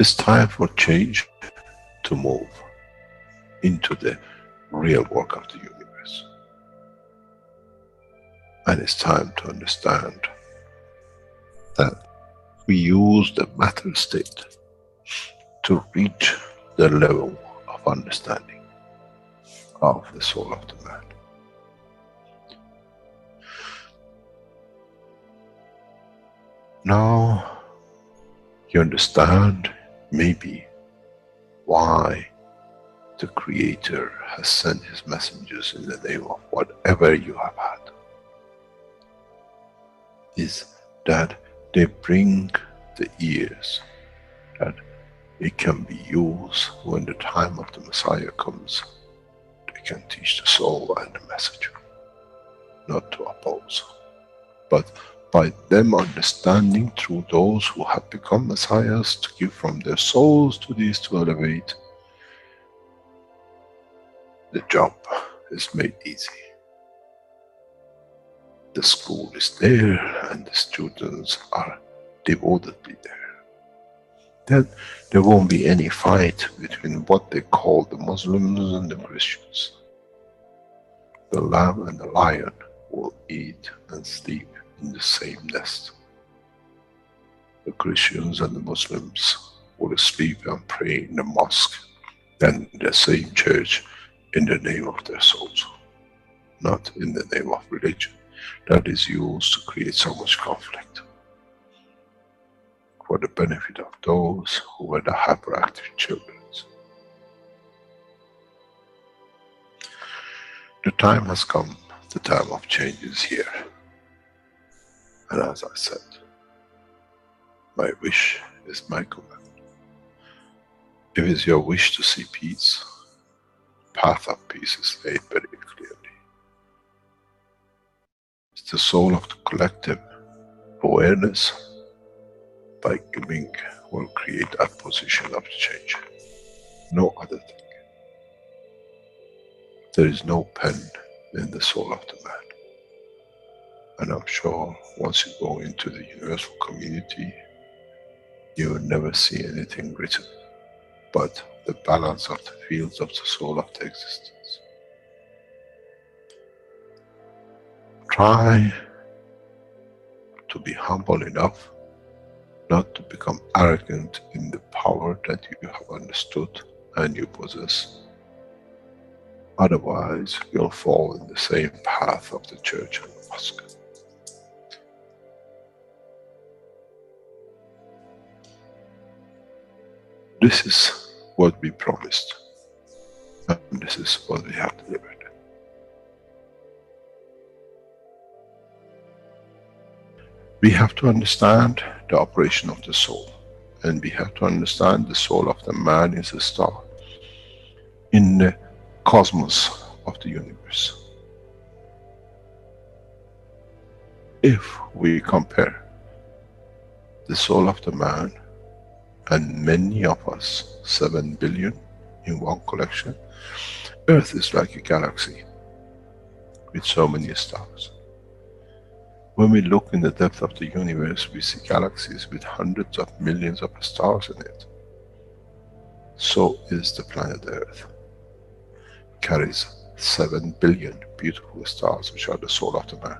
It's time for change to move into the real work of the universe. And it's time to understand that we use the matter state to reach the level of understanding of the soul of the man. Now you understand maybe why the Creator has sent his messengers in the name of whatever you have had. Is that they bring the ears, that it can be used when the time of the Messiah comes. They can teach the soul and the message, not to oppose. But by them understanding through those who have become Messiahs, to give from their souls to these to elevate, the job is made easy. The school is there and the students are devotedly there. Then there won't be any fight between what they call the Muslims and the Christians. The lamb and the lion will eat and sleep in the same nest. The Christians and the Muslims will sleep and pray in the mosque and in the same church in the name of their souls, not in the name of religion that is used to create so much conflict for the benefit of those who were the hyperactive children. The time has come, the time of change is here. And as I said, my wish is my command. If it's your wish to see peace, the path of peace is laid very clearly. It's the soul of the collective awareness. By giving will create that position of change. No other thing. There is no pen in the soul of the man. And I'm sure once you go into the universal community, you will never see anything written but the balance of the fields of the soul of the existence. Try to be humble enough not to become arrogant in the power that you have understood and you possess. Otherwise, you'll fall in the same path of the church and the mosque. This is what we promised, and this is what we have delivered. We have to understand the operation of the soul, and we have to understand the soul of the man is a star in the cosmos of the universe. If we compare the soul of the man and many of us, 7 billion in one collection, Earth is like a galaxy with so many stars. When we look in the depth of the universe, we see galaxies with hundreds of millions of stars in it. So is the planet Earth. It carries 7 billion beautiful stars, which are the soul of the man.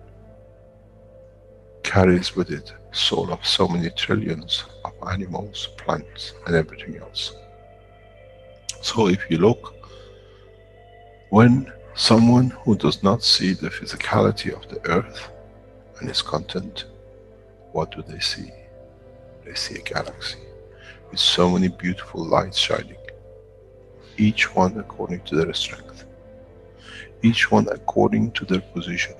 Carries with it soul of so many trillions of animals, plants, and everything else. So if you look, when someone who does not see the physicality of the earth and its content, what do they see? They see a galaxy with so many beautiful lights shining, each one according to their strength, each one according to their position.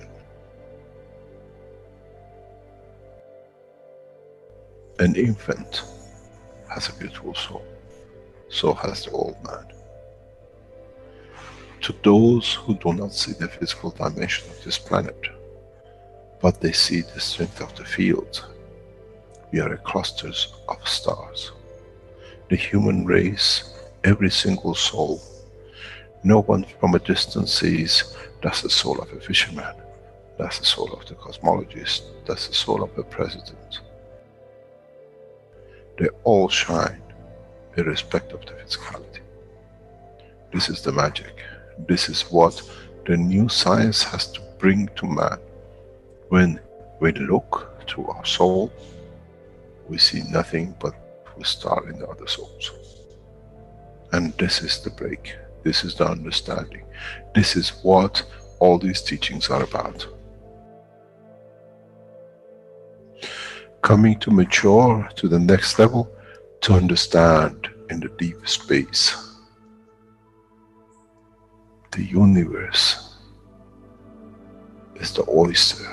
An infant has a beautiful soul, so has the old man. To those who do not see the physical dimension of this planet, but they see the strength of the field, we are clusters of stars. The human race, every single soul, no one from a distance sees, that's the soul of a fisherman, that's the soul of the cosmologist, that's the soul of a president. They all shine irrespective of the physicality. This is the magic. This is what the new science has to bring to man. When we look through our soul, we see nothing but we star in the other souls. And this is the break. This is the understanding. This is what all these teachings are about. Coming to mature to the next level, to understand in the deep space, the universe is the oyster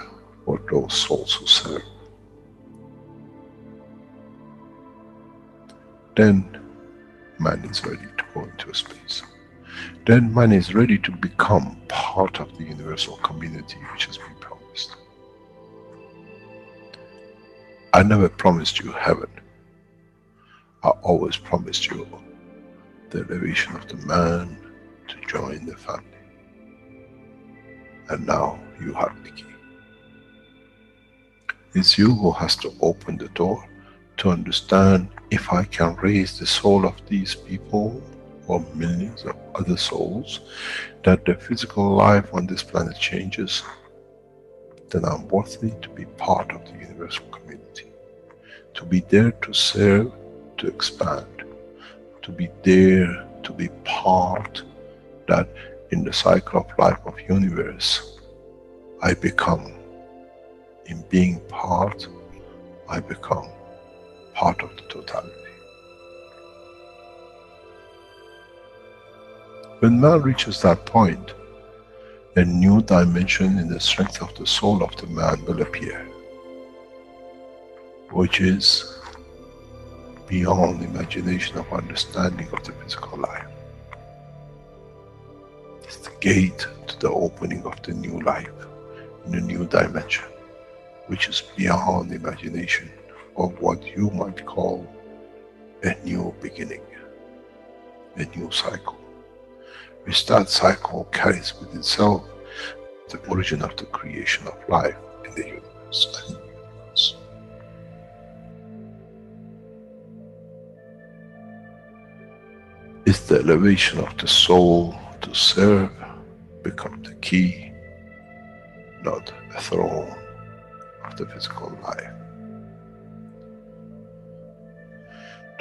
for those souls who serve. Then man is ready to go into space. Then man is ready to become part of the universal community which has been promised. I never promised you heaven. I always promised you the elevation of the man to join the family. And now you have the key. It's you who has to open the door to understand, if I can raise the soul of these people or millions of other souls, that the physical life on this planet changes, then I'm worthy to be part of the universal community. To be there to serve, to expand. To be there, to be part, that in the cycle of life of universe, I become, in being part, I become part of the totality. When man reaches that point, a new dimension in the strength of the soul of the man will appear, which is beyond imagination of understanding of the physical life. It's the gate to the opening of the new life, in a new dimension, which is beyond imagination of what you might call a new beginning, a new cycle. Which that cycle carries with itself the origin of the creation of life in the universe. It's the elevation of the soul to serve become the key, not a throne of the physical life.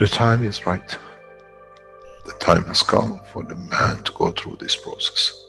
The time is right. The time has come for the man to go through this process.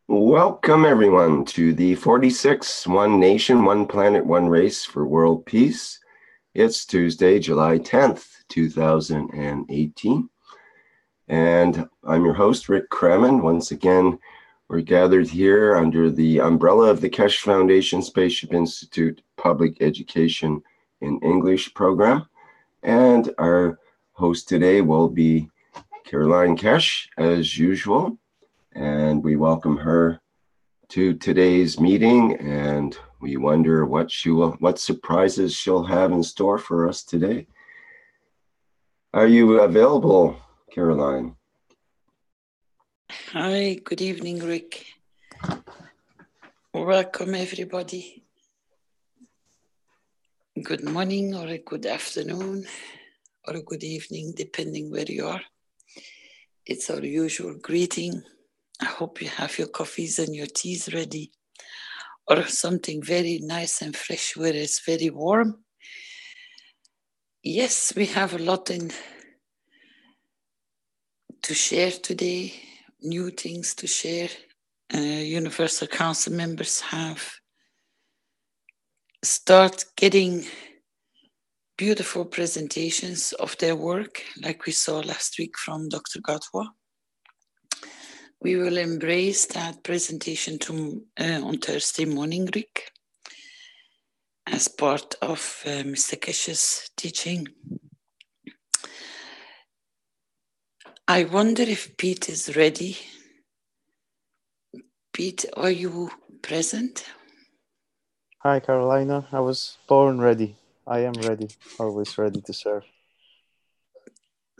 Welcome everyone to the 46th One Nation, One Planet, One Race for World Peace. It's Tuesday, July 10th, 2018. And I'm your host, Rick Kremen. Once again, we're gathered here under the umbrella of the Keshe Foundation Spaceship Institute Public Education in English program. And our host today will be Caroline Keshe, as usual. And we welcome her to today's meeting, and we wonder what surprises she'll have in store for us today. Are you available, Caroline? Hi, good evening, Rick. Welcome, everybody. Good morning, or a good afternoon, or a good evening, depending where you are. It's our usual greeting. I hope you have your coffees and your teas ready, or something very nice and fresh where it's very warm. Yes, we have a lot to share today, new things to share. Universal Council members have started getting beautiful presentations of their work, like we saw last week from Dr. Gatwa. We will embrace that presentation on Thursday morning, Rick, as part of Mr. Keshe's teaching. I wonder if Pete is ready Pete, are you present? Hi, Carolina. I was born ready. I am ready, always ready to serve.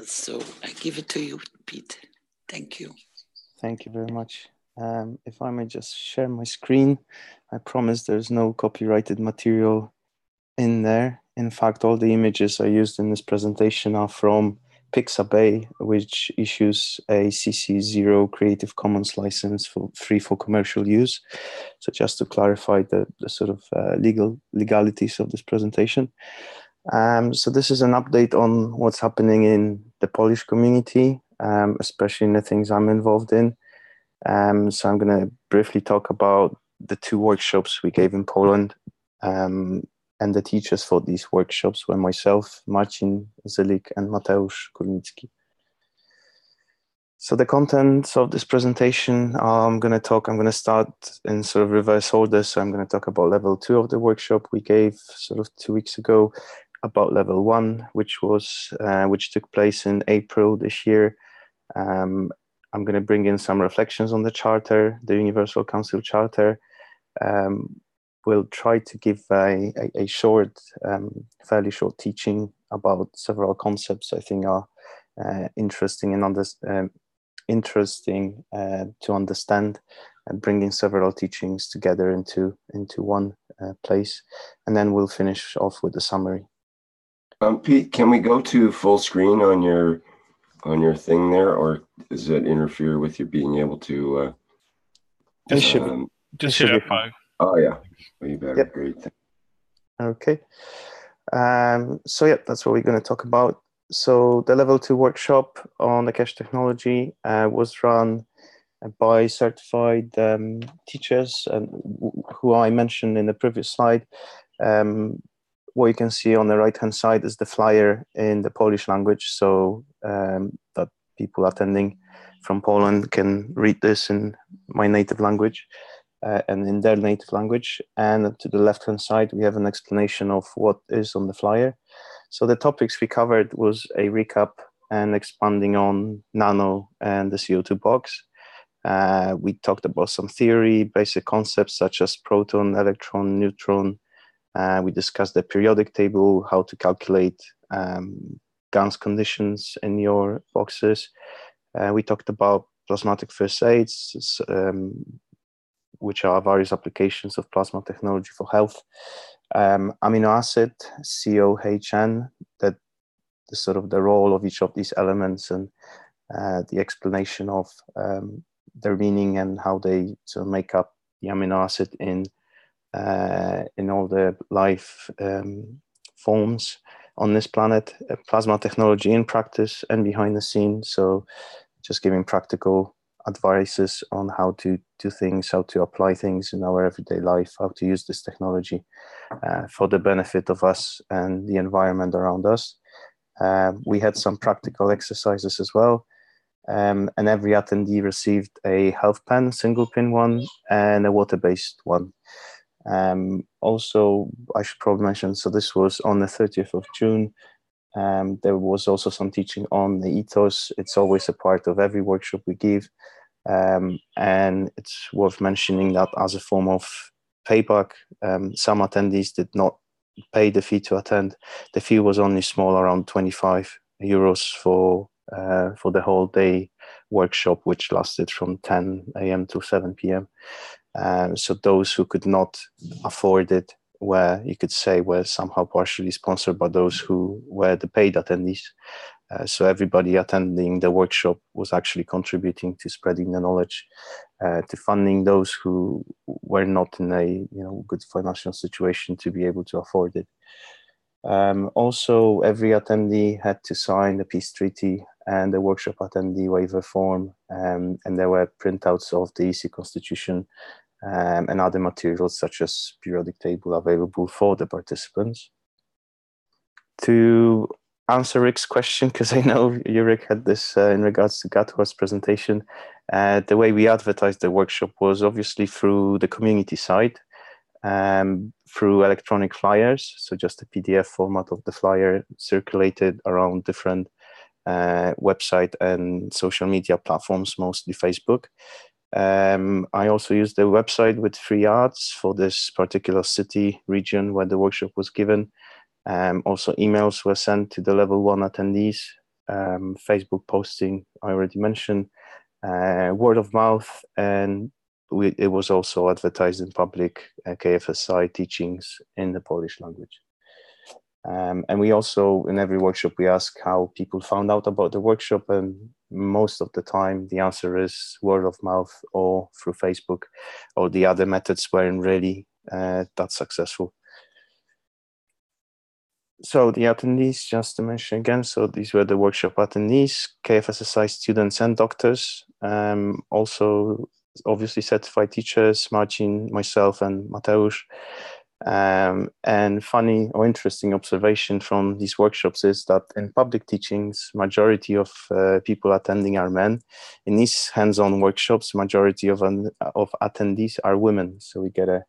So I give it to you, Pete. Thank you. Thank you very much. If I may just share my screen, I promise there's no copyrighted material in there. In fact, all the images I used in this presentation are from Pixabay, which issues a CC0 Creative Commons license free for commercial use. So just to clarify the sort of legalities of this presentation. So this is an update on what's happening in the Polish community, especially in the things I'm involved in. So I'm going to briefly talk about the 2 workshops we gave in Poland. And the teachers for these workshops were myself, Marcin Zylik, and Mateusz Kurnicki. So the contents of this presentation, I'm going to start in sort of reverse order. So I'm going to talk about level 2 of the workshop we gave sort of 2 weeks ago, about level 1, which took place in April this year. I'm going to bring in some reflections on the Charter, the Universal Council Charter. We'll try to give a short, fairly short teaching about several concepts I think are interesting and interesting to understand, and bringing several teachings together into one place, and then we'll finish off with the summary. Pete, can we go to full screen on your thing there, or does it interfere with you being able to? Just hit F5. Oh yeah, way better. Yep. Great. Okay. So yeah, that's what we're going to talk about. So the level 2 workshop on the cache technology was run by certified teachers, and who I mentioned in the previous slide. What you can see on the right-hand side is the flyer in the Polish language, so that people attending from Poland can read this in my native language and in their native language. And to the left-hand side, we have an explanation of what is on the flyer. So the topics we covered was a recap and expanding on nano and the CO2 box. We talked about some theory, basic concepts such as proton, electron, neutron. We discussed the periodic table, how to calculate Ganz conditions in your boxes. We talked about plasmatic first aids, which are various applications of plasma technology for health. Amino acid, COHN, that the sort of the role of each of these elements, and the explanation of their meaning and how they sort of make up the amino acid in all the life forms on this planet. Plasma technology in practice and behind the scenes. So just giving practical advices on how to do things, how to apply things in our everyday life, how to use this technology for the benefit of us and the environment around us. We had some practical exercises as well. And every attendee received a health pen, single pin one, and a water-based one. Also, I should probably mention, so this was on the 30th of June. There was also some teaching on the ethos. It's always a part of every workshop we give. And it's worth mentioning that as a form of payback, some attendees did not pay the fee to attend. The fee was only small, around 25 euros for the whole day workshop, which lasted from 10 a.m. to 7 p.m. So those who could not afford it you could say were somehow partially sponsored by those who were the paid attendees. So everybody attending the workshop was actually contributing to spreading the knowledge, to funding those who were not in a good financial situation to be able to afford it. Also, every attendee had to sign the peace treaty and the workshop attendee waiver form, and there were printouts of the EC Constitution and other materials such as periodic table available for the participants. To answer Rick's question, because I know you, Rick, had this in regards to Gatwa's presentation, the way we advertised the workshop was obviously through the community site, through electronic flyers, so just a PDF format of the flyer circulated around different website and social media platforms, mostly Facebook. I also used the website with free ads for this particular city region where the workshop was given. Also, emails were sent to the level 1 attendees. Facebook posting, I already mentioned. Word of mouth, and it was also advertised in public KFSI teachings in the Polish language. And we also, in every workshop, we ask how people found out about the workshop, and most of the time the answer is word of mouth or through Facebook, or the other methods weren't really that successful. So the attendees, just to mention again, so these were the workshop attendees, KFSSI students and doctors, also obviously certified teachers, Marcin, myself, and Mateusz. And funny or interesting observation from these workshops is that in public teachings, majority of people attending are men. In these hands-on workshops, majority of attendees are women. So we get a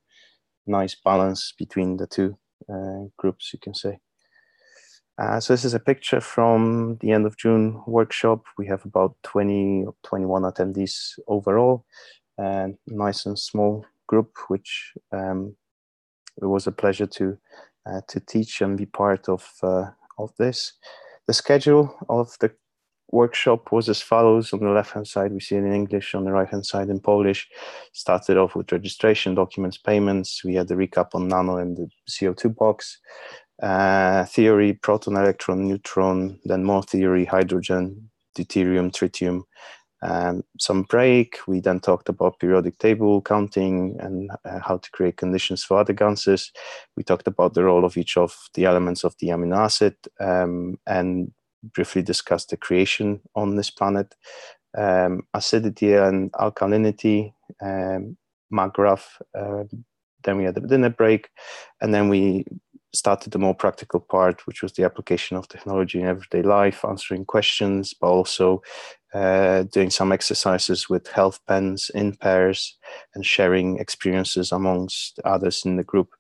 nice balance between the two groups, you can say. So this is a picture from the end of June workshop. We have about 20 or 21 attendees overall, and nice and small group, which it was a pleasure to teach and be part of this. The schedule of the workshop was as follows. On the left-hand side, we see it in English. On the right-hand side, in Polish. Started off with registration, documents, payments. We had the recap on nano and the CO2 box. Theory, proton, electron, neutron, then more theory, hydrogen, deuterium, tritium, some break. We then talked about periodic table counting and how to create conditions for other ganses. We talked about the role of each of the elements of the amino acid and briefly discussed the creation on this planet, acidity and alkalinity, MAGRAPH. Then we had the dinner break, and then we started the more practical part, which was the application of technology in everyday life, answering questions, but also doing some exercises with health pens in pairs and sharing experiences amongst others in the group.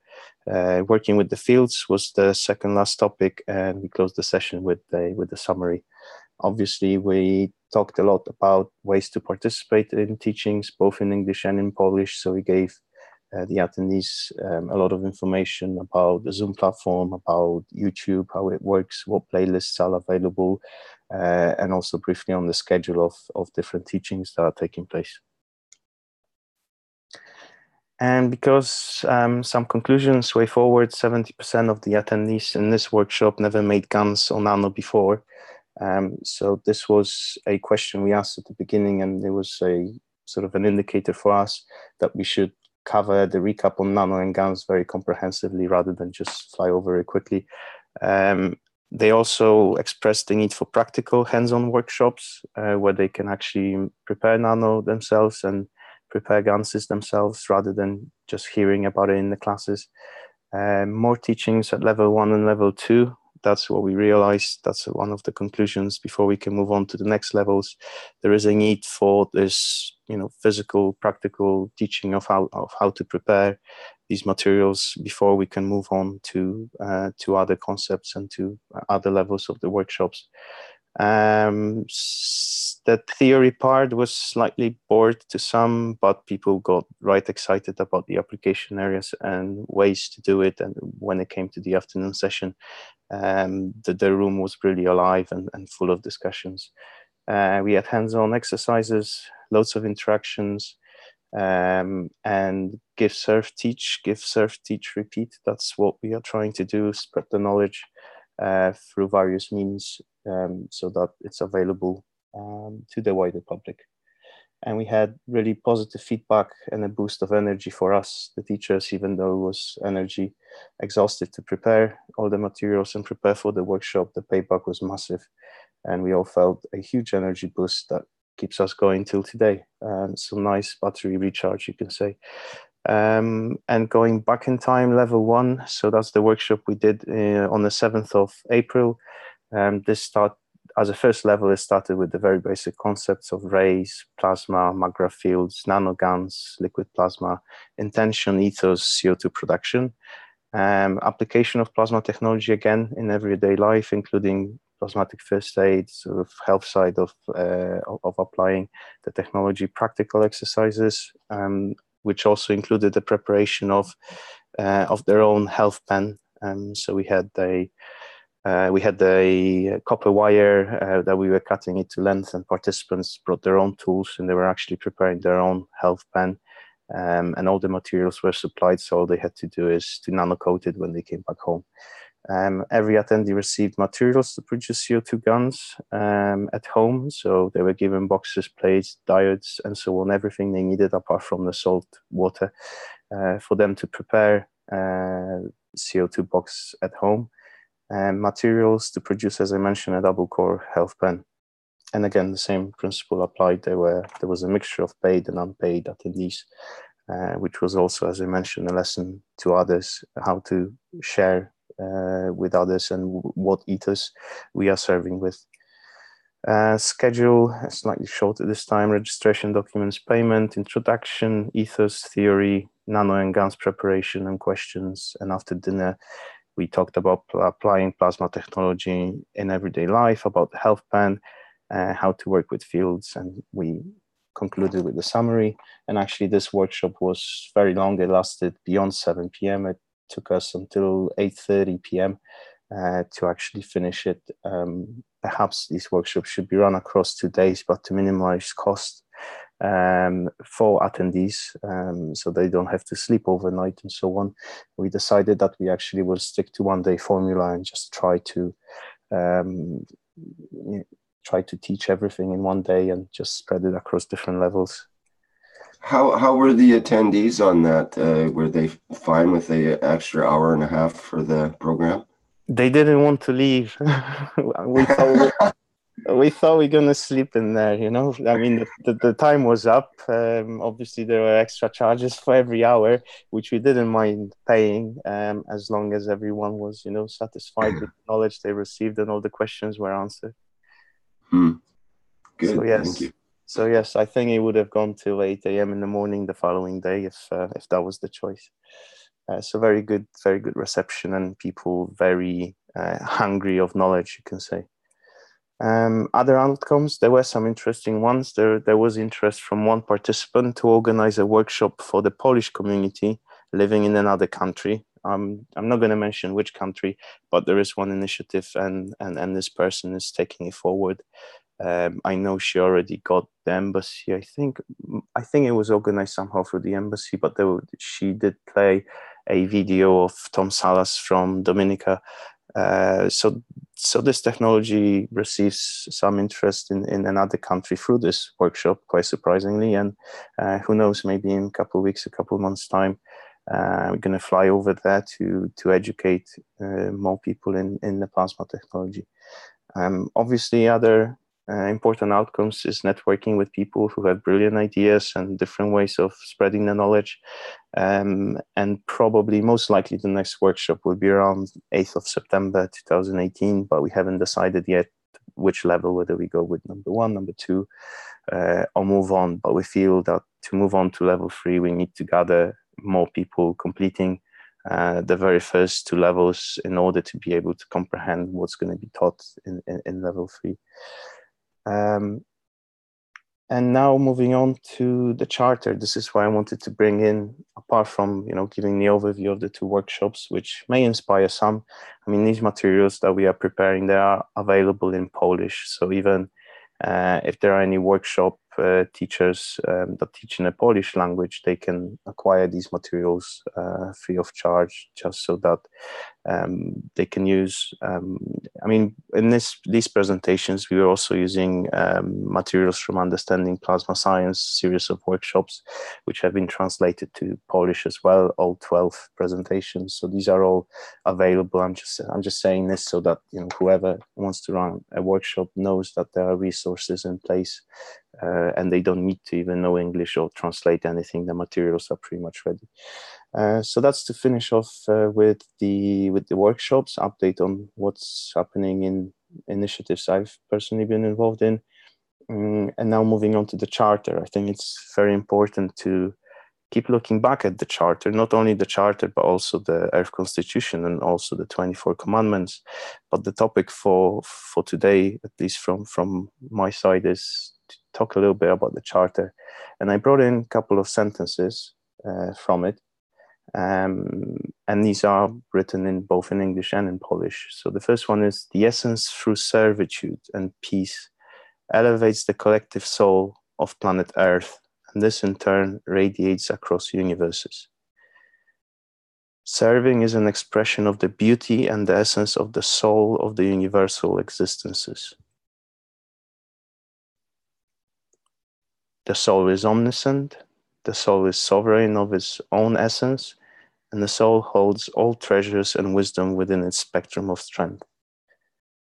Working with the fields was the second last topic, and we closed the session with the summary. Obviously, we talked a lot about ways to participate in teachings, both in English and in Polish, so we gave the attendees a lot of information about the Zoom platform, about YouTube, how it works, what playlists are available, and also briefly on the schedule of different teachings that are taking place. And because some conclusions, way forward, 70% of the attendees in this workshop never made GANs or nano before. So this was a question we asked at the beginning, and it was a sort of an indicator for us that we should cover the recap on nano and GANs very comprehensively rather than just fly over it quickly. They also expressed the need for practical hands-on workshops where they can actually prepare nano themselves and prepare GANs themselves rather than just hearing about it in the classes. More teachings at level 1 and level 2. That's what we realized. That's one of the conclusions before we can move on to the next levels. There is a need for this, physical, practical teaching of how to prepare these materials before we can move on to other concepts and to other levels of the workshops. The theory part was slightly bored to some, but people got right excited about the application areas and ways to do it. And when it came to the afternoon session, the room was really alive and full of discussions. We had hands-on exercises, loads of interactions, and give, serve, teach, repeat. That's what we are trying to do, spread the knowledge through various means so that it's available to the wider public. And we had really positive feedback and a boost of energy for us, the teachers, even though it was energy exhausted to prepare all the materials and prepare for the workshop. The payback was massive, and we all felt a huge energy boost that keeps us going till today. Some nice battery recharge, you can say. And going back in time, level 1, so that's the workshop we did on the 7th of April. As a first level, it started with the very basic concepts of rays, plasma, MAGRAPH fields, nanogans, liquid plasma, intention, ethos, CO2 production. Application of plasma technology again in everyday life, including plasmatic first aid, sort of health side of applying the technology, practical exercises, which also included the preparation of their own health pen. So we had a copper wire that we were cutting it to length, and participants brought their own tools, and they were actually preparing their own health pen. And all the materials were supplied, so all they had to do is to nano-coat it when they came back home. Every attendee received materials to produce CO2 guns at home, so they were given boxes, plates, diodes, and so on, everything they needed apart from the salt water for them to prepare CO2 box at home. Materials to produce, as I mentioned, a double core health pen. And again, the same principle applied. There was a mixture of paid and unpaid attendees, which was also, as I mentioned, a lesson to others, how to share with others and what ethos we are serving with. Schedule, slightly shorter this time: registration documents, payment, introduction, ethos, theory, nano and GANs preparation and questions. And after dinner, we talked about applying plasma technology in everyday life, about the health pen, how to work with fields, and we concluded with the summary. And actually this workshop was very long. It lasted beyond 7 p.m. It took us until 8:30 p.m. To actually finish it. Perhaps these workshops should be run across 2 days, but to minimize cost for attendees, so they don't have to sleep overnight and so on, we decided that we actually will stick to 1 day formula and just try to teach everything in 1 day and just spread it across different levels. How were the attendees on that? Were they fine with the extra hour and a half for the program? They didn't want to leave. We thought we were going to sleep in there, you know. I mean, the time was up. Obviously, there were extra charges for every hour, which we didn't mind paying, as long as everyone was, you know, satisfied with the knowledge they received and all the questions were answered. Good, so, yes. Thank you. So yes, I think it would have gone till 8 a.m. in the morning the following day if that was the choice. So very good reception, and people very hungry of knowledge, you can say. Other outcomes, there were some interesting ones. There was interest from one participant to organize a workshop for the Polish community living in another country. I'm not going to mention which country, but there is one initiative, and this person is taking it forward. I know she already got the embassy. I think it was organized somehow through the embassy, but she did play a video of Tom Salas from Dominica. So this technology receives some interest in another country through this workshop, quite surprisingly. And who knows, maybe in a couple of weeks, a couple of months' time, we're going to fly over there to educate more people in the plasma technology. Obviously, other important outcomes is networking with people who have brilliant ideas and different ways of spreading the knowledge. And probably most likely the next workshop will be around 8th of September 2018, but we haven't decided yet which level, whether we go with number 1, number 2, or move on. But we feel that to move on to level 3, we need to gather more people completing the very first 2 levels in order to be able to comprehend what's going to be taught in level 3. And now moving on to the charter. This is why I wanted to bring in, apart from, you know, giving the overview of the 2 workshops, which may inspire some. I mean, these materials that we are preparing, they are available in Polish. So even if there are any workshop teachers that teach in a Polish language, they can acquire these materials free of charge, just so that they can use. I mean, in these presentations, we were also using materials from Understanding Plasma Science, series of workshops, which have been translated to Polish as well, all 12 presentations. So these are all available. I'm just saying this so that, you know, whoever wants to run a workshop knows that there are resources in place, and they don't need to even know English or translate anything. The materials are pretty much ready. So that's to finish off with the workshops, update on what's happening in initiatives I've personally been involved in. And now moving on to the charter, I think it's very important to keep looking back at the Charter, not only the Charter, but also the Earth Constitution and also the 24 Commandments. But the topic for today, at least from my side, is to talk a little bit about the Charter. And I brought in a couple of sentences from it. And these are written in both in English and in Polish. So the first one is: the essence through servitude and peace elevates the collective soul of planet Earth, and this in turn radiates across universes. Serving is an expression of the beauty and the essence of the soul of the universal existences. The soul is omniscient, the soul is sovereign of its own essence, and the soul holds all treasures and wisdom within its spectrum of strength.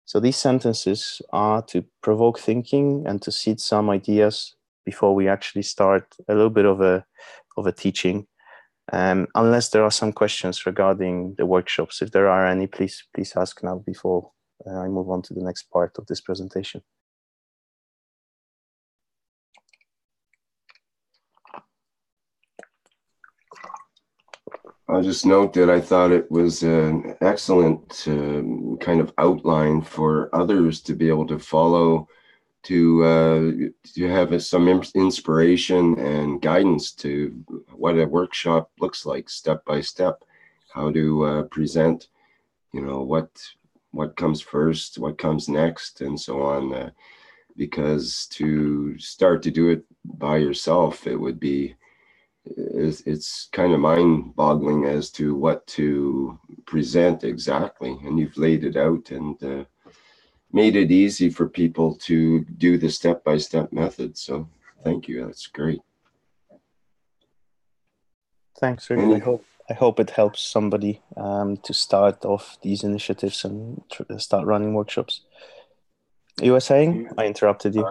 So these sentences are to provoke thinking and to seed some ideas before we actually start a little bit of a teaching. Unless there are some questions regarding the workshops. If there are any, please ask now before I move on to the next part of this presentation. I'll just note that I thought it was an excellent kind of outline for others to be able to follow, to have some inspiration and guidance to what a workshop looks like step by step, how to present, what comes first, what comes next, and so on. Because to start to do it by yourself, it would be, it's kind of mind-boggling as to what to present exactly, and you've laid it out and made it easy for people to do the step-by-step method. So thank you, that's great. Thanks, Rick. I hope it helps somebody to start off these initiatives and start running workshops. You were saying? I interrupted you.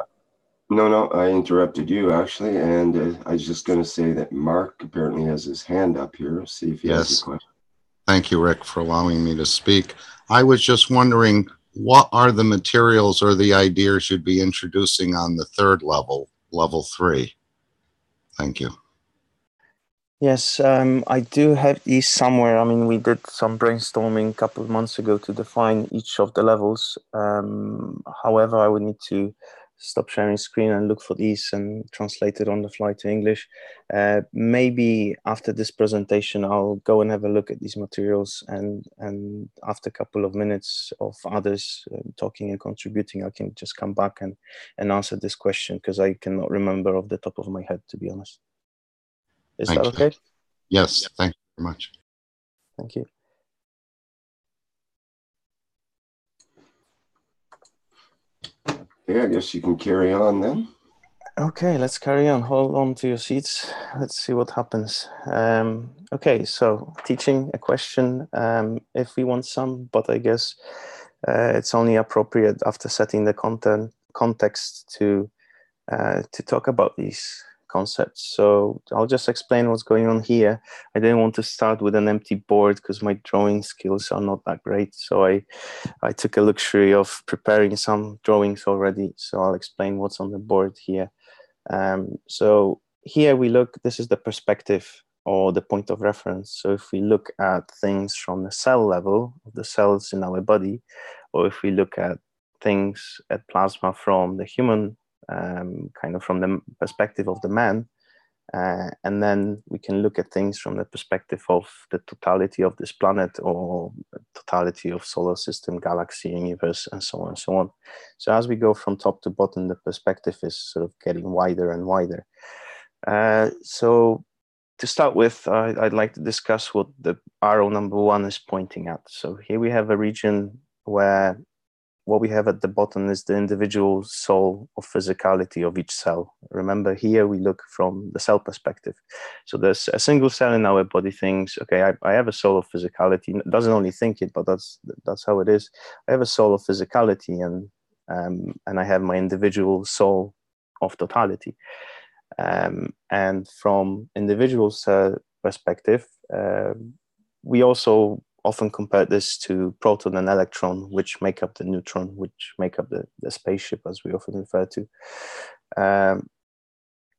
No, I interrupted you actually, and I was just going to say that Mark apparently has his hand up here. See if he has a question. Thank you, Rick, for allowing me to speak. I was just wondering, what are the materials or the ideas you'd be introducing on the third level, level 3? Thank you. Yes, I do have these somewhere. I mean, we did some brainstorming a couple of months ago to define each of the levels. However, I would need to stop sharing screen and look for these and translate it on the fly to English. Maybe after this presentation, I'll go and have a look at these materials, and after a couple of minutes of others talking and contributing, I can just come back and answer this question, because I cannot remember off the top of my head, to be honest. Is that okay? Yes, thank you very much. Thank you. Yeah, I guess you can carry on then. Okay, let's carry on. Hold on to your seats. Let's see what happens. Okay, so teaching a question, if we want some, but I guess it's only appropriate after setting the context to talk about these concepts. So I'll just explain what's going on here. I didn't want to start with an empty board because my drawing skills are not that great. So I took a luxury of preparing some drawings already. So I'll explain what's on the board here. So here we look, this is the perspective or the point of reference. So if we look at things from the cell level of the cells in our body, or if we look at things at plasma from the human, kind of from the perspective of the man, and then we can look at things from the perspective of the totality of this planet or totality of solar system, galaxy, universe, and so on and so on. So as we go from top to bottom, the perspective is sort of getting wider and wider. So to start with, I'd like to discuss what the arrow number 1 is pointing at. So here we have a region where what we have at the bottom is the individual soul of physicality of each cell. Remember, here we look from the cell perspective. So there's a single cell in our body thinks, okay, I have a soul of physicality. It doesn't only think it, but that's how it is. I have a soul of physicality, and I have my individual soul of totality. And from individual cell perspective, we also often compare this to proton and electron, which make up the neutron, which make up the spaceship, as we often refer to.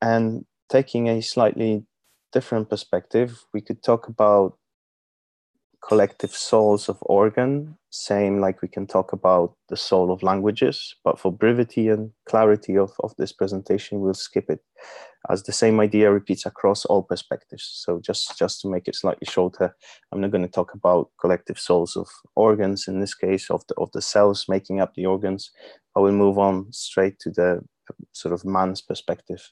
And taking a slightly different perspective, we could talk about collective souls of organ, same like we can talk about the soul of languages, but for brevity and clarity of this presentation, we'll skip it, as the same idea repeats across all perspectives. So just to make it slightly shorter, I'm not going to talk about collective souls of organs, in this case of the cells making up the organs. I will move on straight to the sort of man's perspective.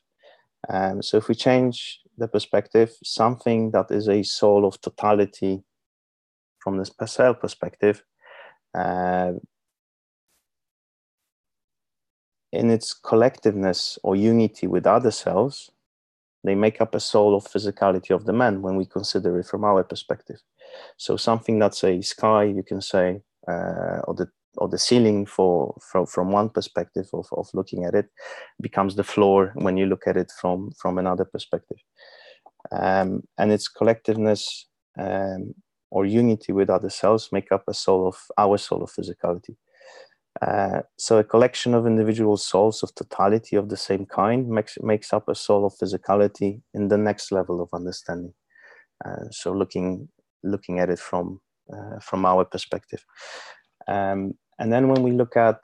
So if we change the perspective, something that is a soul of totality from this cell perspective, in its collectiveness or unity with other cells, they make up a soul of physicality of the man when we consider it from our perspective. So something that's a sky, you can say, or the ceiling from one perspective of looking at it, becomes the floor when you look at it from another perspective. And its collectiveness or unity with other cells make up our soul of physicality. So a collection of individual souls of totality of the same kind makes up a soul of physicality in the next level of understanding. So looking at it from our perspective. And then when we look at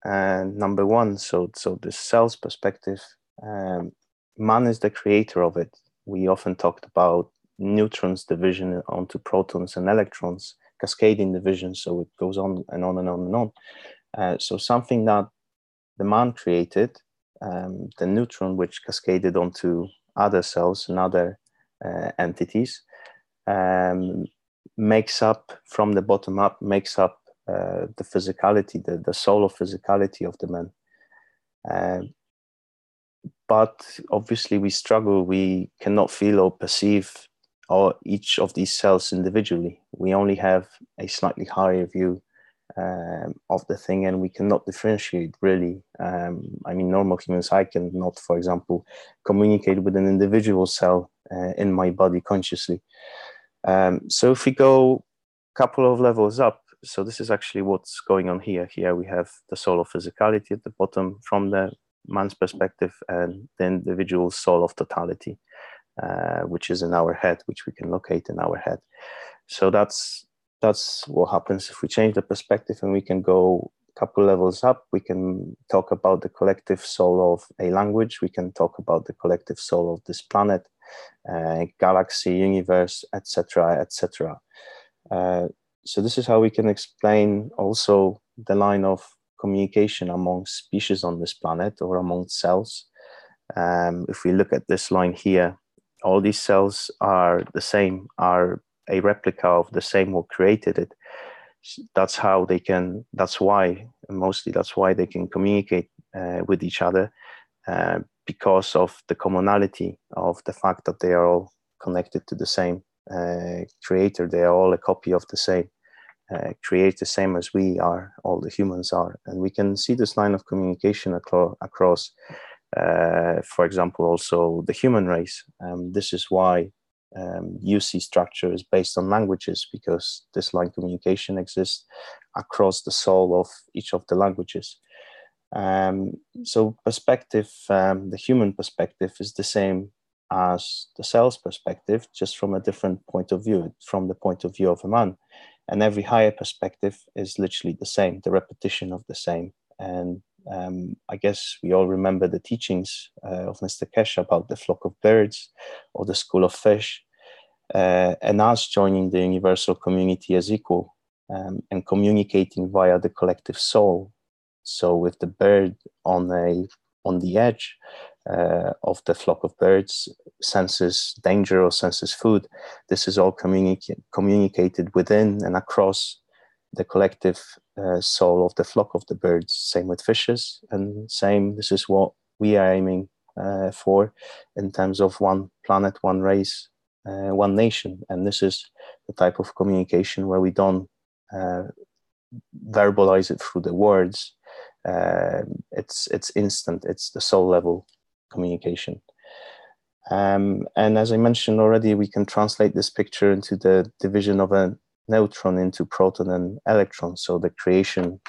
number one, so the cell's perspective, man is the creator of it. We often talked about neutrons division onto protons and electrons, cascading division, so it goes on and on and on and on. So something that the man created, the neutron which cascaded onto other cells and other entities, makes up from the bottom up, makes up the physicality, the soul of physicality of the man. But obviously we struggle, we cannot feel or perceive each of these cells individually. We only have a slightly higher view of the thing, and we cannot differentiate really. I mean, normal humans, I cannot, for example, communicate with an individual cell in my body consciously. So if we go a couple of levels up, so this is actually what's going on here. Here we have the soul of physicality at the bottom from the man's perspective, and the individual soul of totality, which is in our head, which we can locate in our head. So that's what happens if we change the perspective, and we can go a couple levels up. We can talk about the collective soul of a language. We can talk about the collective soul of this planet, galaxy, universe, etc., etc. So this is how we can explain also the line of communication among species on this planet or among cells. If we look at this line here, all these cells are the same, are a replica of the same who created it. That's how they can, that's why they can communicate with each other, because of the commonality of the fact that they are all connected to the same creator. They are all a copy of the same creator, same as we are, all the humans are. And we can see this line of communication across, for example, also the human race. This is why UC structure is based on languages, because this line communication exists across the soul of each of the languages. So perspective, the human perspective is the same as the cell's perspective, just from a different point of view, from the point of view of a man. And every higher perspective is literally the same, the repetition of the same. And I guess we all remember the teachings of Mr. Keshe about the flock of birds or the school of fish, and us joining the universal community as equal, and communicating via the collective soul. So with the bird on the edge of the flock of birds, senses danger or senses food, this is all communicated within and across the collective soul of the flock of the birds. Same with fishes, and same, this is what we are aiming for in terms of one planet, one race, one nation. And this is the type of communication where we don't verbalize it through the words. It's instant, it's the soul level communication. And as I mentioned already, we can translate this picture into the division of a neutron into proton and electron. So the creation,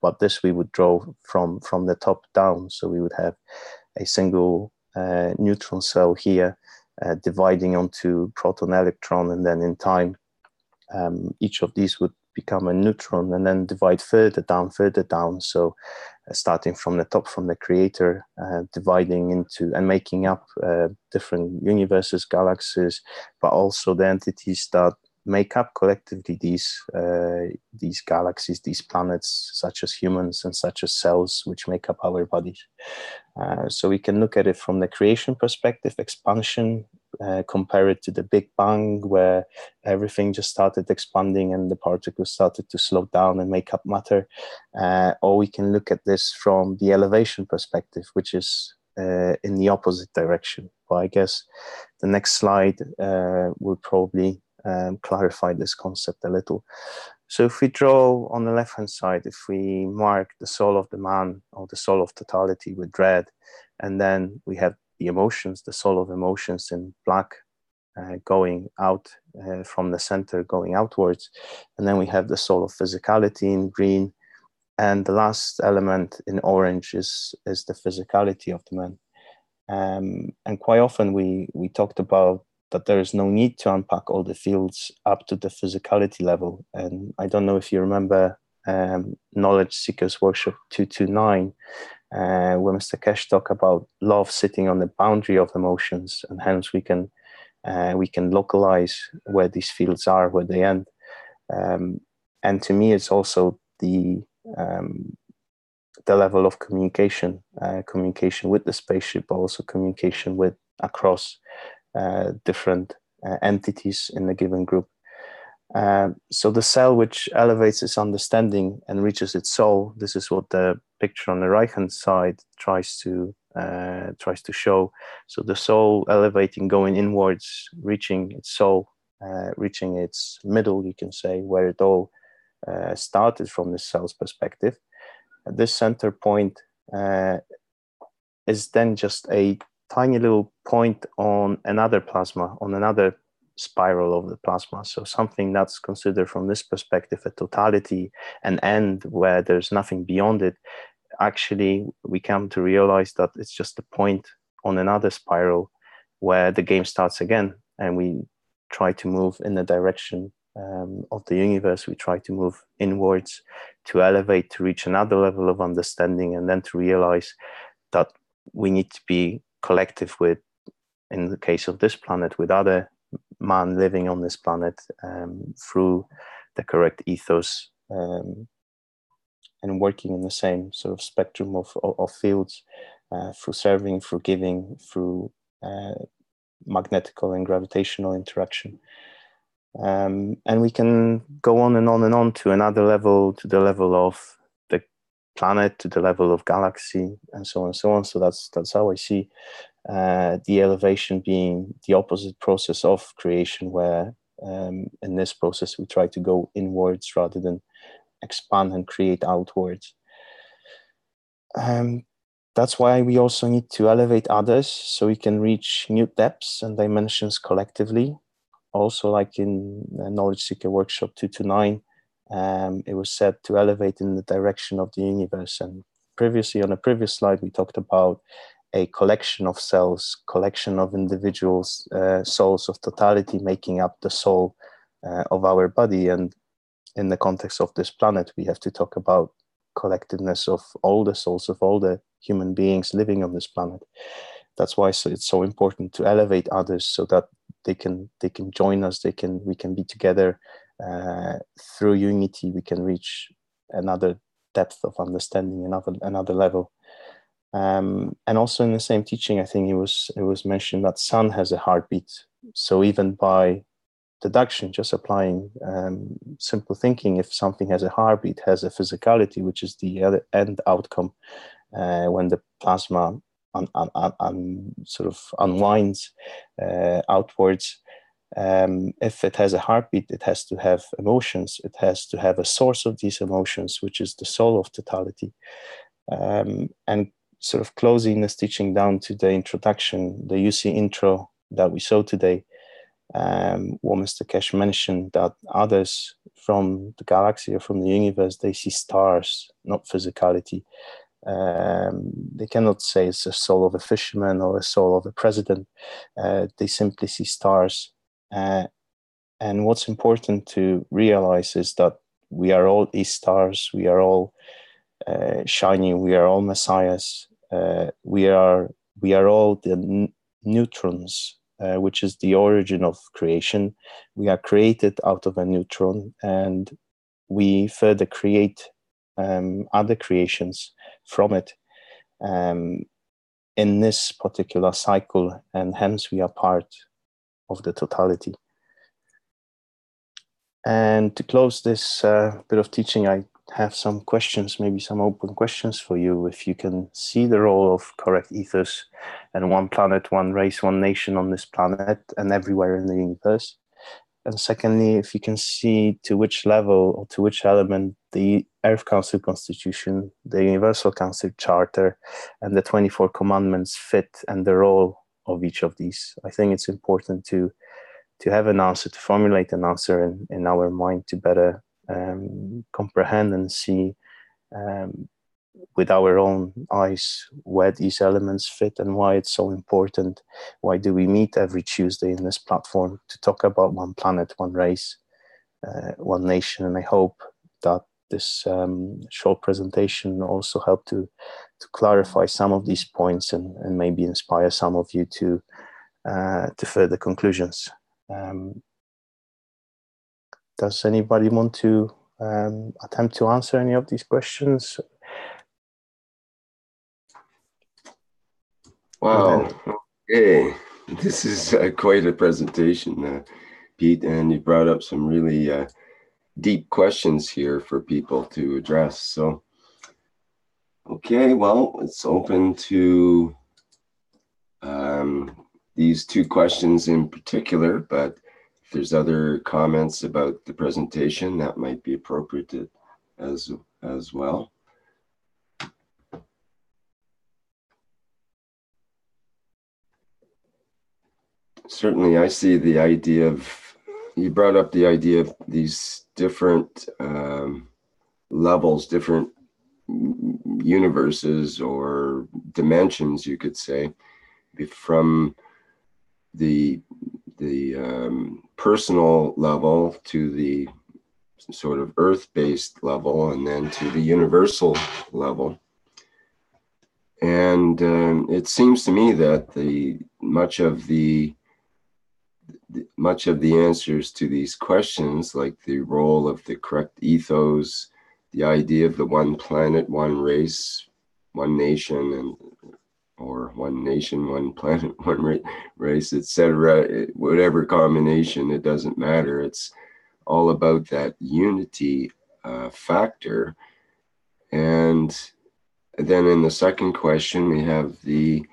but this we would draw from the top down. So we would have a single neutron cell here, dividing onto proton, electron, and then in time, each of these would become a neutron and then divide further down. So starting from the top, from the creator, dividing into and making up different universes, galaxies, but also the entities that make up collectively these galaxies, these planets, such as humans and such as cells, which make up our bodies. So we can look at it from the creation perspective, expansion, compare it to the Big Bang, where everything just started expanding and the particles started to slow down and make up matter. Or we can look at this from the elevation perspective, which is in the opposite direction. Well, I guess the next slide will probably clarify this concept a little. So if we draw on the left-hand side, if we mark the soul of the man or the soul of totality with red, and then we have the emotions, the soul of emotions in black, going out from the center, going outwards. And then we have the soul of physicality in green. And the last element in orange is the physicality of the man. And quite often we talked about that there is no need to unpack all the fields up to the physicality level. And I don't know if you remember Knowledge Seekers Workshop 229, where Mr. Keshe talked about love sitting on the boundary of emotions, and hence we can localize where these fields are, where they end. And to me, it's also the level of communication with the spaceship, but also communication with across different entities in a given group. So the cell which elevates its understanding and reaches its soul, this is what the picture on the right hand side tries to show. So the soul elevating, going inwards, reaching its soul, reaching its middle, you can say, where it all started from the cell's perspective. This center point is then just a tiny little point on another plasma, on another spiral of the plasma. So something that's considered from this perspective a totality, an end where there's nothing beyond it. Actually, we come to realize that it's just a point on another spiral where the game starts again, and we try to move in the direction of the universe. We try to move inwards, to elevate, to reach another level of understanding, and then to realize that we need to be collective with, in the case of this planet, with other man living on this planet, through the correct ethos, and working in the same sort of spectrum of fields, through serving, through giving, through magnetical and gravitational interaction. And we can go on and on and on to another level, to the level of the planet, to the level of galaxy, and so on and so on. So that's how I see the elevation being the opposite process of creation, where in this process we try to go inwards rather than expand and create outwards. That's why we also need to elevate others, so we can reach new depths and dimensions collectively. Also, like in Knowledge Seeker Workshop 229, it was said to elevate in the direction of the universe. And previously, on a previous slide, we talked about a collection of cells, collection of individuals, souls of totality making up the soul of our body. And in the context of this planet, we have to talk about collectiveness of all the souls of all the human beings living on this planet. That's why it's so important to elevate others, so that they can join us. We can be together through unity. We can reach another depth of understanding, another level. And also in the same teaching, I think it was mentioned that sun has a heartbeat. So even by deduction, just applying simple thinking, if something has a heartbeat, has a physicality, which is the end outcome when the plasma sort of unwinds outwards. If it has a heartbeat, it has to have emotions. It has to have a source of these emotions, which is the soul of totality. And sort of closing this teaching down to the introduction, the UC intro that we saw today, what Mr. Keshe mentioned, that others from the galaxy or from the universe, they see stars, not physicality. They cannot say it's a soul of a fisherman or a soul of a president. They simply see stars. And what's important to realize is that we are all these stars. We are all shining. We are all messiahs. We are all the neutrons, which is the origin of creation. We are created out of a neutron, and we further create other creations from it in this particular cycle, and hence we are part of the totality. And to close this bit of teaching, I have some questions, maybe some open questions for you. If you can see the role of correct ethos and one planet, one race, one nation on this planet and everywhere in the universe. And secondly, if you can see to which level or to which element the Earth Council Constitution, the Universal Council Charter, and the 24 Commandments fit, and the role of each of these. I think it's important to have an answer, to formulate an answer in our mind to better comprehend and see with our own eyes where these elements fit and why it's so important. Why do we meet every Tuesday in this platform to talk about one planet, one race, one nation? And I hope that this short presentation also helped to clarify some of these points and maybe inspire some of you to further conclusions. Does anybody want to attempt to answer any of these questions? Wow. Okay. This is quite a presentation, Pete, and you brought up some really deep questions here for people to address. So, okay, well, it's open to these two questions in particular, but if there's other comments about the presentation, that might be appropriate as well. Certainly, I see the idea of, you brought up the idea of these different levels, different universes or dimensions, you could say, from the personal level to the sort of earth-based level, and then to the universal level. And it seems to me that much of the answers to these questions, like the role of the correct ethos, the idea of the one planet, one race, one nation, or one nation, one planet, one race, etc., whatever combination, it doesn't matter. It's all about that unity factor. And then in the second question, we have the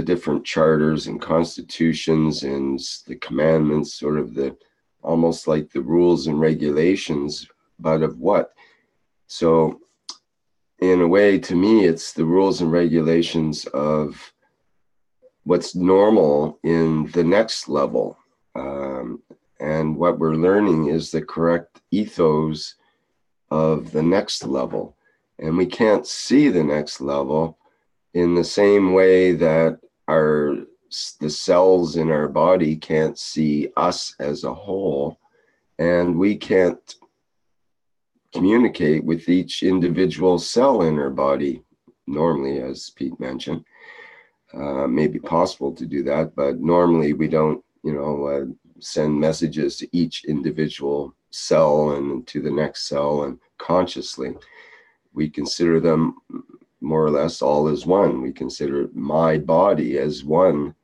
different charters and constitutions and the commandments, sort of almost like the rules and regulations, but of what? So in a way, to me, it's the rules and regulations of what's normal in the next level. And what we're learning is the correct ethos of the next level. And we can't see the next level in the same way that the cells in our body can't see us as a whole, and we can't communicate with each individual cell in our body normally, as Pete mentioned. May be possible to do that, but normally we don't, send messages to each individual cell and to the next cell and consciously. We consider them more or less all as one. We consider my body as one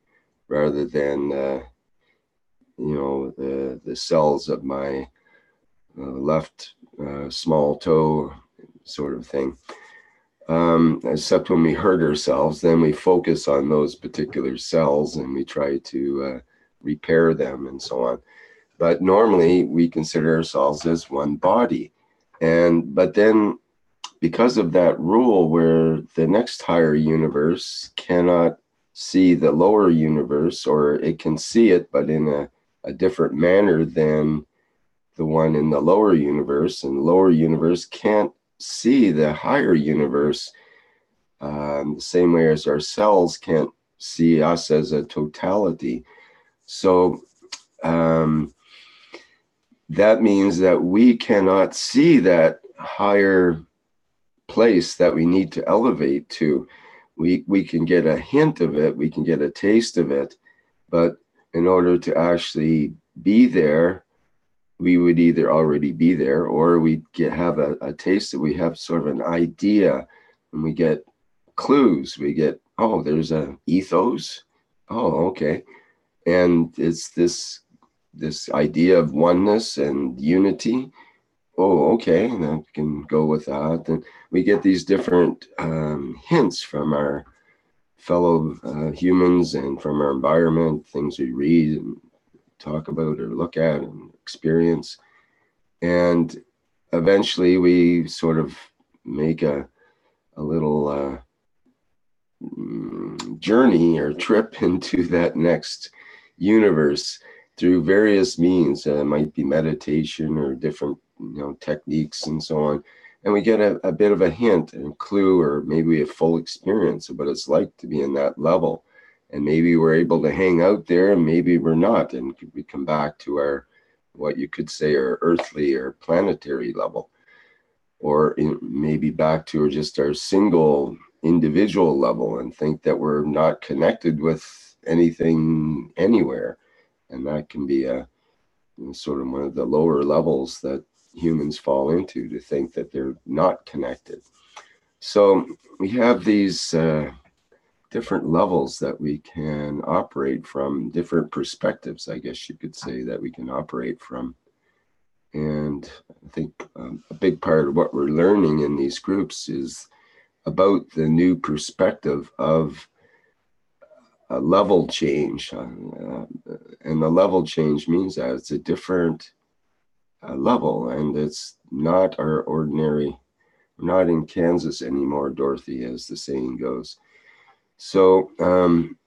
rather than, the cells of my left small toe sort of thing. Except when we hurt ourselves, then we focus on those particular cells and we try to repair them and so on. But normally we consider ourselves as one body. But then because of that rule where the next higher universe cannot see the lower universe, or it can see it, but in a different manner than the one in the lower universe, and the lower universe can't see the higher universe the same way as our cells can't see us as a totality. So that means that we cannot see that higher place that we need to elevate to. We can get a hint of it, we can get a taste of it, but in order to actually be there, we would either already be there or we have a taste that we have sort of an idea, and we get clues. We get, oh, there's a ethos. Oh, okay. And it's this idea of oneness and unity. Oh, okay, and I can go with that. And we get these different hints from our fellow humans and from our environment, things we read and talk about or look at and experience. And eventually we sort of make a little journey or trip into that next universe through various means. It might be meditation or different techniques and so on. And we get a bit of a hint and clue, or maybe a full experience of what it's like to be in that level. And maybe we're able to hang out there, and maybe we're not. And we come back to our, what you could say, our earthly or planetary level, or maybe back to just our single individual level and think that we're not connected with anything anywhere. And that can be a sort of one of the lower levels that humans fall into, to think that they're not connected. So we have these different levels that we can operate from, different perspectives, I guess you could say, that we can operate from. And I think a big part of what we're learning in these groups is about the new perspective of a level change. And the level change means that it's a different level, and it's not our ordinary, we're not in Kansas anymore, Dorothy, as the saying goes. So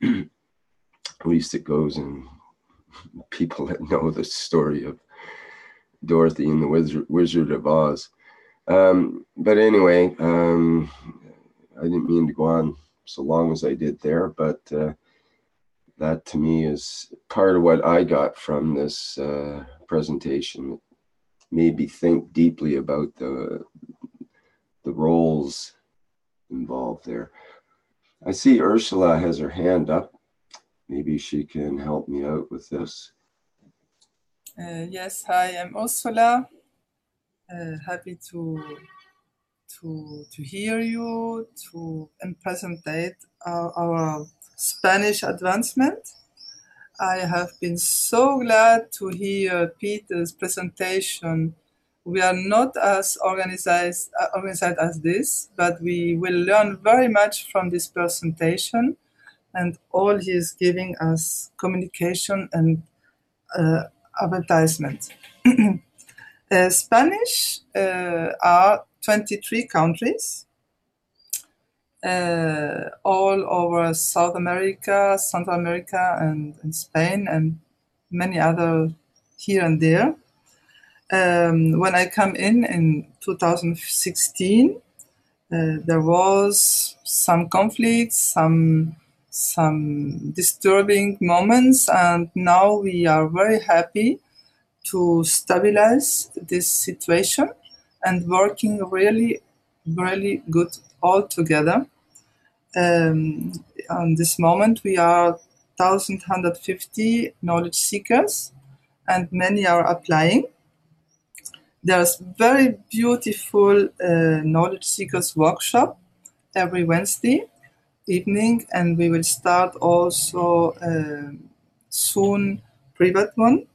at least it goes in people that know the story of Dorothy and the Wizard of Oz. But anyway, I didn't mean to go on so long as I did there, but that to me is part of what I got from this presentation. It made me think deeply about the roles involved there. I see Ursula has her hand up. Maybe she can help me out with this. Yes, hi, I'm Ursula. Happy to hear you and presentate our Spanish advancement. I have been so glad to hear Peter's presentation. We are not as organized as this, but we will learn very much from this presentation, and all he is giving us communication and advertisement. Spanish are 23 countries, all over South America, Central America, and Spain, and many other here and there. When I come in 2016, there was some conflicts, some disturbing moments, and now we are very happy to stabilize this situation and working really, really good all together. On this moment, we are 1,150 knowledge seekers, and many are applying. There's very beautiful knowledge seekers workshop every Wednesday evening, and we will start also soon private one.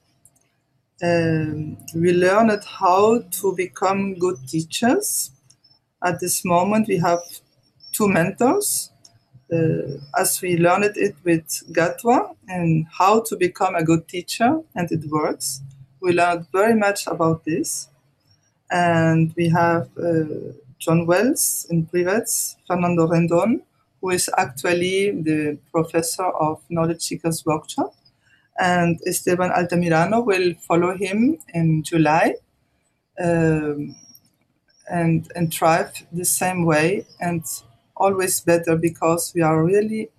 We learned how to become good teachers. At this moment, we have 2 mentors, as we learned it with Gatwa and how to become a good teacher, and it works. We learned very much about this. And we have John Wells in privates, Fernando Rendon, who is actually the professor of Knowledge Seekers Workshop. And Esteban Altamirano will follow him in July. and thrive the same way, and always better, because we are really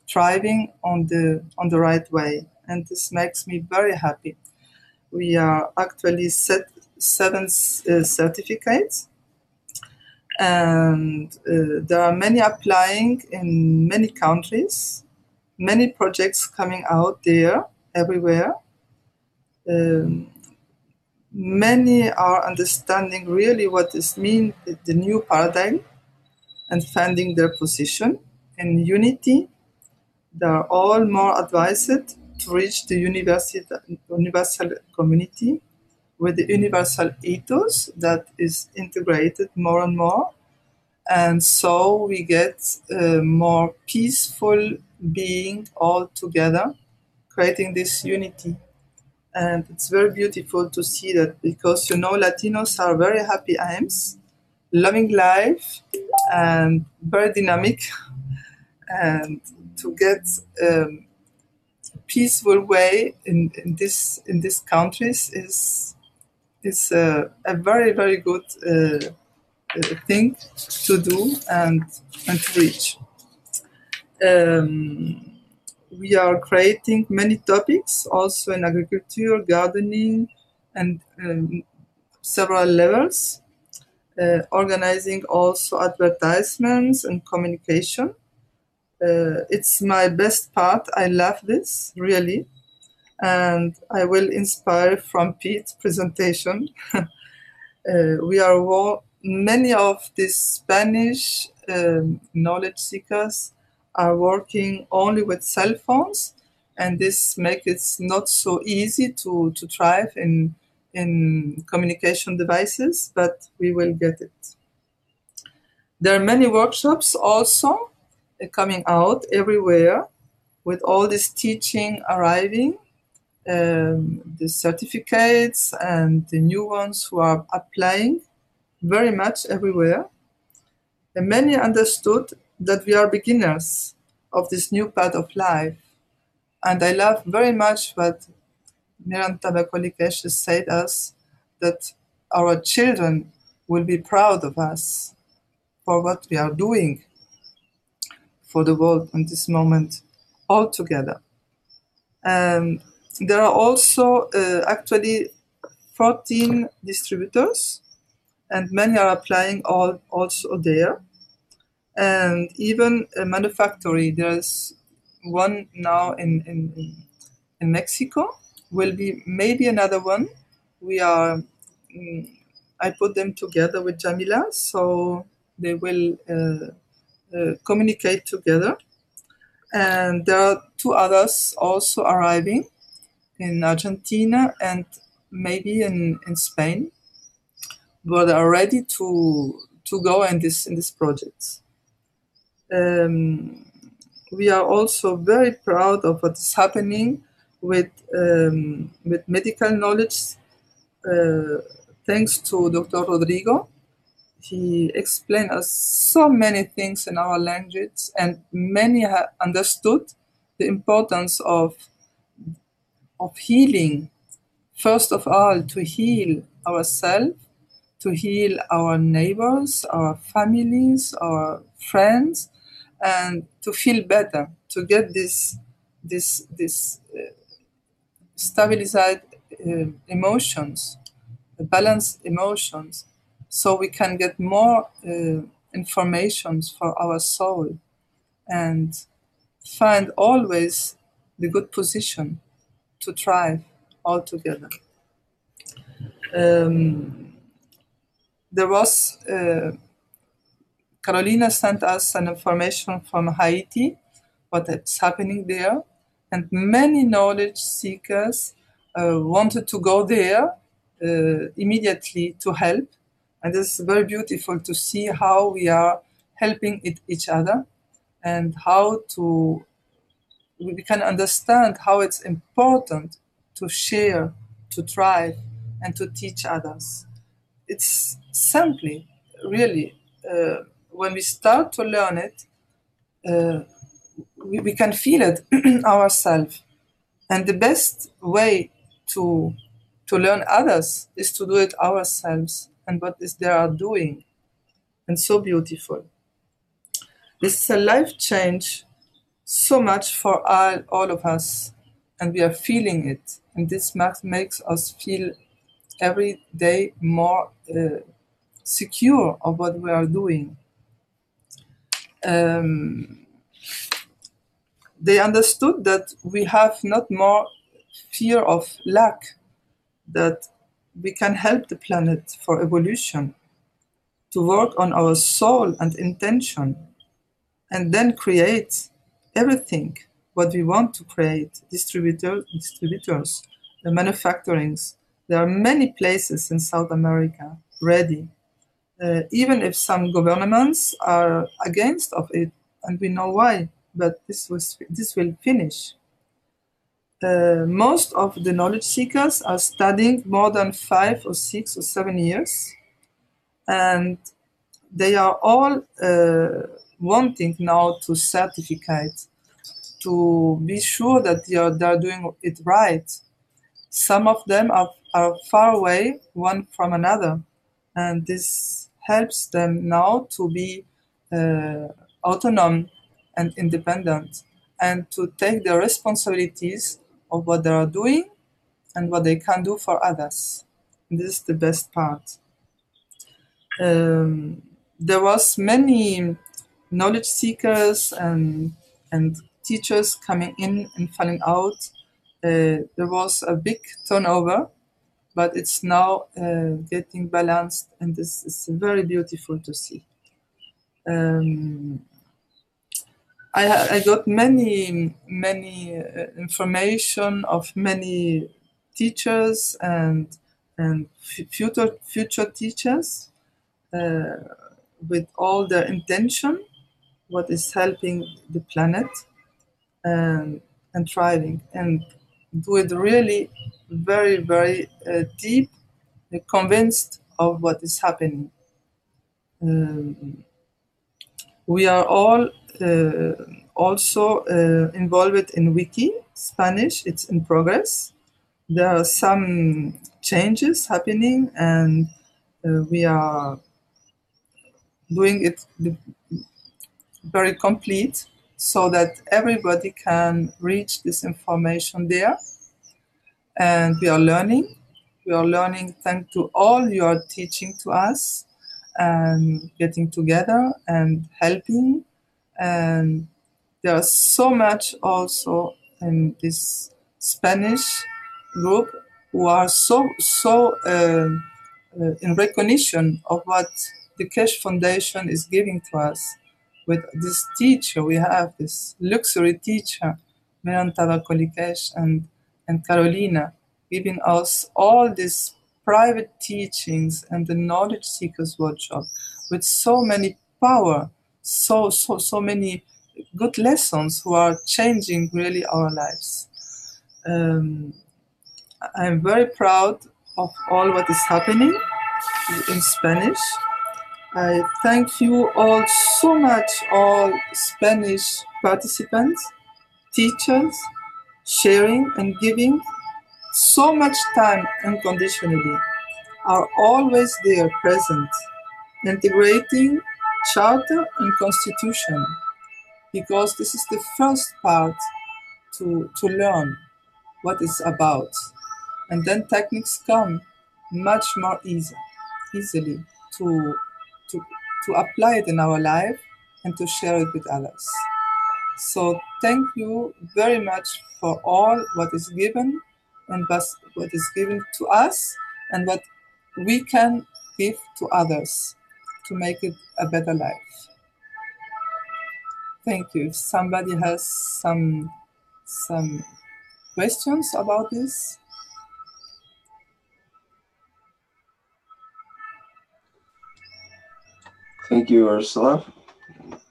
thriving on the right way, and this makes me very happy. We are actually set 7 certificates, and there are many applying in many countries, many projects coming out there everywhere. Many are understanding really what this means, the new paradigm, and finding their position in unity. They are all more advised to reach the universal community with the universal ethos that is integrated more and more. And so we get a more peaceful being all together, creating this unity. And it's very beautiful to see that, because, Latinos are very happy ams, loving life, and very dynamic. And to get peaceful way in these countries is a very, very good thing to do and to reach. We are creating many topics also in agriculture, gardening, and several levels, organizing also advertisements and communication. It's my best part. I love this, really. And I will inspire from Pete's presentation. Many of these Spanish knowledge seekers are working only with cell phones, and this makes it not so easy to thrive in communication devices, but we will get it. There are many workshops also coming out everywhere, with all this teaching arriving, the certificates and the new ones who are applying very much everywhere. And many understood that we are beginners of this new path of life. And I love very much what Mehran Tavakoli Keshe said us, that our children will be proud of us for what we are doing for the world in this moment all together. And there are also actually 14 distributors, and many are applying also there. And even a manufactory, there's one now in Mexico, will be maybe another one. I put them together with Jamila, so they will communicate together. And there are 2 others also arriving in Argentina and maybe in Spain, but are ready to go in this project. We are also very proud of what is happening with medical knowledge. Thanks to Dr. Rodrigo, he explained us so many things in our language, and many have understood the importance of healing. First of all, to heal ourselves, to heal our neighbors, our families, our friends, and to feel better, to get this stabilized emotions, balanced emotions, so we can get more information for our soul and find always the good position to thrive all together. There was Carolina sent us an information from Haiti, what is happening there, and many knowledge seekers wanted to go there immediately to help. And it's very beautiful to see how we are helping each other, and how we can understand how it's important to share, to thrive, and to teach others. It's simply, really, when we start to learn it, we can feel it ourselves. And the best way to learn others is to do it ourselves, and what is they are doing. and so beautiful. This is a life change so much for all of us, and we are feeling it. And this makes us feel every day more secure of what we are doing. They understood that we have not more fear of lack, that we can help the planet for evolution, to work on our soul and intention, and then create everything what we want to create. Distributors, the manufacturings. There are many places in South America ready, even if some governments are against of it, and we know why. But this will finish. Most of the knowledge seekers are studying more than 5 or 6 or 7 years, and they are all wanting now to certificate, to be sure that they are doing it right. Some of them are far away one from another, and this helps them now to be autonomous and independent, and to take the responsibilities of what they are doing and what they can do for others. And this is the best part. There was many knowledge seekers and teachers coming in and falling out. There was a big turnover, but it's now getting balanced, and this is very beautiful to see. I got many information of many teachers and future teachers with all their intention, what is helping the planet and thriving, and do it really very, very deep, convinced of what is happening. We are all also involved in Wiki, Spanish. It's in progress. There are some changes happening, and we are doing it very complete so that everybody can reach this information there. And we are learning. We are learning thanks to all you are teaching to us and getting together and helping. And there's so much also in this Spanish group who are so in recognition of what the Keshe Foundation is giving to us. With this teacher, we have this luxury teacher, Mehran Tavakoli Keshe and Carolina, giving us all these private teachings and the knowledge seekers workshop with so many power, so many good lessons who are changing really our lives. I'm very proud of all what is happening in Spanish. I thank you all so much, all Spanish participants, teachers, sharing and giving so much time unconditionally, are always there present, integrating charter and constitution, because this is the first part to learn what it's about. And then techniques come much more easily to apply it in our life and to share it with others. So thank you very much for all what is given and what is given to us and what we can give to others to make it a better life. Thank you. If somebody has some questions about this. Thank you, Ursula.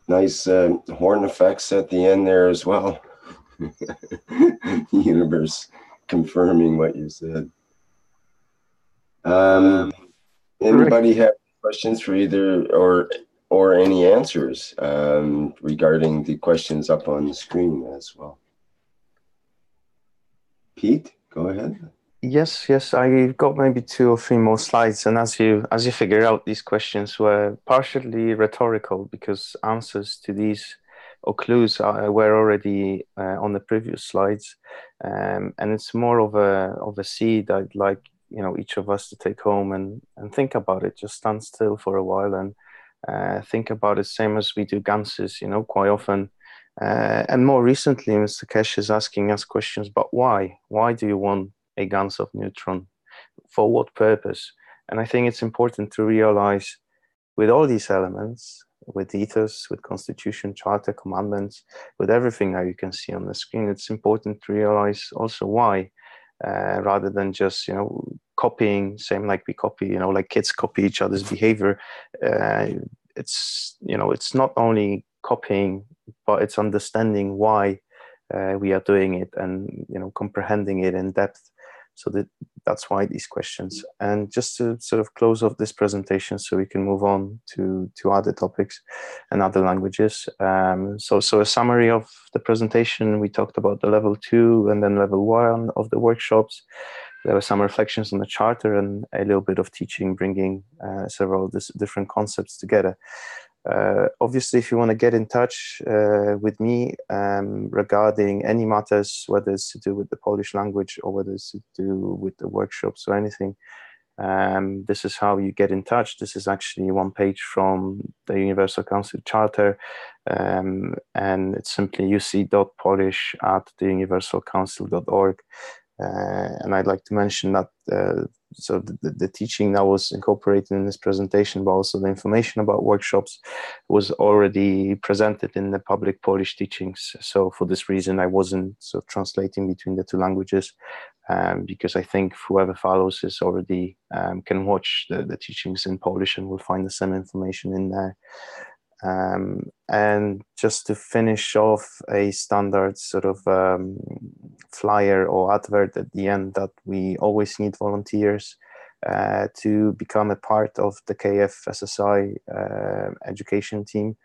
Nice horn effects at the end there as well. The universe confirming what you said. Anybody have questions for either or any answers regarding the questions up on the screen as well? Pete, go ahead. Yes, yes. I got maybe 2 or 3 more slides, and as you figure out, these questions were partially rhetorical because answers to these or clues were already on the previous slides, and it's more of a seed I'd like each of us to take home and think about it. Just stand still for a while and think about it, same as we do Ganses, quite often. And more recently, Mr. Keshe is asking us questions, but why? Why do you want a Gans of neutron? For what purpose? And I think it's important to realize with all these elements, with ethos, with constitution, charter, commandments, with everything that you can see on the screen, it's important to realize also why, rather than just, copying, same like we copy, like kids copy each other's behavior. It's not only copying, but it's understanding why we are doing it and, comprehending it in depth. So that's why these questions. And just to sort of close off this presentation so we can move on to other topics and other languages. So a summary of the presentation, we talked about the level 2 and then level 1 of the workshops. There were some reflections on the charter and a little bit of teaching, bringing several different concepts together. Obviously, if you want to get in touch with me regarding any matters, whether it's to do with the Polish language or whether it's to do with the workshops or anything, this is how you get in touch. This is actually one page from the Universal Council Charter, and it's simply uc.polish@theuniversalcouncil.org. And I'd like to mention that so the teaching that was incorporated in this presentation, but also the information about workshops, was already presented in the public Polish teachings. So for this reason, I wasn't sort of translating between the 2 languages, because I think whoever follows this already can watch the teachings in Polish and will find the same information in there. And just to finish off, a standard sort of flyer or advert at the end, that we always need volunteers to become a part of the KF SSI education team.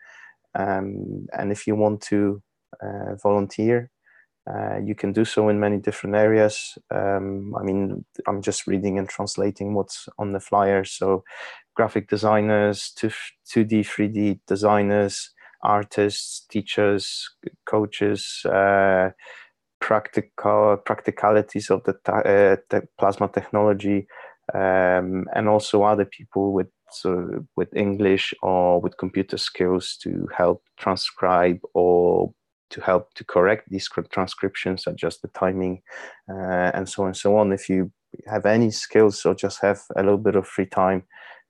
And if you want to volunteer, you can do so in many different areas. I mean, I'm just reading and translating what's on the flyer. So graphic designers, 2D, 3D designers, artists, teachers, coaches, practicalities of the plasma technology, and also other people with English or with computer skills to help transcribe or to help to correct these transcriptions, adjust the timing, and so on and so on. If you have any skills or just have a little bit of free time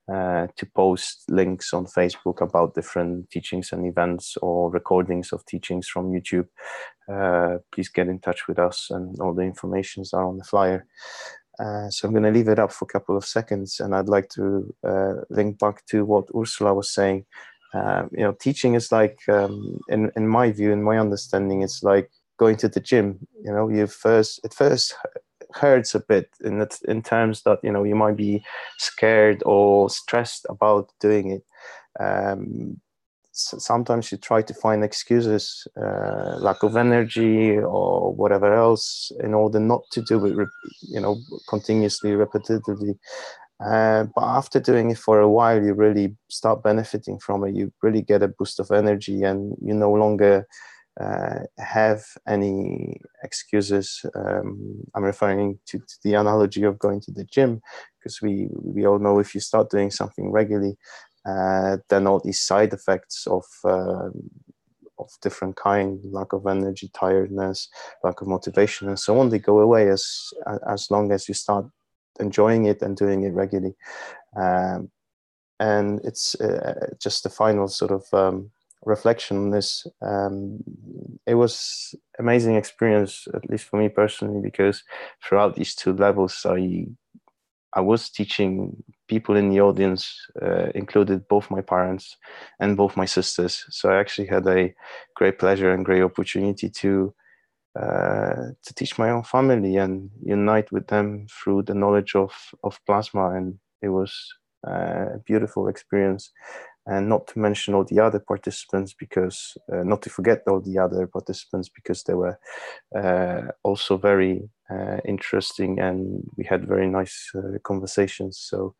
to post links on Facebook about different teachings and events or recordings of teachings from YouTube, please get in touch with us, and all the informations are on the flyer. So I'm going to leave it up for a couple of seconds, and I'd like to link back to what Ursula was saying. Teaching is like, in my view, in my understanding, it's like going to the gym. It first hurts a bit in terms that you might be scared or stressed about doing it. Sometimes you try to find excuses, lack of energy or whatever else, in order not to do it, continuously, repetitively. But after doing it for a while, you really start benefiting from it. You really get a boost of energy, and you no longer have any excuses. I'm referring to the analogy of going to the gym, because we all know if you start doing something regularly, then all these side effects of different kind, lack of energy, tiredness, lack of motivation, and so on, they go away as long as you start enjoying it and doing it regularly. And it's just the final sort of reflection on this. It was amazing experience, at least for me personally, because throughout these 2 levels, I was teaching people in the audience, included both my parents and both my sisters. So I actually had a great pleasure and great opportunity to teach my own family and unite with them through the knowledge of plasma. And it was a beautiful experience. and not to mention all the other participants, because not to forget all the other participants, because they were also very interesting, and we had very nice conversations. So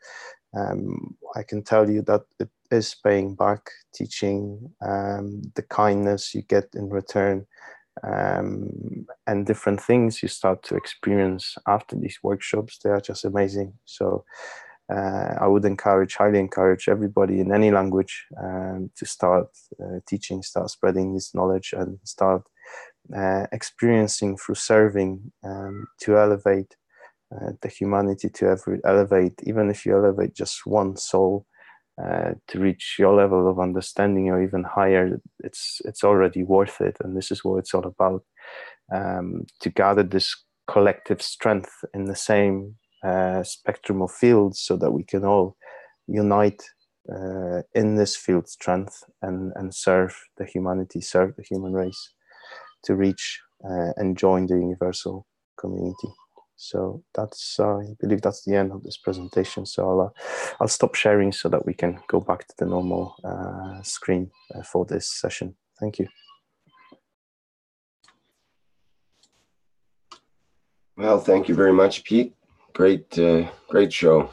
I can tell you that it is paying back, teaching, the kindness you get in return, and different things you start to experience after these workshops. They are just amazing. So I would highly encourage everybody in any language to start teaching, start spreading this knowledge, and start experiencing through serving to elevate the humanity, to elevate, even if you elevate just one soul to reach your level of understanding or even higher, it's already worth it. And this is what it's all about, to gather this collective strength in the same spectrum of fields, so that we can all unite in this field strength and serve the humanity, serve the human race, to reach and join the universal community. So that's I believe that's the end of this presentation. So I'll stop sharing so that we can go back to the normal screen for this session. Thank you. Well, thank you very much, Pete. Great, great show.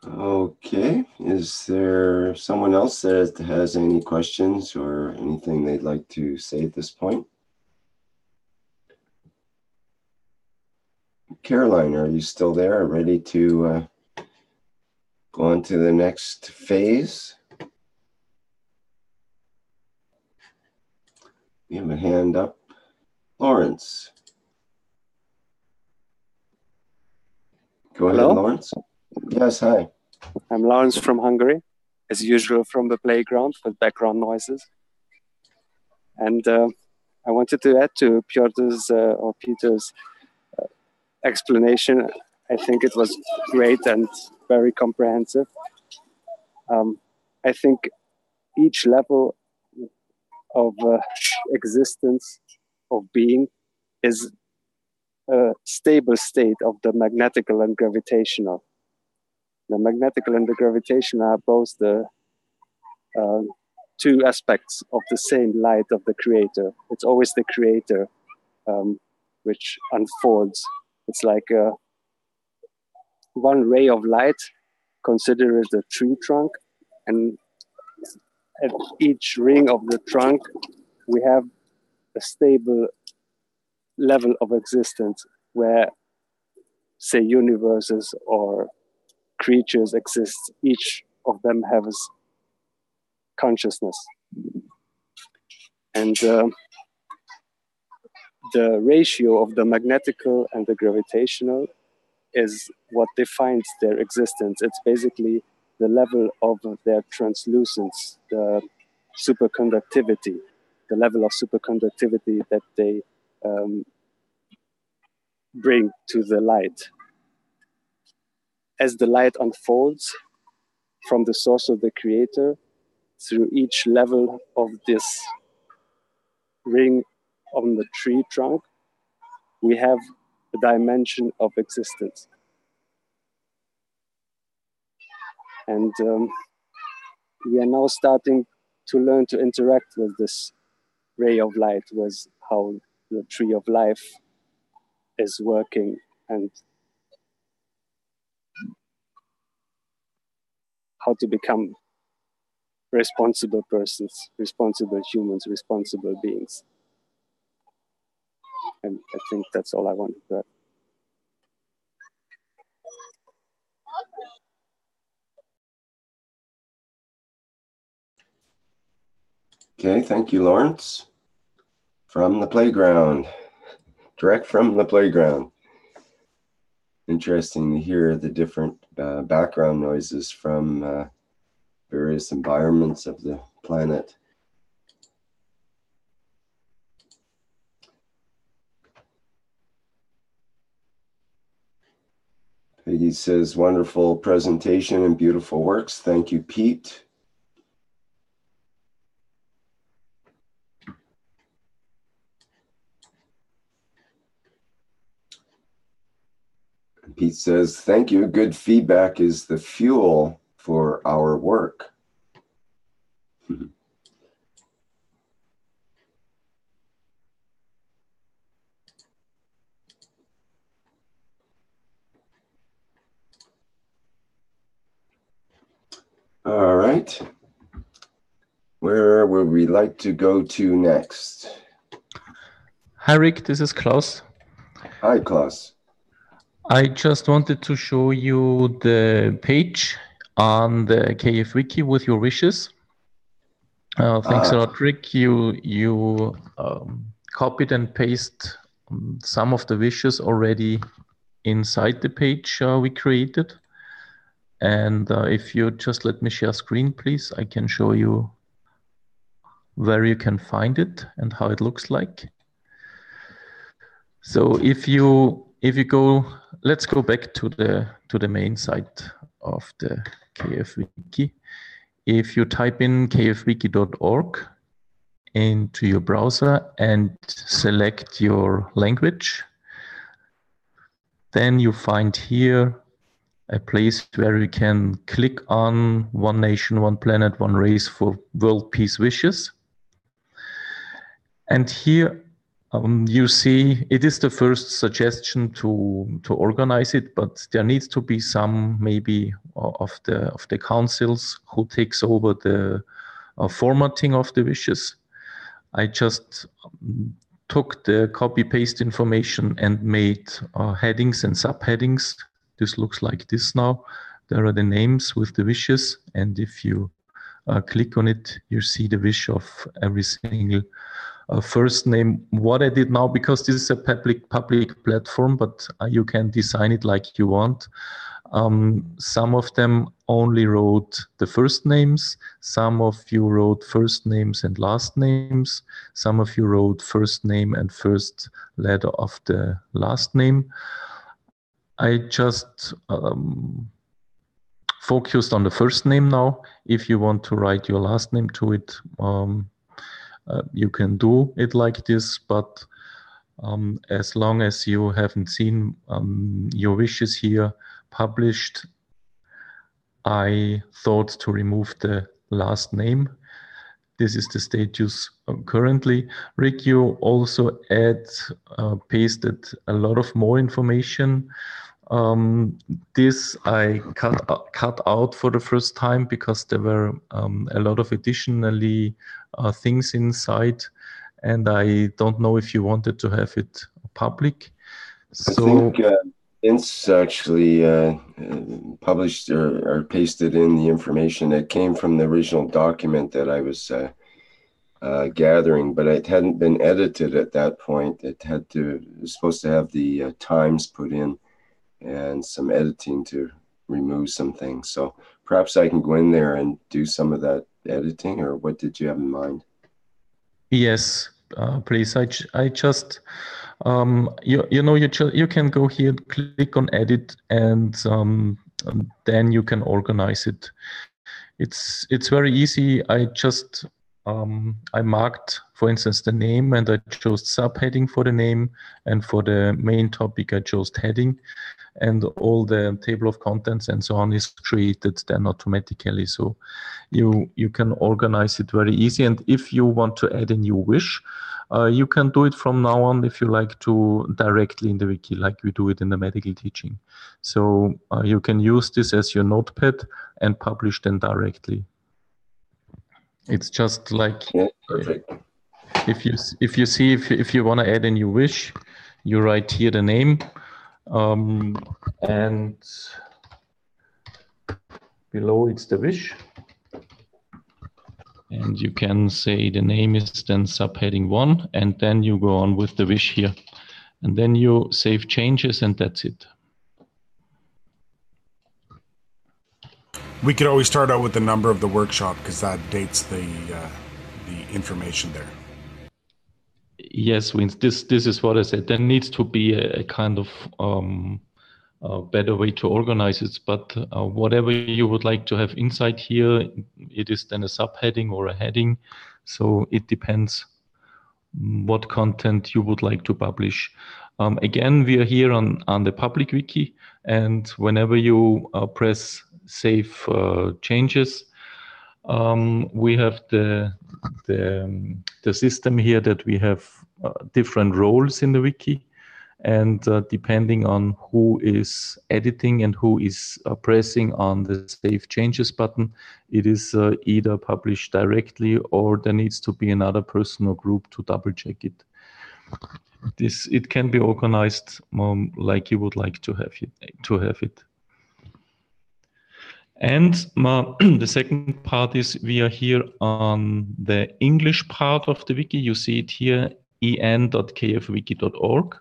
Okay, is there someone else that has any questions or anything they'd like to say at this point? Caroline, are you still there, ready to go on to the next phase? You have a hand up. Lawrence. Go ahead, Lawrence. Yes, hi. I'm Lawrence from Hungary, as usual from the playground with background noises. And I wanted to add to Peter's explanation. I think it was great and very comprehensive. I think each level of existence, of being, is a stable state of the magnetical and gravitational. The magnetical and the gravitational are both the two aspects of the same light of the creator. It's always the creator which unfolds. It's like one ray of light, consider it a tree trunk, and at each ring of the trunk we have a stable level of existence where, say, universes or creatures exist. Each of them has consciousness, and the ratio of the magnetical and the gravitational is what defines their existence. It's basically the level of their translucence, the superconductivity, the level of superconductivity that they bring to the light. As the light unfolds from the source of the creator through each level of this ring on the tree trunk, we have a dimension of existence. And we are now starting to learn to interact with this ray of light, with how the tree of life is working and how to become responsible persons, responsible humans, responsible beings. And I think that's all I wanted to add. Okay, thank you, Lawrence. From the playground, direct from the playground. Interesting to hear the different background noises from various environments of the planet. Peggy says, wonderful presentation and beautiful works. Thank you, Pete. Pete says, thank you. Good feedback is the fuel for our work. All right. Where would we like to go to next? Hi, Rick. This is Klaus. Hi, Klaus. I just wanted to show you the page on the KF Wiki with your wishes. Thanks a lot, Rick. You copied and pasted some of the wishes already inside the page we created. And if you just let me share screen, please, I can show you where you can find it and how it looks like. So if you go, let's go back to the main site of the KF Wiki. If you type in kfwiki.org into your browser and select your language, then you find here a place where you can click on One Nation, One Planet, One Race for World Peace Wishes. And here you see it is the first suggestion to organize it, but there needs to be some maybe of the councils who takes over the formatting of the wishes. I just took the copy-paste information and made headings and subheadings. This looks like this now. There are the names with the wishes, and if you click on it, you see the wish of every single first name. What I did now, because this is a public platform, but you can design it like you want. Some of them only wrote the first names. Some of you wrote first names and last names. Some of you wrote first name and first letter of the last name. I just focused on the first name now. If you want to write your last name to it, you can do it like this, but as long as you haven't seen your wishes here published, I thought to remove the last name. This is the status currently. Rick, you also pasted a lot of more information. This I cut out for the first time because there were a lot of additionally things inside, and I don't know if you wanted to have it public. So I think Vince actually published or pasted in the information that came from the original document that I was gathering, but it hadn't been edited at that point. It was supposed to have the times put in and some editing to remove some things. So perhaps I can go in there and do some of that editing, or what did you have in mind? Yes, please. I just you can go here, click on edit, and then you can organize it. It's very easy. I just I marked, for instance, the name, and I chose subheading for the name, and for the main topic I chose heading, and all the table of contents and so on is created then automatically. So you can organize it very easy. And if you want to add a new wish, you can do it from now on, if you like, to directly in the wiki, like we do it in the medical teaching. So you can use this as your notepad and publish them directly. It's just like, perfect. If you see if you want to add a new wish, you write here the name, and below it's the wish, and you can say the name is then subheading 1, and then you go on with the wish here, and then you save changes, and that's it. We could always start out with the number of the workshop, because that dates the information there. Yes, Vince, this is what I said. There needs to be a kind of better way to organize it, but whatever you would like to have inside here, it is then a subheading or a heading. So it depends what content you would like to publish. Again, we are here on the public wiki, and whenever you press save changes, we have the system here that we have different roles in the wiki, and depending on who is editing and who is pressing on the save changes button, it is either published directly or there needs to be another person or group to double check it. It can be organized like you would like to have it. And the second part is we are here on the English part of the wiki. You see it here, en.kfwiki.org.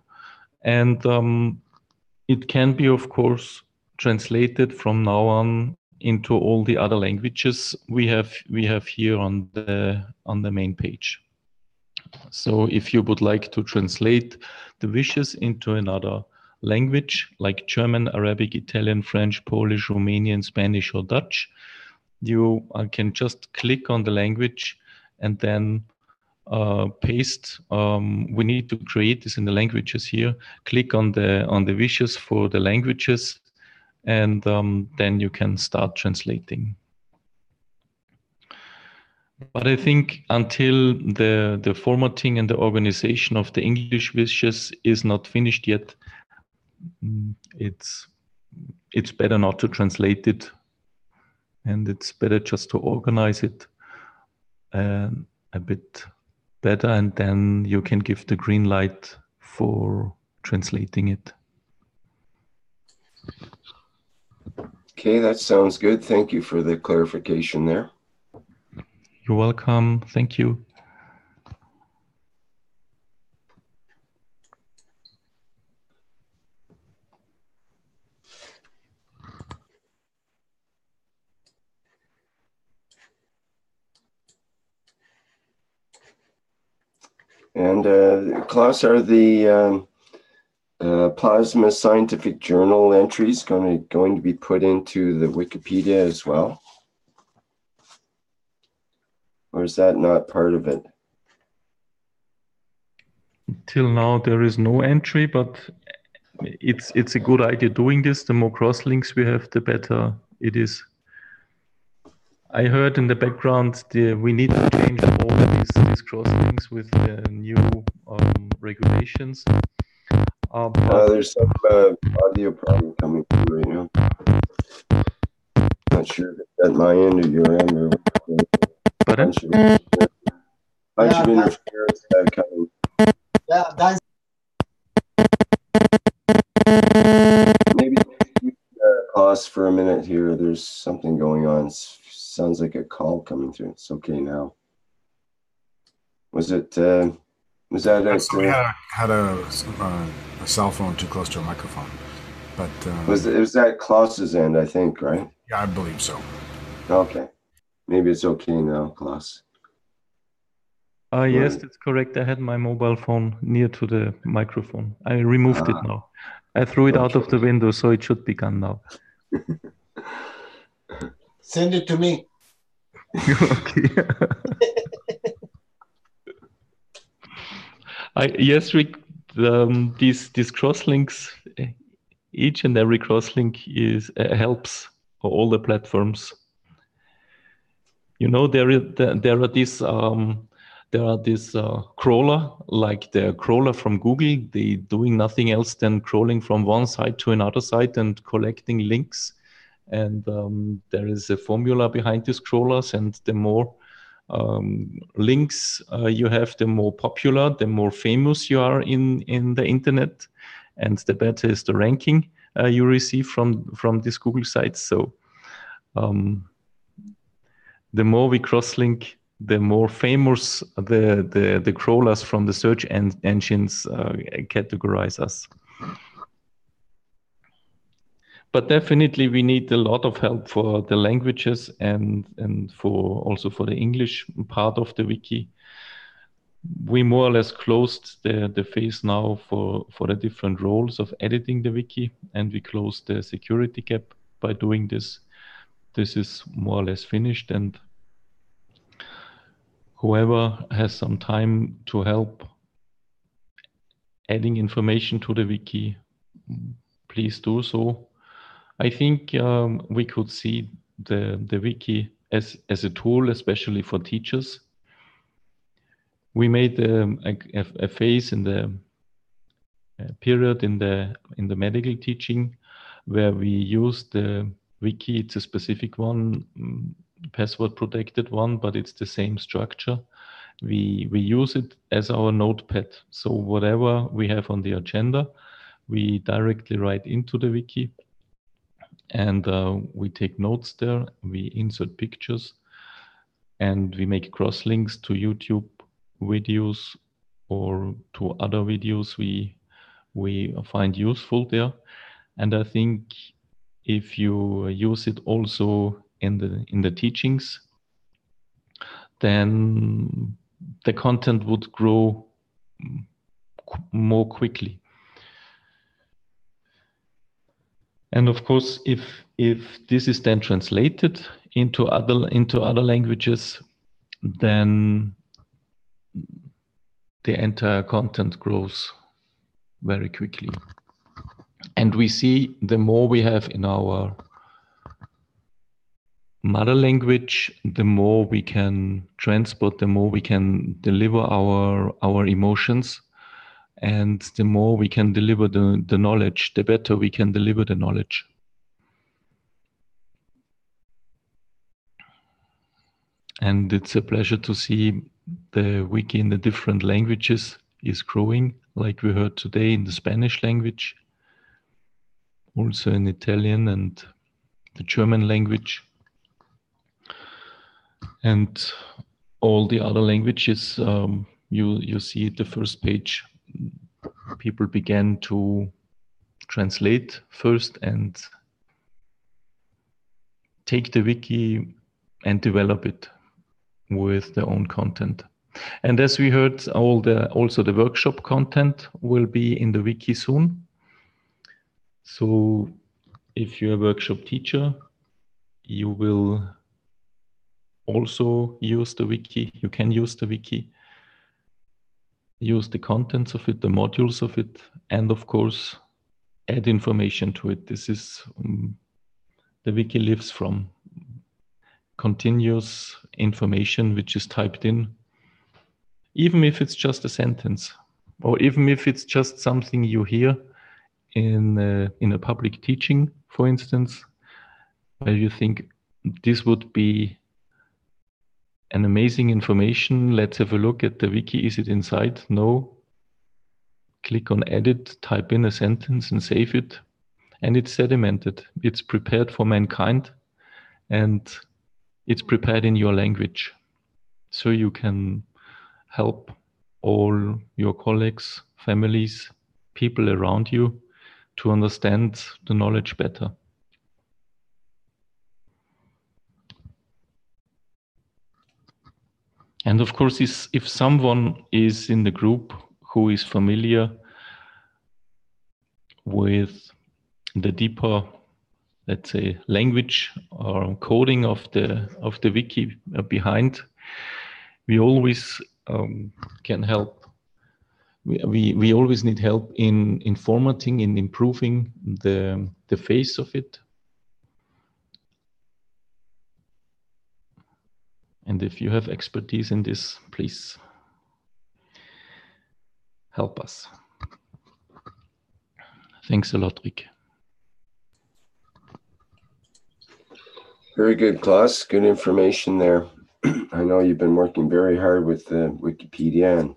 And it can be, of course, translated from now on into all the other languages we have here on the main page. So if you would like to translate the wishes into another language like German, Arabic, Italian, French, Polish, Romanian, Spanish, or Dutch, you can just click on the language and then paste. We need to create this in the languages here. Click on the wishes for the languages, and then you can start translating. But I think until the formatting and the organization of the English wishes is not finished yet, it's better not to translate it, and it's better just to organize it a bit better, and then you can give the green light for translating it. Okay, that sounds good. Thank you for the clarification there. You're welcome. Thank you. And Klaus, are the Plasma Scientific Journal entries going to be put into the Wikipedia as well? Or is that not part of it? Till now, there is no entry, but it's a good idea doing this. The more crosslinks we have, the better it is. I heard in the background we need to change all these crosslinks with the new regulations. There's some audio problem coming through right now. Not sure if it's at my end or your end, or Pardon? bunch of interference coming. Yeah, that's Maybe pause for a minute here. There's something going on. Sounds like a call coming through. It's okay now. Was that Somebody had a cell phone too close to a microphone, but it was at Klaus's end, I think, right? Yeah, I believe so. Okay, maybe it's okay now, Klaus. Yes, that's correct. I had my mobile phone near to the microphone. I removed it now. I threw it out of the window, so it should be gone now. send it to me. Okay. Yes, Rick, these crosslinks, each and every crosslink helps for all the platforms. You know, there are these crawler, like the crawler from Google. They doing nothing else than crawling from one site to another site and collecting links. And there is a formula behind these crawlers, and the more links you have, the more popular, the more famous you are in the internet, and the better is the ranking you receive from these Google sites. So the more we crosslink, the more famous the crawlers from the search engines categorize us. But definitely we need a lot of help for the languages and also for the English part of the wiki. We more or less closed the phase now for the different roles of editing the wiki, and we closed the security gap by doing this. This is more or less finished, and whoever has some time to help adding information to the wiki, please do so. I think we could see the wiki as a tool, especially for teachers. We made a phase in the period in the medical teaching where we used the wiki. It's a specific one, password protected one, but it's the same structure. We use it as our notepad. So whatever we have on the agenda, we directly write into the wiki, and we take notes there. We insert pictures, and we make cross links to YouTube videos or to other videos we find useful there. And I think if you use it also in the teachings, then the content would grow more quickly. And of course, if this is then translated into other languages, then the entire content grows very quickly. And we see the more we have in our mother language, the more we can transport, the more we can deliver our emotions, and the more we can deliver the knowledge, the better we can deliver the knowledge. And it's a pleasure to see the wiki in the different languages is growing, like we heard today in the Spanish language, also in Italian and the German language, and all the other languages. You see at the first page, people began to translate first and take the wiki and develop it with their own content. And as we heard, also the workshop content will be in the wiki soon. So if you're a workshop teacher, you will also use the wiki. You can use the wiki, use the contents of it, the modules of it, and of course, add information to it. This is the wiki lives from continuous information which is typed in, even if it's just a sentence, or even if it's just something you hear in a public teaching, for instance, where you think this would be an amazing information. Let's have a look at the wiki. Is it inside? No. Click on edit, type in a sentence and save it. And it's sedimented. It's prepared for mankind, and it's prepared in your language. So you can help all your colleagues, families, people around you to understand the knowledge better. And of course, if someone is in the group who is familiar with the deeper, let's say, language or coding of the wiki behind, we always can help. We always need help in formatting, in improving the face of it. And if you have expertise in this, please help us. Thanks a lot, Rick. Very good, Klaus. Good information there. I know you've been working very hard with Wikipedia, and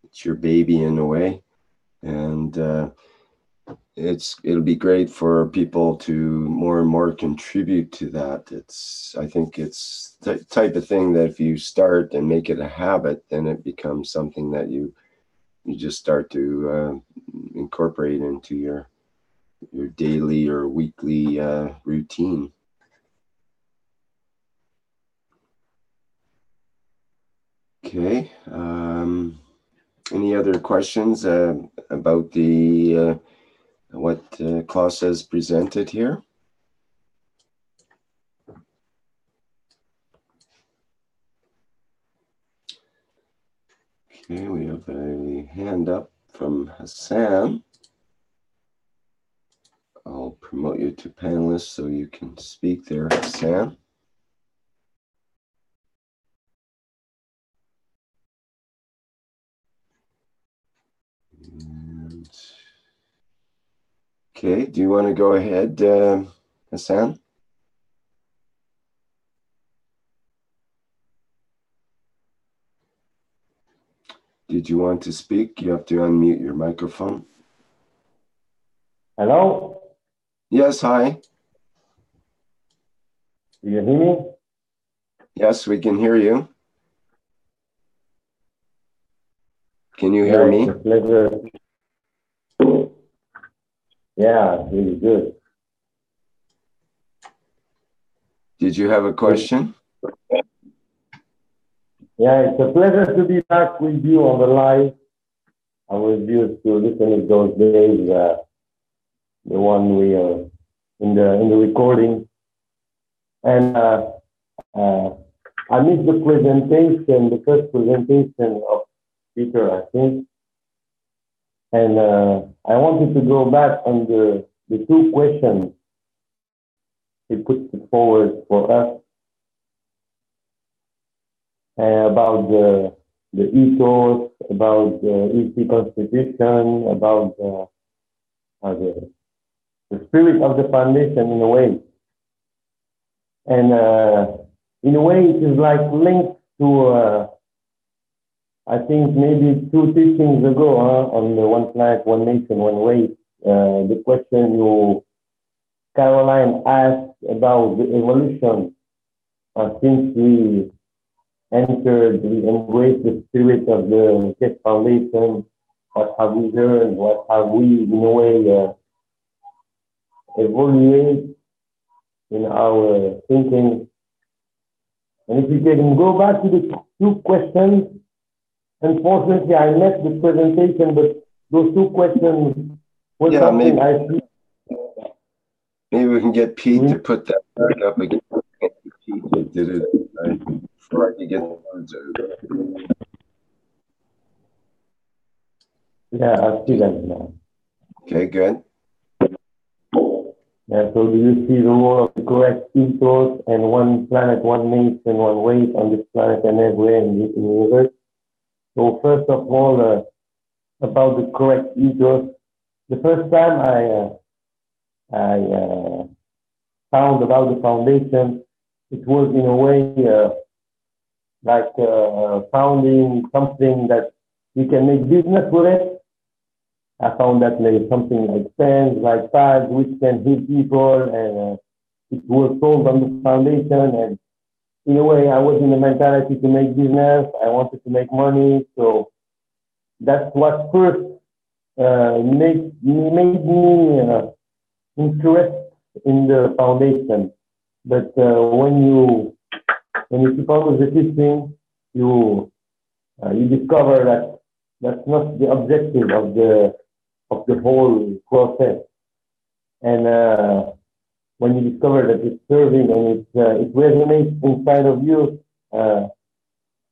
it's your baby in a way. And it'll be great for people to more and more contribute to that. I think it's the type of thing that if you start and make it a habit, then it becomes something that you just start to incorporate into your daily or weekly routine. Okay. Any other questions about the what Klaus has presented here? Okay, we have a hand up from Hassan. I'll promote you to panelist so you can speak there, Hassan. And, okay, do you want to go ahead, Hassan? Did you want to speak? You have to unmute your microphone. Hello? Yes, hi. Do you hear me? Yes, we can hear you. Can you hear me? It's a pleasure. Yeah, really good. Did you have a question? Yeah, it's a pleasure to be back with you on the live. I was used to listening those days, the one we are in the recording, and I missed the presentation, the first presentation of Peter, I think, and I wanted to go back on the two questions he put forward for us about the ethos, about the EC constitution, about the spirit of the foundation in a way. And in a way, it is like linked to, I think maybe two teachings ago on the One Planet, One Nation, One Way, the question Caroline asked about the evolution since we embraced the spirit of the Keshe Foundation. What have we learned? What have we, in a way, evaluate in our thinking? And if we can go back to the two questions, unfortunately, I missed the presentation, but those two questions were something I see. Maybe we can get Pete to put that back up again. Pete did it before I could get the words out. Yeah, I see that now. Okay, good. Yeah, so do you see the role of the correct ethos and one planet, one nation, one way on this planet and everywhere in the universe? So first of all, about the correct ethos, the first time I found about the foundation, it was in a way like founding something that you can make business with it. I found that like something like pens, like pads, which can heal people, and it was sold on the foundation. And in a way, I was in the mentality to make business. I wanted to make money, so that's what first made me interested in the foundation. But when you keep on with the teaching, you discover that that's not the objective of the whole process. And when you discover that it's serving and it resonates inside of you,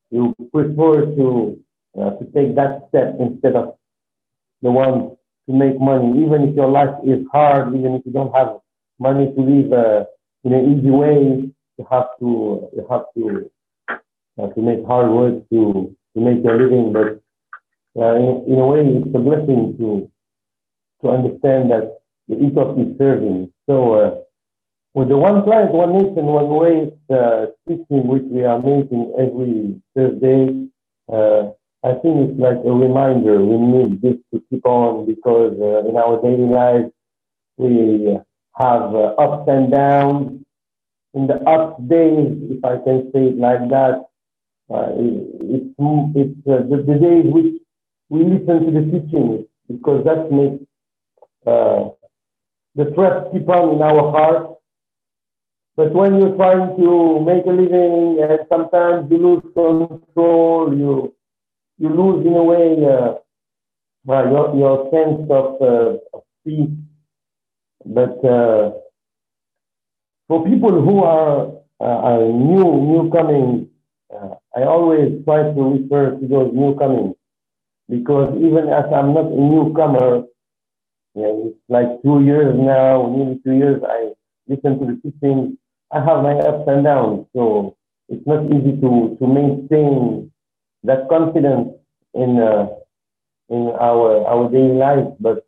you prefer to take that step instead of the one to make money, even if your life is hard, even if you don't have money to live in an easy way. You have to make hard work to make your living. But in a way, it's a blessing to understand that the ethos is serving. So with the One Planet, One Nation, One Way teaching, which we are making every Thursday, I think it's like a reminder. We need this to keep on because in our daily lives, we have ups and downs. In the up days, if I can say it like that, it's the days which we listen to the teaching because that makes the trust keep on in our heart. But when you're trying to make a living and sometimes you lose control, you lose in a way your sense of peace. But for people who are newcoming, I always try to refer to those newcoming. because even as I'm not a newcomer, it's like 2 years now, nearly 2 years, I listen to the teaching. I have my ups and downs, so it's not easy to maintain that confidence in our daily life. But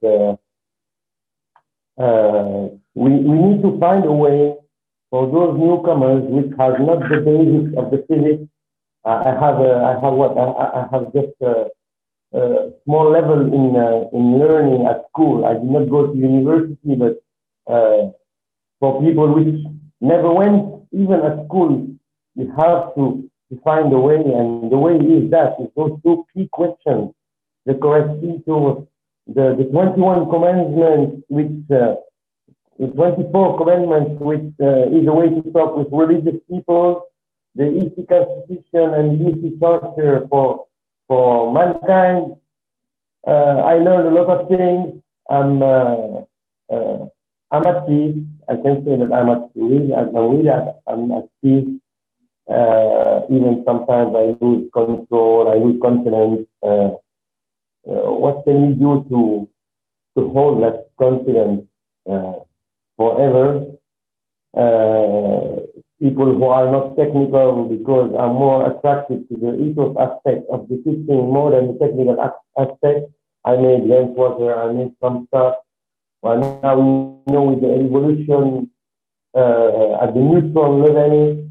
we need to find a way for those newcomers which have not the basics of the physics. I have just a small level in learning at school. I did not go to university, but for people which never went even at school, you have to find a way, and the way is that it's those two key questions, the correct key to the 21 commandments, which the 24 commandments, which is a way to talk with religious people, the easy constitution and easy torture for mankind. I learned a lot of things. I'm at peace. I can say that I'm at peace. Even sometimes I lose control, I lose confidence. What can we do to hold that confidence forever? People who are not technical, because I'm more attracted to the ethos aspect of the teaching more than the technical aspect. I made lens water, I made some stuff. Well, now we know with the evolution at the neutron level,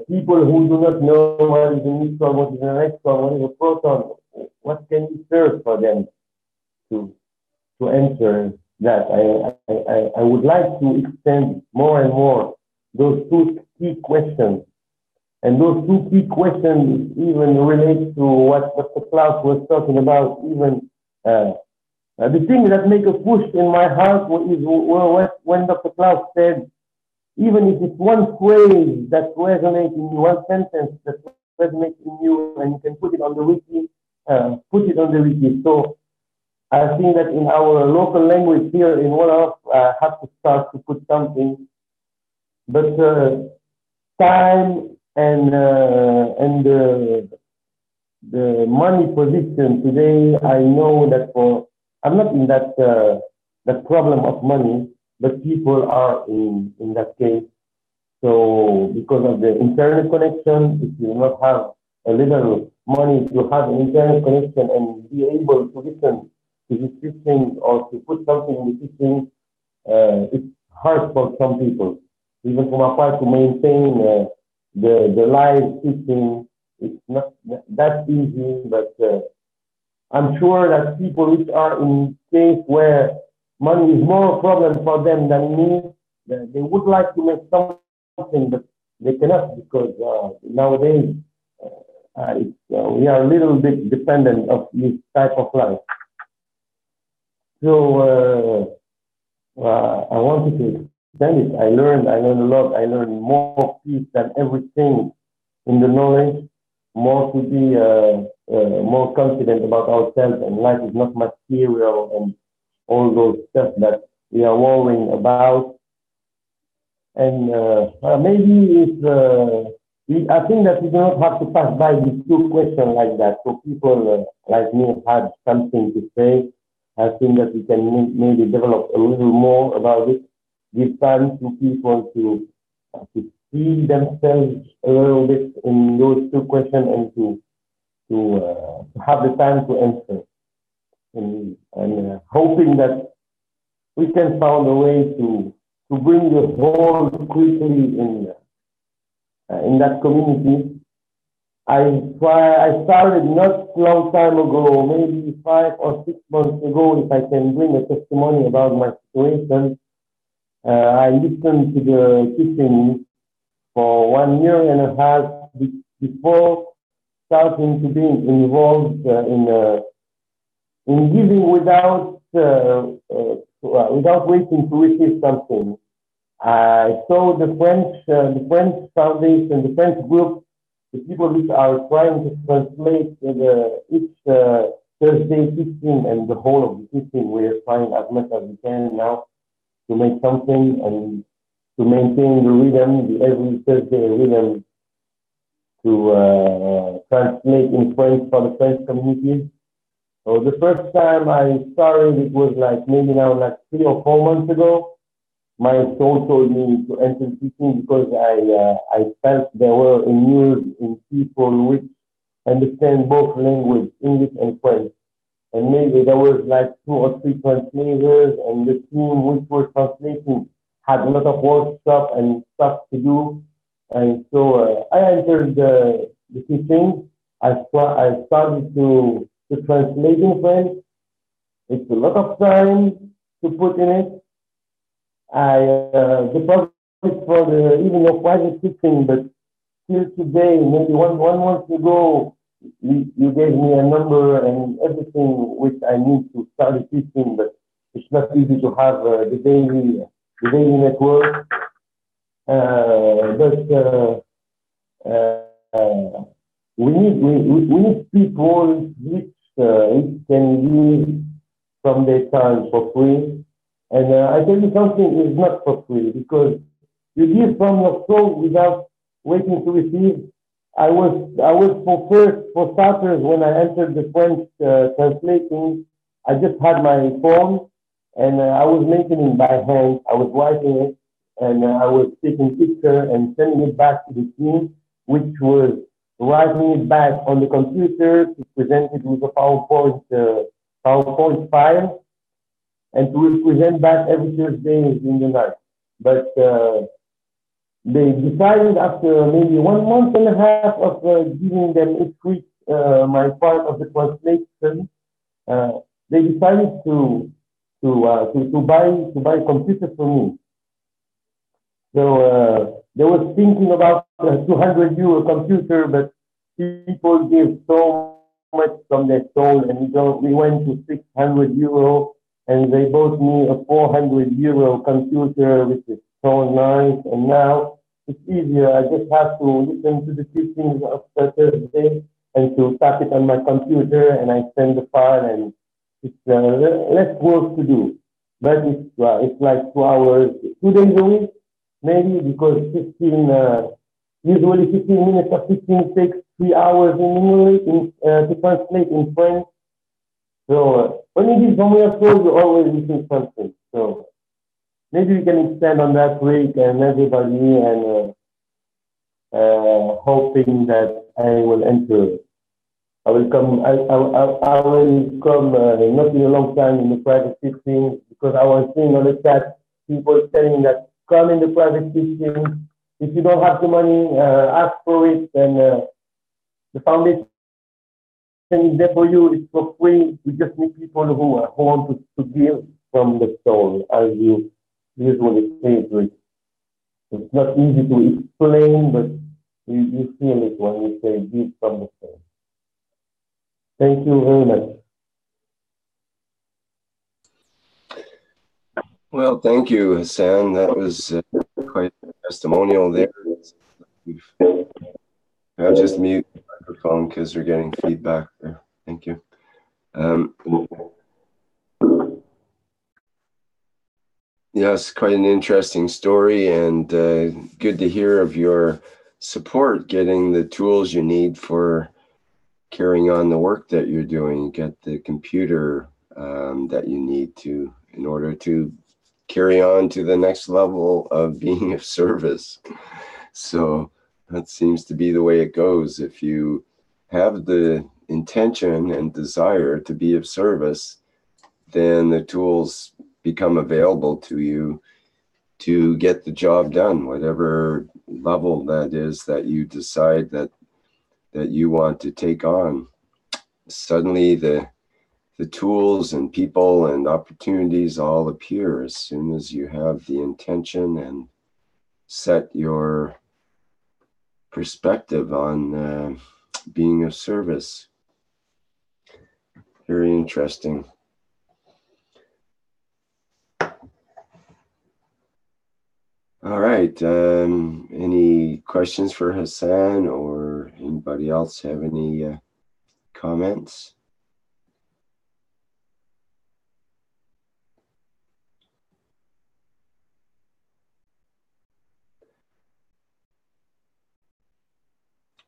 people who do not know what is a neutron, what is an electron, what is a proton, what can you serve for them to answer that? I would like to extend more and more those two key questions. And those two key questions even relate to what Dr. Klaus was talking about. Even the thing that makes a push in my heart is when Dr. Klaus said, even if it's one phrase that resonates in you, one sentence that resonates in you, and you can put it on the wiki, put it on the wiki. So I think that in our local language here in Wolof, I have to start to put something. But time and the money position today, I know that I'm not in that problem of money, but people are in that case. So because of the internet connection, if you not have a little money to have an internet connection and be able to listen to the teaching or to put something in the teaching, it's hard for some people. Even from apart to maintain the live teaching, it's not that easy, but I'm sure that people which are in case where money is more a problem for them than me, they would like to make something, but they cannot, because nowadays we are a little bit dependent of this type of life. So I wanted to extend it. I learned a lot. I learned more peace than everything in the knowledge, more to be more confident about ourselves, and life is not material and all those stuff that we are worrying about. And maybe if I think that we do not have to pass by these two questions like that. So people like me had something to say. I think that we can maybe develop a little more about it. Give time to people to see themselves a little bit in those two questions, and to have the time to answer. And hoping that we can find a way to bring the whole quickly in that community. I started not long time ago, maybe 5 or 6 months ago, if I can bring a testimony about my situation. I listened to the teaching for 1.5 years before starting to be involved in giving without waiting to receive something. I saw the French Foundation, the French group, the people which are trying to translate each Thursday teaching and the whole of the teaching. We are trying as much as we can now to make something and to maintain the rhythm, the every Thursday rhythm, to translate in French for the French community. So the first time I started, it was like maybe now like 3 or 4 months ago. My soul told me to enter teaching because I felt there were a need in people which understand both language, English and French. And maybe there was like 2 or 3 translators, and the team which was translating had a lot of workshop and stuff to do. And so I entered the teaching. I started to translate in French. It's a lot of time to put in it. The project for the even of private teaching, but till today, maybe one month ago, you gave me a number and everything which I need to start the teaching, but it's not easy to have the daily network. But we need people which can use from their time for free. And I tell you something, is not for free because you give from your soul without waiting to receive. I was for starters when I entered the French translating. I just had my phone and I was making it by hand. I was writing it and I was taking picture and sending it back to the team, which was writing it back on the computer to present it with a PowerPoint file and to present back every Thursday in the night. But they decided after maybe 1 month and a half of giving them each week my part of the translation, they decided to buy a computer for me. So they were thinking about a 200 euro computer, but people give so much from their soul, and we went to 600 euro, and they bought me a 400 euro computer, which is so nice. And now it's easier. I just have to listen to the teachings of Thursday and to tap it on my computer, and I send the file, and it's less work to do. But it's like 2 hours, 2 days a week, maybe, because usually 15 minutes of teaching takes 3 hours in English to translate in French. So when you give from your soul, you're always missing something. So maybe we can extend on that week and everybody, and hoping that I will enter. I will come. I will come not in a long time in the private teaching, because I was seeing on the chat people saying that come in the private teaching. If you don't have the money, ask for it, and the foundation is there for you. It's for free. We just need people who want to give from the soul, as you usually say to it. It's not easy to explain, but you feel it when you say give from the soul. Thank you very much. Well, thank you, Hassan. That was quite a testimonial there. I'll just mute the microphone because we're getting feedback there. Thank you. Yes, quite an interesting story, and good to hear of your support, getting the tools you need for carrying on the work that you're doing. You get the computer that you need to in order to carry on to the next level of being of service. So that seems to be the way it goes. If you have the intention and desire to be of service, then the tools become available to you to get the job done, whatever level that is that you decide that you want to take on. Suddenly the tools and people and opportunities all appear as soon as you have the intention and set your perspective on being of service. Very interesting. All right. Any questions for Hassan, or anybody else have any comments?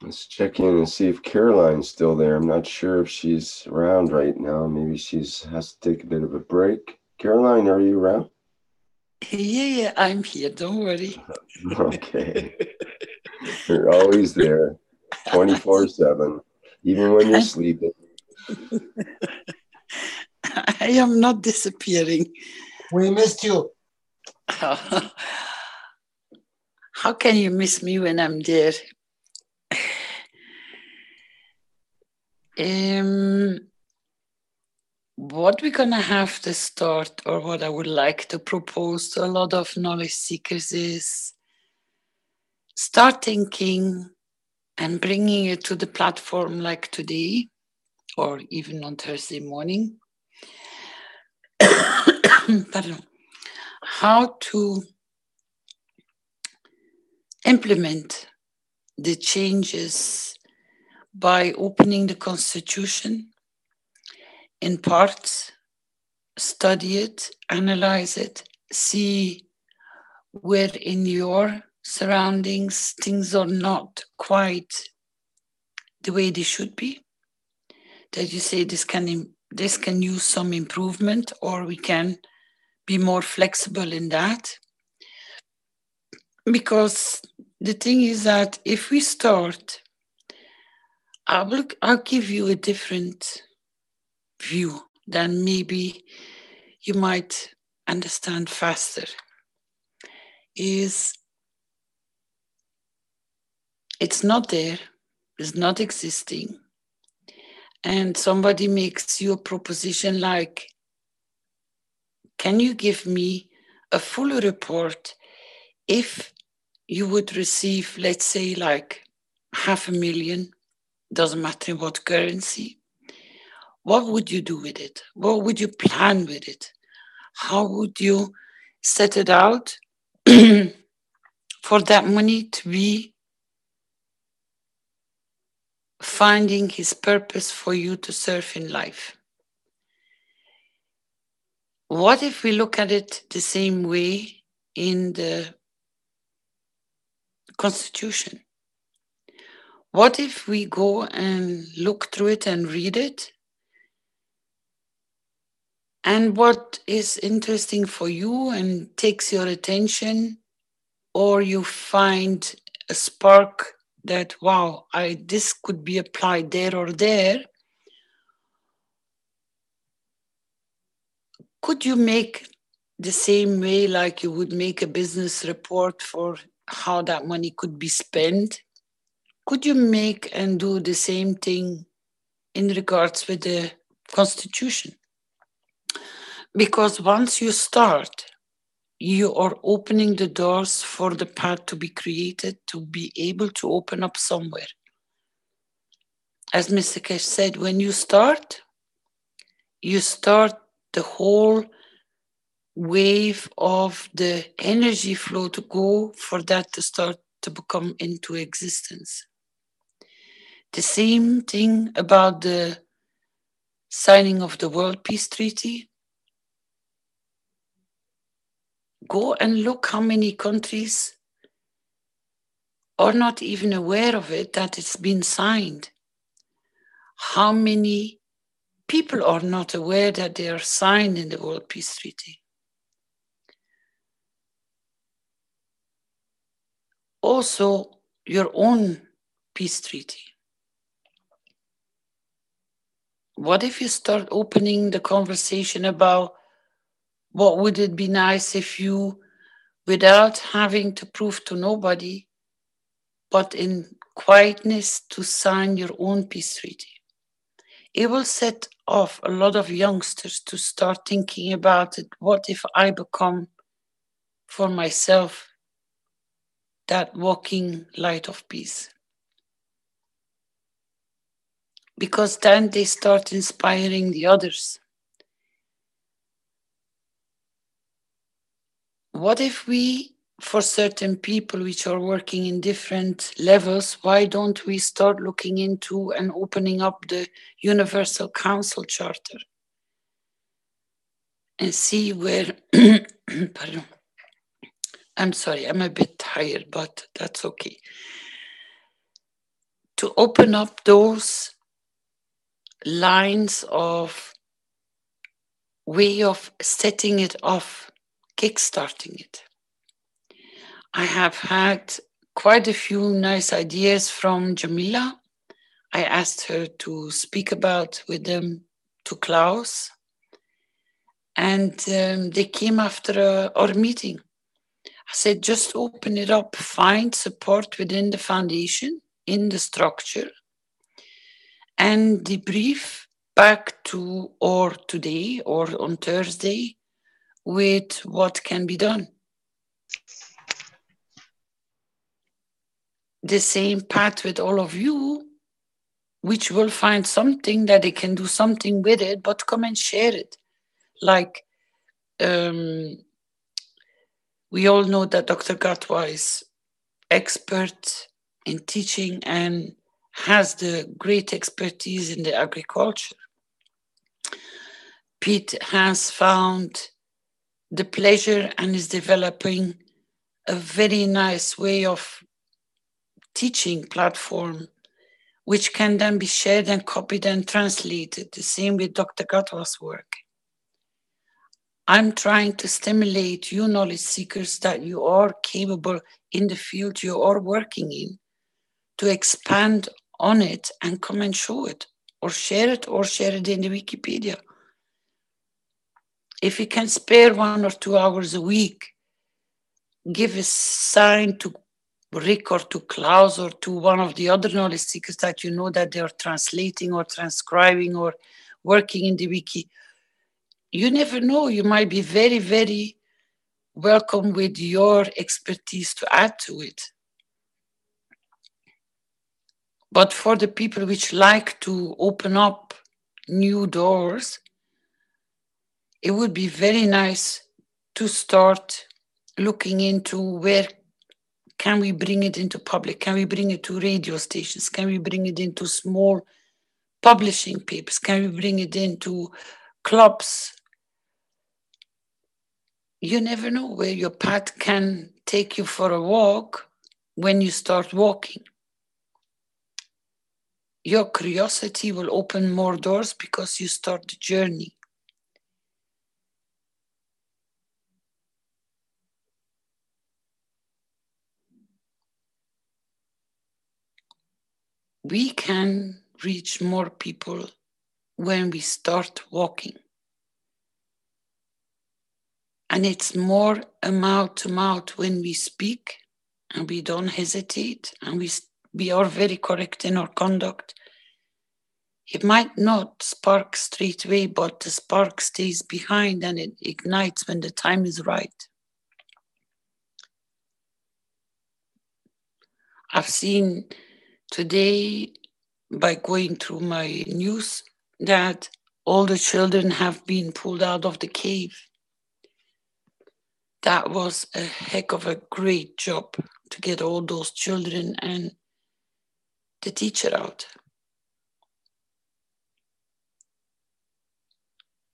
Let's check in and see if Caroline's still there. I'm not sure if she's around right now. Maybe has to take a bit of a break. Caroline, are you around? Yeah, I'm here. Don't worry. Okay. You're always there, 24/7, even when you're sleeping. I am not disappearing. We missed you. How can you miss me when I'm there? What we're gonna have to start, or what I would like to propose to a lot of knowledge seekers, is start thinking and bringing it to the platform like today, or even on Thursday morning. Pardon. How to implement the changes by opening the Constitution in parts, study it, analyze it, see where in your surroundings things are not quite the way they should be, that you say this can use some improvement, or we can be more flexible in that. Because the thing is that if we start, I'll give you a different view than maybe you might understand faster. Is it's not there, it's not existing, and somebody makes you a proposition like, can you give me a full report if you would receive, let's say, like 500,000, doesn't matter what currency, what would you do with it? What would you plan with it? How would you set it out for that money to be finding his purpose for you to serve in life? What if we look at it the same way in the Constitution? What if we go and look through it and read it? And what is interesting for you and takes your attention, or you find a spark that, wow, this could be applied there or there. Could you make the same way like you would make a business report for how that money could be spent? Could you make and do the same thing in regards with the Constitution? Because once you start, you are opening the doors for the path to be created, to be able to open up somewhere. As Mr. Keshe said, when you start the whole wave of the energy flow to go for that to start to become into existence. The same thing about the signing of the World Peace Treaty. Go and look how many countries are not even aware of it, that it's been signed. How many people are not aware that they are signed in the World Peace Treaty? Also, your own peace treaty. What if you start opening the conversation about what would it be nice if you, without having to prove to nobody, but in quietness, to sign your own peace treaty? It will set off a lot of youngsters to start thinking about it. What if I become for myself that walking light of peace? Because then they start inspiring the others. What if we, for certain people which are working in different levels, why don't we start looking into and opening up the Universal Council Charter and see where, pardon, I'm sorry, I'm a bit tired, but that's okay. to open up those lines of way of setting it off, kickstarting it. I have had quite a few nice ideas from Jamila. I asked her to speak about with them to Klaus, and they came after our meeting. I said, just open it up, find support within the foundation, in the structure, and debrief back to or today or on Thursday with what can be done. The same path with all of you, which will find something that they can do something with it, but come and share it. Like, we all know that Dr. Gatwa is expert in teaching and has the great expertise in the agriculture. Pete has found the pleasure and is developing a very nice way of teaching platform, which can then be shared and copied and translated. The same with Dr. Gatwa's work. I'm trying to stimulate you knowledge seekers that you are capable in the field you are working in to expand on it and come and show it or share it in the Wikipedia. If you can spare 1 or 2 hours a week, give a sign to Rick or to Klaus or to one of the other knowledge seekers that you know that they are translating or transcribing or working in the wiki. You never know, you might be very, very welcome with your expertise to add to it. But for the people which like to open up new doors, it would be very nice to start looking into where can we bring it into public? Can we bring it to radio stations? Can we bring it into small publishing papers? Can we bring it into clubs? You never know where your path can take you for a walk when you start walking. Your curiosity will open more doors because you start the journey. We can reach more people when we start walking. And it's more a mouth to mouth when we speak and we don't hesitate and we are very correct in our conduct. It might not spark straight away, but the spark stays behind and it ignites when the time is right. I've seen today, by going through my news, that all the children have been pulled out of the cave. That was a heck of a great job to get all those children and the teacher out.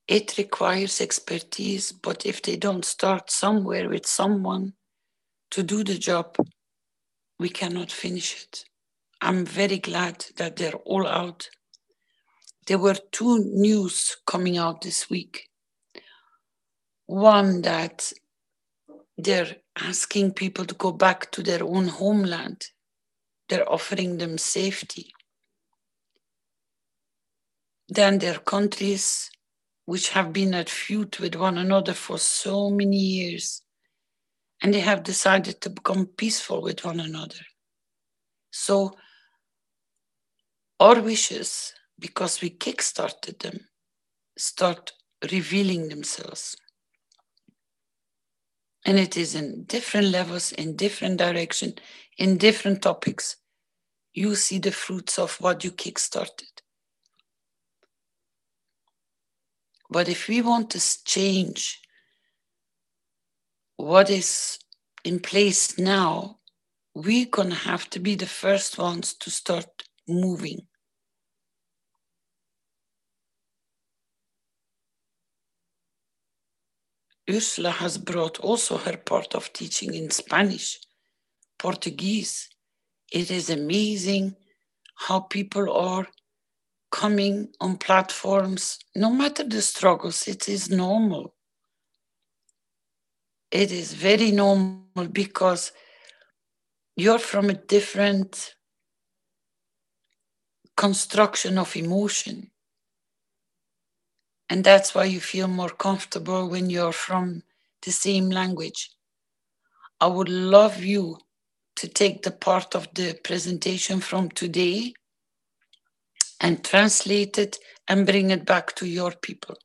It requires expertise, but if they don't start somewhere with someone to do the job, we cannot finish it. I'm very glad that they're all out. There were 2 news coming out this week. One, that they're asking people to go back to their own homeland. They're offering them safety. Then there are countries which have been at feud with one another for so many years, and they have decided to become peaceful with one another. So our wishes, because we kickstarted them, start revealing themselves. And it is in different levels, in different directions, in different topics. You see the fruits of what you kickstarted. But if we want to change what is in place now, we're going to have to be the first ones to start moving. Ursula has brought also her part of teaching in Spanish, Portuguese. It is amazing how people are coming on platforms, no matter the struggles, it is normal. It is very normal because you're from a different construction of emotion. And that's why you feel more comfortable when you're from the same language. I would love you to take the part of the presentation from today and translate it and bring it back to your people.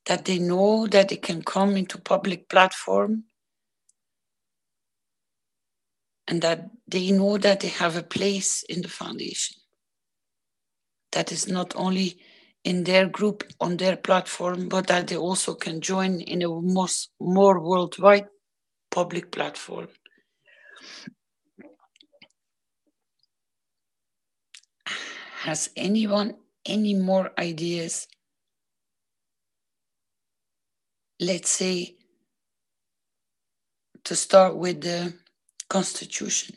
That they know that they can come into public platform and that they know that they have a place in the foundation. That is not only in their group, on their platform, but that they also can join in a more worldwide public platform. Has anyone any more ideas? Let's say to start with the Constitution.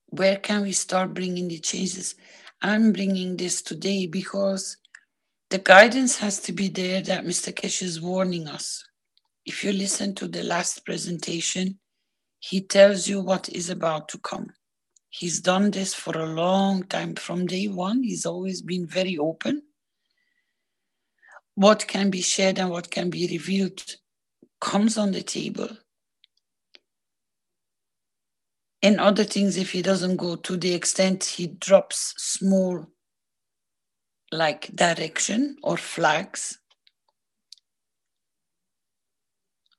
Where can we start bringing the changes? I'm bringing this today because the guidance has to be there that Mr. Keshe is warning us. If you listen to the last presentation, he tells you what is about to come. He's done this for a long time. From day one, he's always been very open. What can be shared and what can be revealed comes on the table. In other things, if he doesn't go to the extent he drops small like direction or flags,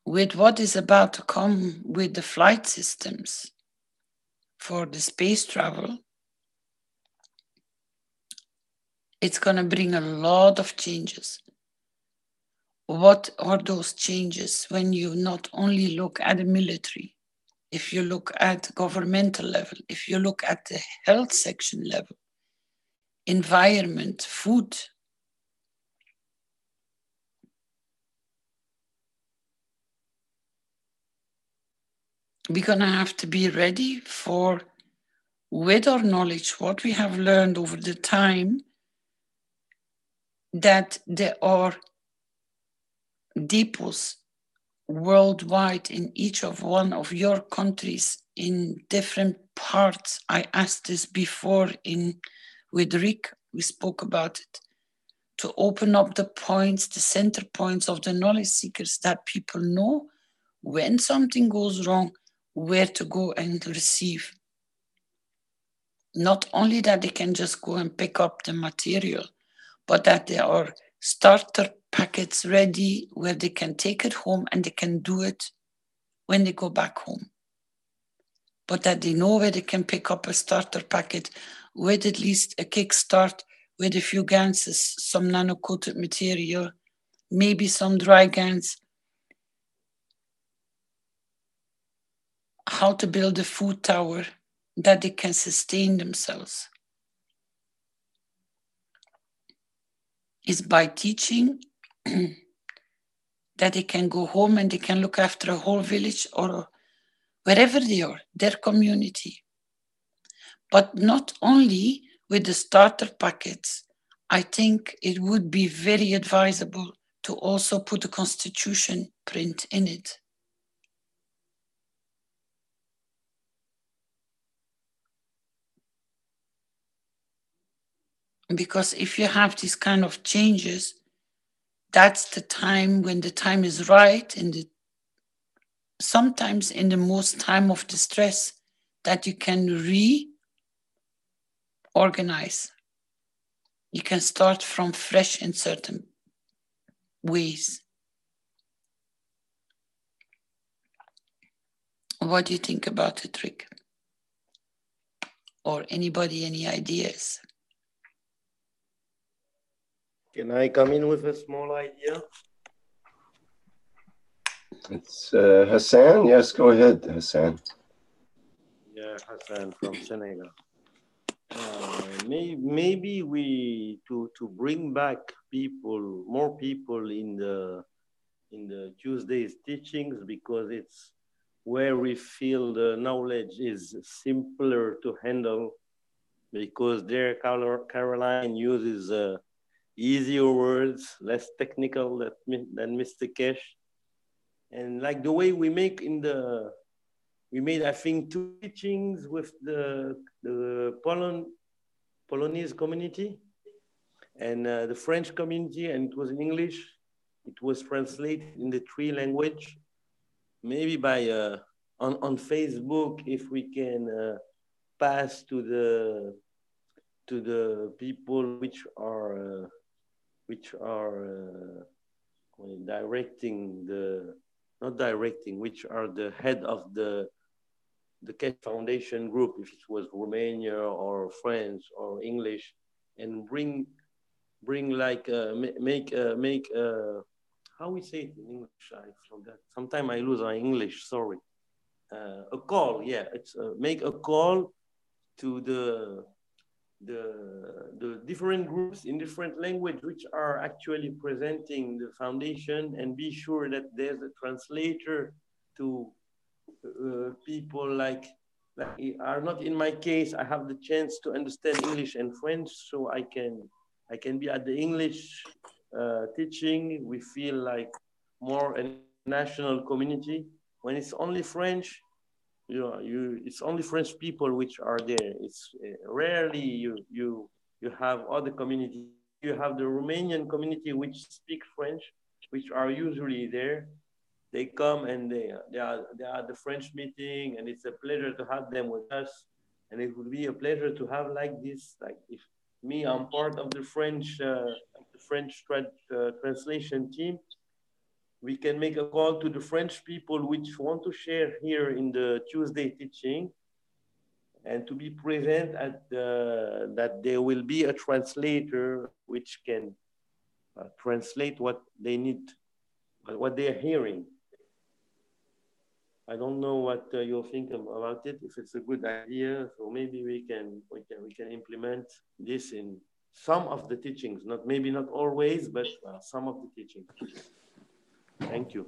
with what is about to come with the flight systems for the space travel, it's going to bring a lot of changes. What are those changes when you not only look at the military, if you look at governmental level, if you look at the health section level, environment, food, we're going to have to be ready for, with our knowledge, what we have learned over the time, that there are depots worldwide in each of one of your countries in different parts. I asked this before with Rick, we spoke about it, to open up the points, the center points of the knowledge seekers, that people know when something goes wrong, where to go and receive. Not only that they can just go and pick up the material, but that there are starter packets ready where they can take it home and they can do it when they go back home. But that they know where they can pick up a starter packet with at least a kickstart, with a few ganses, some nano-coated material, maybe some dry GANs, how to build a food tower that they can sustain themselves. Is by teaching that they can go home and they can look after a whole village or wherever they are, their community. But not only with the starter packets, I think it would be very advisable to also put a constitution print in it. Because if you have these kind of changes, that's the time when the time is right, and sometimes in the most time of the stress, that you can reorganize. You can start from fresh in certain ways. What do you think about it, Rick? Or anybody, any ideas? Can I come in with a small idea? It's Hassan. Yes, go ahead, Hassan. Yeah, Hassan from Senegal. Maybe we to bring back people, more people in the Tuesday's teachings, because it's where we feel the knowledge is simpler to handle, because there Caroline uses easier words, less technical than Mr. Keshe. And like the way we make we made, I think, 2 teachings with the Polonese community and the French community, and it was in English. It was translated in the 3 languages. Maybe by on Facebook, if we can pass to the people which are which are the head of the Keshe Foundation group, if it was Romania or French or English, and bring like make how we say it in English? I forgot. Sometimes I lose my English. Sorry. A call. Yeah, it's make a call to the different groups in different language which are actually presenting the foundation, and be sure that there's a translator to people like are not in my case. I have the chance to understand English and French, so I can be at the English teaching. We feel like more a national community. When it's only French, it's only French people which are there. It's rarely you have other communities. You have the Romanian community which speak French, which are usually there. They come and they are at the French meeting, and it's a pleasure to have them with us. And it would be a pleasure to have like this, like if I'm part of the French translation team. We can make a call to the French people which want to share here in the Tuesday teaching, and to be present at that there will be a translator which can translate what they need, what they are hearing. I don't know what you're thinking about it, if it's a good idea. So maybe we can implement this in some of the teachings, maybe not always, but some of the teachings. Thank you.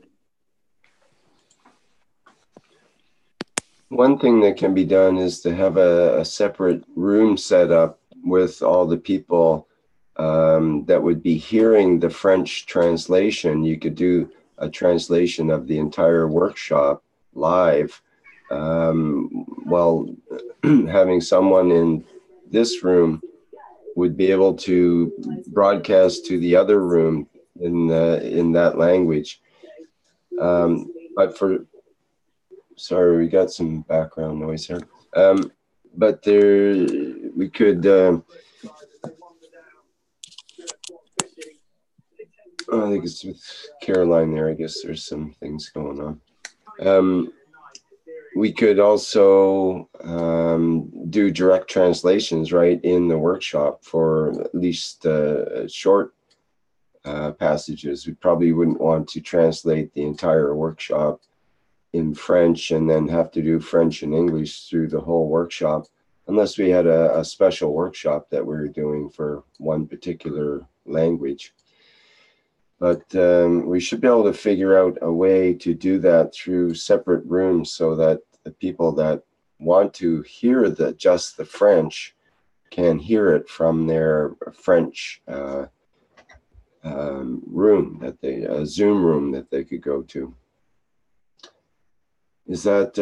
One thing that can be done is to have a separate room set up with all the people that would be hearing the French translation. You could do a translation of the entire workshop live, while having someone in this room would be able to broadcast to the other room in that language. But sorry, we got some background noise here. But we could, I think it's with Caroline there. I guess there's some things going on. We could also do direct translations right in the workshop for at least short passages. We probably wouldn't want to translate the entire workshop in French and then have to do French and English through the whole workshop, unless we had a special workshop that we were doing for one particular language. But we should be able to figure out a way to do that through separate rooms, so that the people that want to hear just the French can hear it from their French room, a Zoom room that they could go to. Is that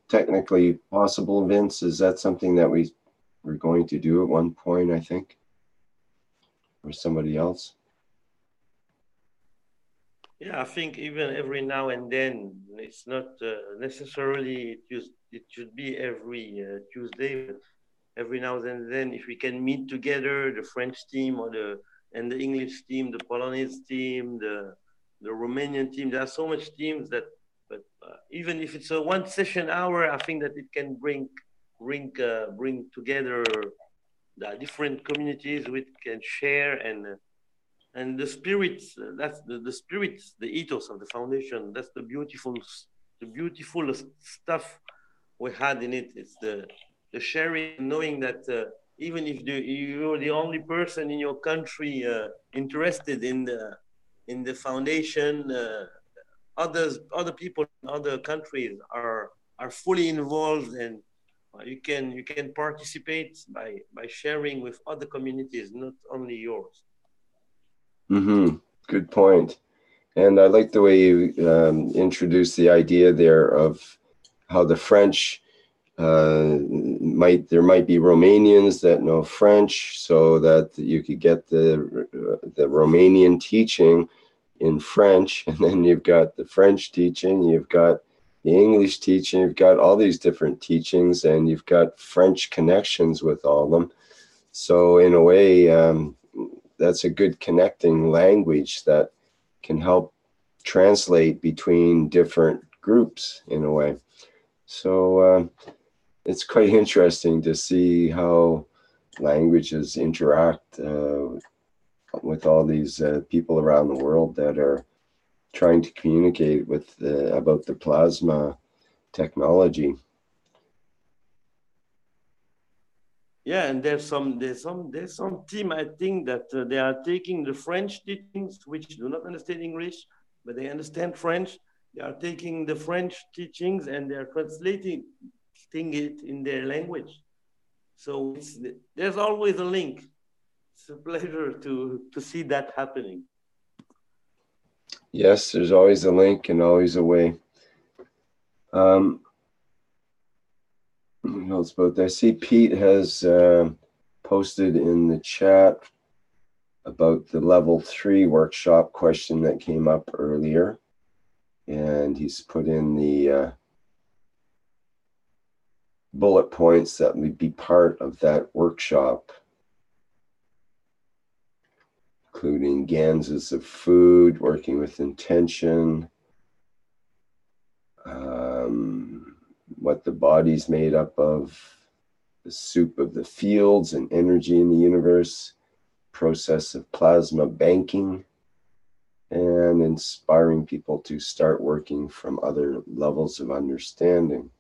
technically possible, Vince? Is that something that we were going to do at one point, I think? Or somebody else? Yeah, I think even every now and then, it's not necessarily, it should be every Tuesday, but every now and then, if we can meet together, the French team and the English team, the Polonese team, the Romanian team, there are so much teams that, but even if it's a 1 session hour, I think that it can bring together the different communities which can share, and the spirits, that's the spirits, the ethos of the foundation. That's the beautiful stuff we had in it. It's the sharing, knowing that even if you're the only person in your country interested in the foundation, other people in other countries are fully involved, and you can participate by sharing with other communities, not only yours. Mm-hmm. Good point. And I like the way you introduced the idea there of how the French there might be Romanians that know French, so that you could get the Romanian teaching in French, and then you've got the French teaching, you've got the English teaching, you've got all these different teachings, and you've got French connections with all of them. So in a way, that's a good connecting language that can help translate between different groups in a way. So it's quite interesting to see how languages interact with all these people around the world that are trying to communicate with about the plasma technology. Yeah, and there's some team, I think, that they are taking the French teachings, which do not understand English, but they understand French. They are taking the French teachings and they are translating it in their language. So there's always a link. It's a pleasure to see that happening. Yes, there's always a link and always a way. What else about that? I see Pete has posted in the chat about the level 3 workshop question that came up earlier. And he's put in the bullet points that would be part of that workshop, including ganses of food, working with intention, what the body's made up of, the soup of the fields and energy in the universe, process of plasma banking, and inspiring people to start working from other levels of understanding,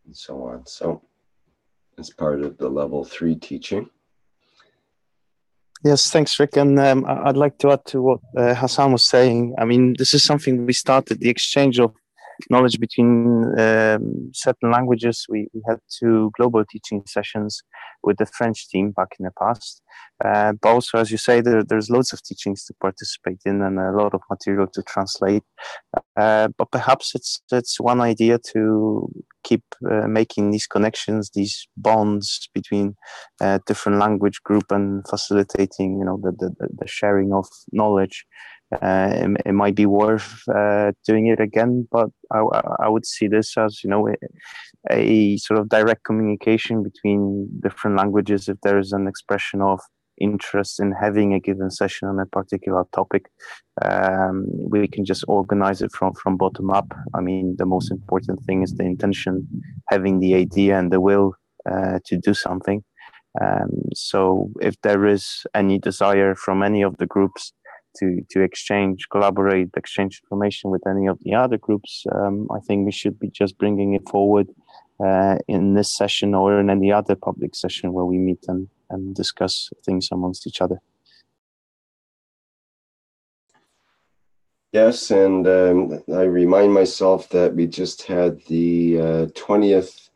and so on. So as part of the level 3 teaching. Yes, thanks, Rick. And I'd like to add to what Hassan was saying. I mean, this is something we started, the exchange of knowledge between certain languages. We had 2 global teaching sessions with the French team back in the past. But also, as you say, there's loads of teachings to participate in and a lot of material to translate. But perhaps it's one idea to keep making these connections, these bonds between different language group and facilitating, the sharing of knowledge. It might be worth doing it again, but I would see this as, a sort of direct communication between different languages. If there is an expression of interest in having a given session on a particular topic, we can just organize it from bottom up. I mean, the most important thing is the intention, having the idea and the will to do something. So if there is any desire from any of the groups to exchange, collaborate, exchange information with any of the other groups, I think we should be just bringing it forward in this session or in any other public session where we meet and discuss things amongst each other. Yes, and I remind myself that we just had the 20th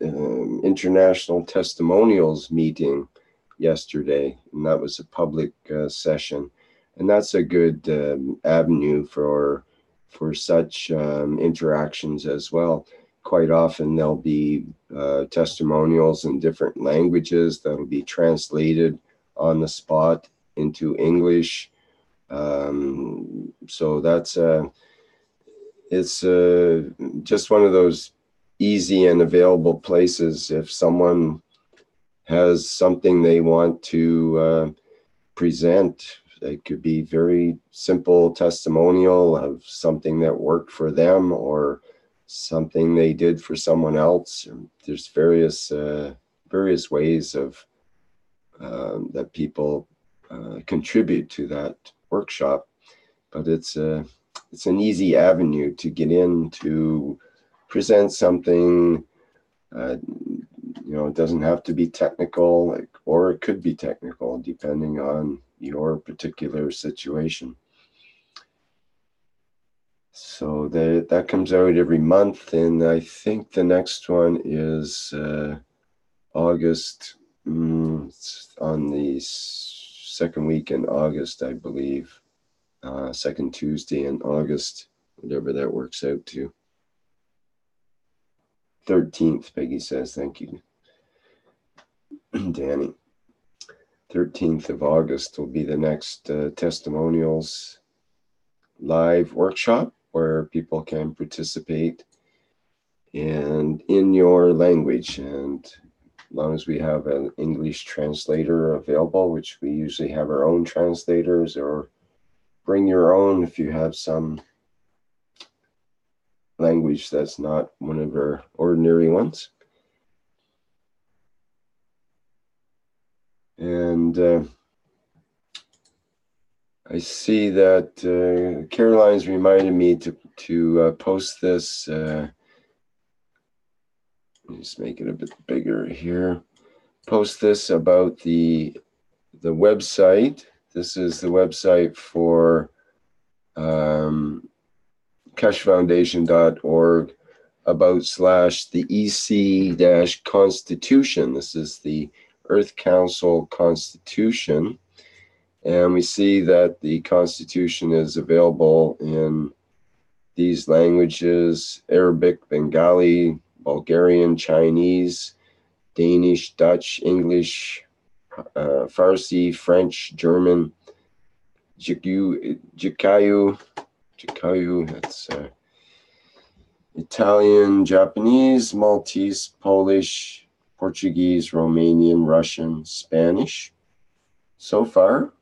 International Testimonials meeting yesterday, and that was a public session, and that's a good avenue for such interactions as well. Quite often there'll be testimonials in different languages that'll be translated on the spot into English. So that's it's just one of those easy and available places. If someone has something they want to present, it could be very simple testimonial of something that worked for them or something they did for someone else. There's various ways of that people contribute to that workshop, but it's an easy avenue to get in to present something. It doesn't have to be technical, or it could be technical depending on your particular situation. So that comes out every month, and I think the next one is August. It's on the second week in August, I believe. Second Tuesday in August, whatever that works out to. 13th, Peggy says. Thank you, Danny. 13th of August will be the next testimonials live workshop where people can participate and in your language. And as long as we have an English translator available, which we usually have our own translators, or bring your own if you have some language that's not one of our ordinary ones. And I see that Caroline's reminded me to post this. Just make it a bit bigger here. Post this about the website. This is the website for keshefoundation.org / the EC-Constitution. This is the Earth Council Constitution. And we see that the Constitution is available in these languages: Arabic, Bengali, Bulgarian, Chinese, Danish, Dutch, English, Farsi, French, German, Jikayu, that's Italian, Japanese, Maltese, Polish, Portuguese, Romanian, Russian, Spanish so far.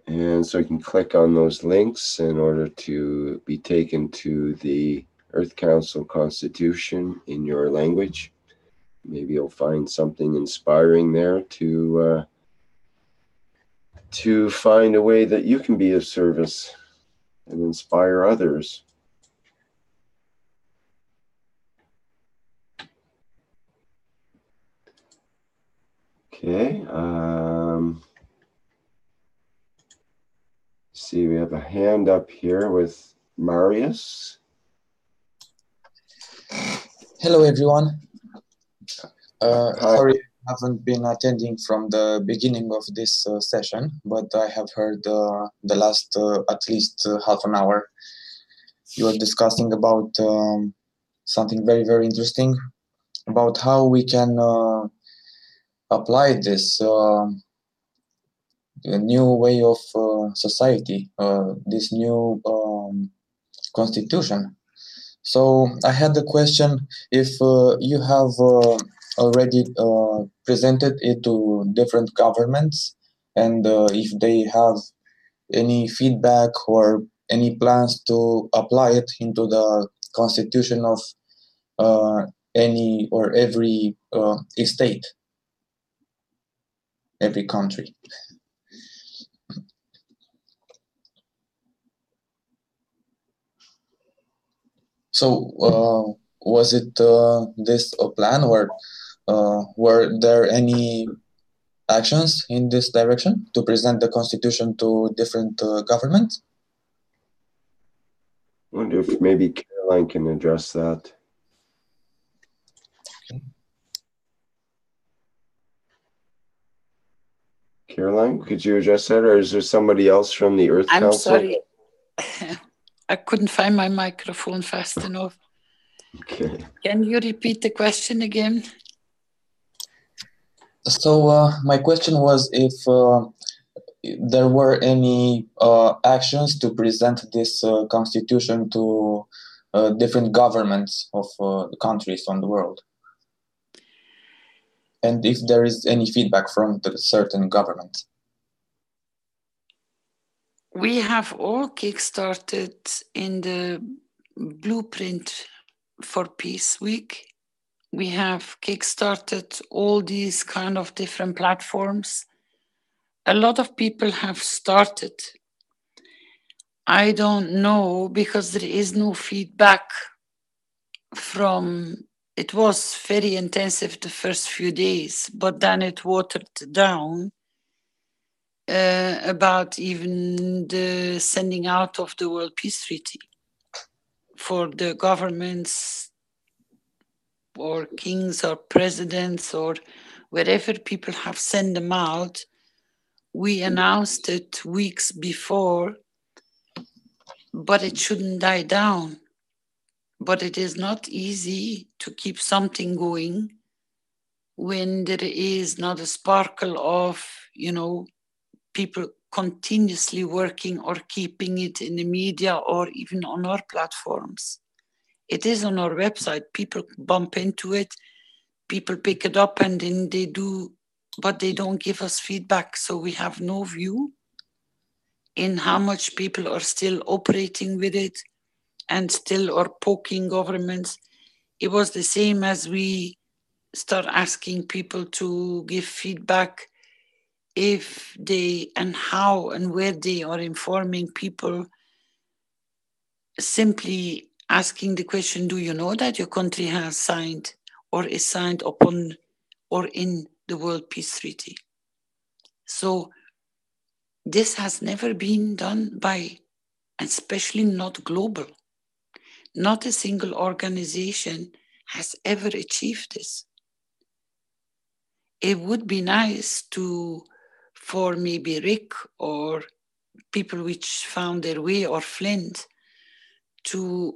And so you can click on those links in order to be taken to the Earth Council Constitution in your language. Maybe you'll find something inspiring there to find a way that you can be of service and inspire others. Okay. See, we have a hand up here with Marius. Hello, everyone. Sorry, I haven't been attending from the beginning of this session, but I have heard the last at least half an hour. You were discussing about something very, very interesting about how we can apply this new way of society, this new constitution. So I had the question, if you have already presented it to different governments, and if they have any feedback or any plans to apply it into the constitution of any or every state, every country. So was it this a plan, or were there any actions in this direction to present the constitution to different governments? I wonder if maybe Caroline can address that. Okay. Caroline, could you address that, or is there somebody else from the Earth Council? I'm sorry. I couldn't find my microphone fast enough. Okay. Can you repeat the question again? So my question was if there were any actions to present this constitution to different governments of countries on the world, and if there is any feedback from the certain government. We have all kickstarted in the Blueprint for Peace Week. We have kickstarted all these kind of different platforms. A lot of people have started. I don't know, because there is no feedback from, it was very intensive the first few days, but then it watered down. about even the sending out of the World Peace Treaty for the governments or kings or presidents or wherever people have sent them out. We announced it weeks before, but it shouldn't die down. But it is not easy to keep something going when there is not a sparkle of, people continuously working or keeping it in the media or even on our platforms. It is on our website. People bump into it, people pick it up, and then they do, but they don't give us feedback. So we have no view in how much people are still operating with it and still are poking governments. It was the same as we start asking people to give feedback if they and how and where they are informing people, simply asking the question, do you know that your country has signed or is signed upon or in the World Peace Treaty? So this has never been done by, especially not global. Not a single organization has ever achieved this. It would be nice for maybe Rick or people which found their way, or Flint, to,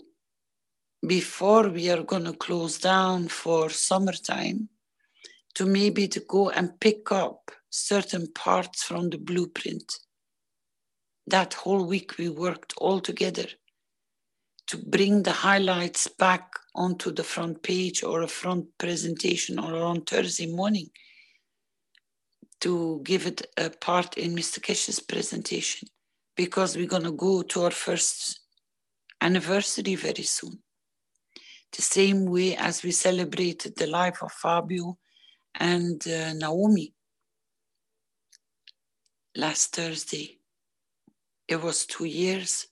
before we are going to close down for summertime, to maybe to go and pick up certain parts from the blueprint. That whole week we worked all together to bring the highlights back onto the front page or a front presentation or on Thursday morning, to give it a part in Mr. Keshe's presentation, because we're going to go to our first anniversary very soon. The same way as we celebrated the life of Fabio and Naomi last Thursday. It was 2 years.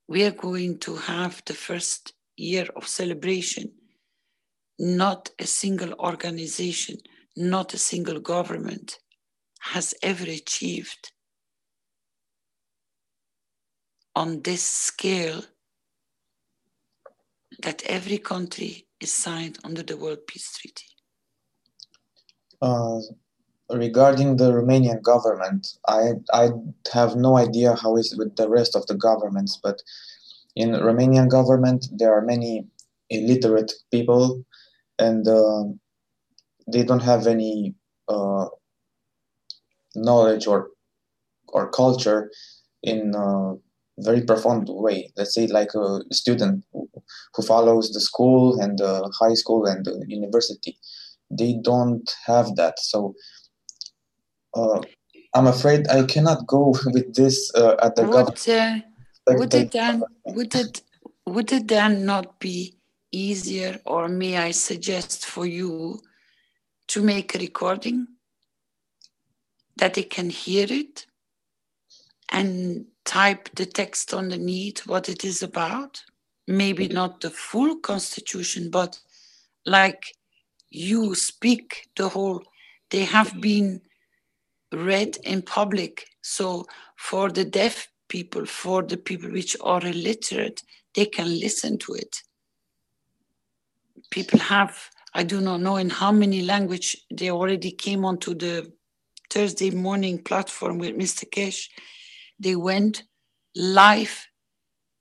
We are going to have the first year of celebration. Not a single organization, not a single government has ever achieved on this scale that every country is signed under the World Peace Treaty. Regarding the Romanian government, I have no idea how it is with the rest of the governments, but in Romanian government there are many illiterate people, and they don't have any knowledge or culture in a very profound way. Let's say like a student who follows the school and the high school and the university. They don't have that. So I'm afraid I cannot go with this at the government. Would it then not be easier, or may I suggest for you to make a recording that they can hear it and type the text underneath what it is about? Maybe not the full constitution, but like you speak the whole, they have been read in public. So for the deaf people, for the people which are illiterate, they can listen to it. People have, I do not know in how many language they already came onto the Thursday morning platform with Mr. Keshe. They went live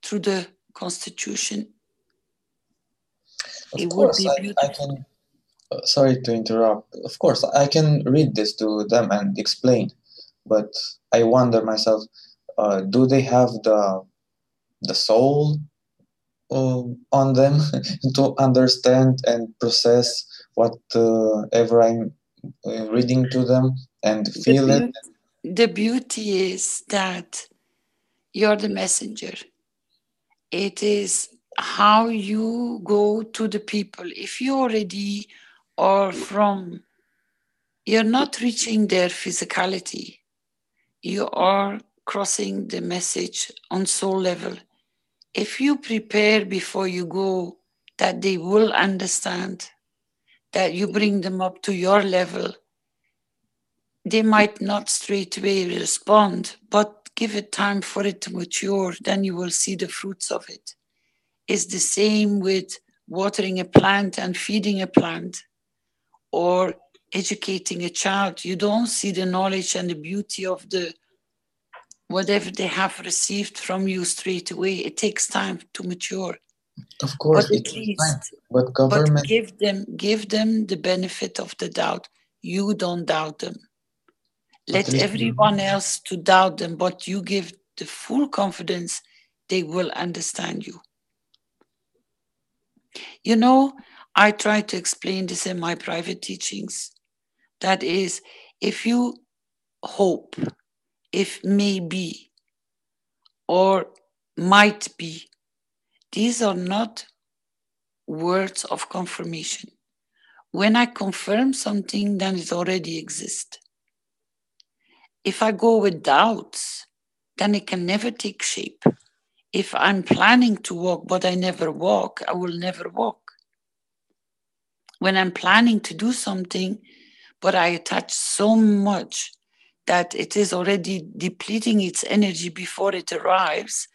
through the Constitution. Of course, I can. Sorry to interrupt. Of course, I can read this to them and explain, but I wonder myself: do they have the soul on them to understand and process whatever I'm reading to them and feel it? The beauty is that you're the messenger. It is how you go to the people. If you already are from, you're not reaching their physicality. You are crossing the message on soul level. If you prepare before you go, that they will understand, that you bring them up to your level, they might not straight away respond, but give it time for it to mature, then you will see the fruits of it. It's the same with watering a plant and feeding a plant, or educating a child. You don't see the knowledge and the beauty of the whatever they have received from you straight away. It takes time to mature. Of course, But it at takes time. least, But government, give them the benefit of the doubt. You don't doubt them. Let at everyone else to doubt them, but you give the full confidence they will understand you. You know, I try to explain this in my private teachings. That is, if you hope, if maybe, or might be, these are not words of confirmation. When I confirm something, then it already exists. If I go with doubts, then it can never take shape. If I'm planning to walk, but I never walk, I will never walk. When I'm planning to do something, but I attach so much that it is already depleting its energy before it arrives,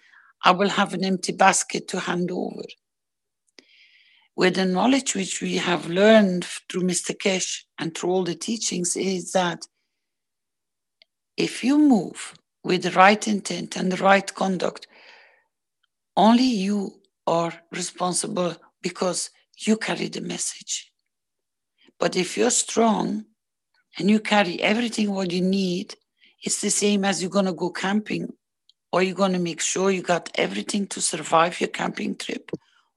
I will have an empty basket to hand over. With the knowledge which we have learned through Mr. Keshe and through all the teachings is that if you move with the right intent and the right conduct, only you are responsible because you carry the message. But if you're strong and you carry everything what you need, it's the same as you're going to go camping, or you're going to make sure you got everything to survive your camping trip,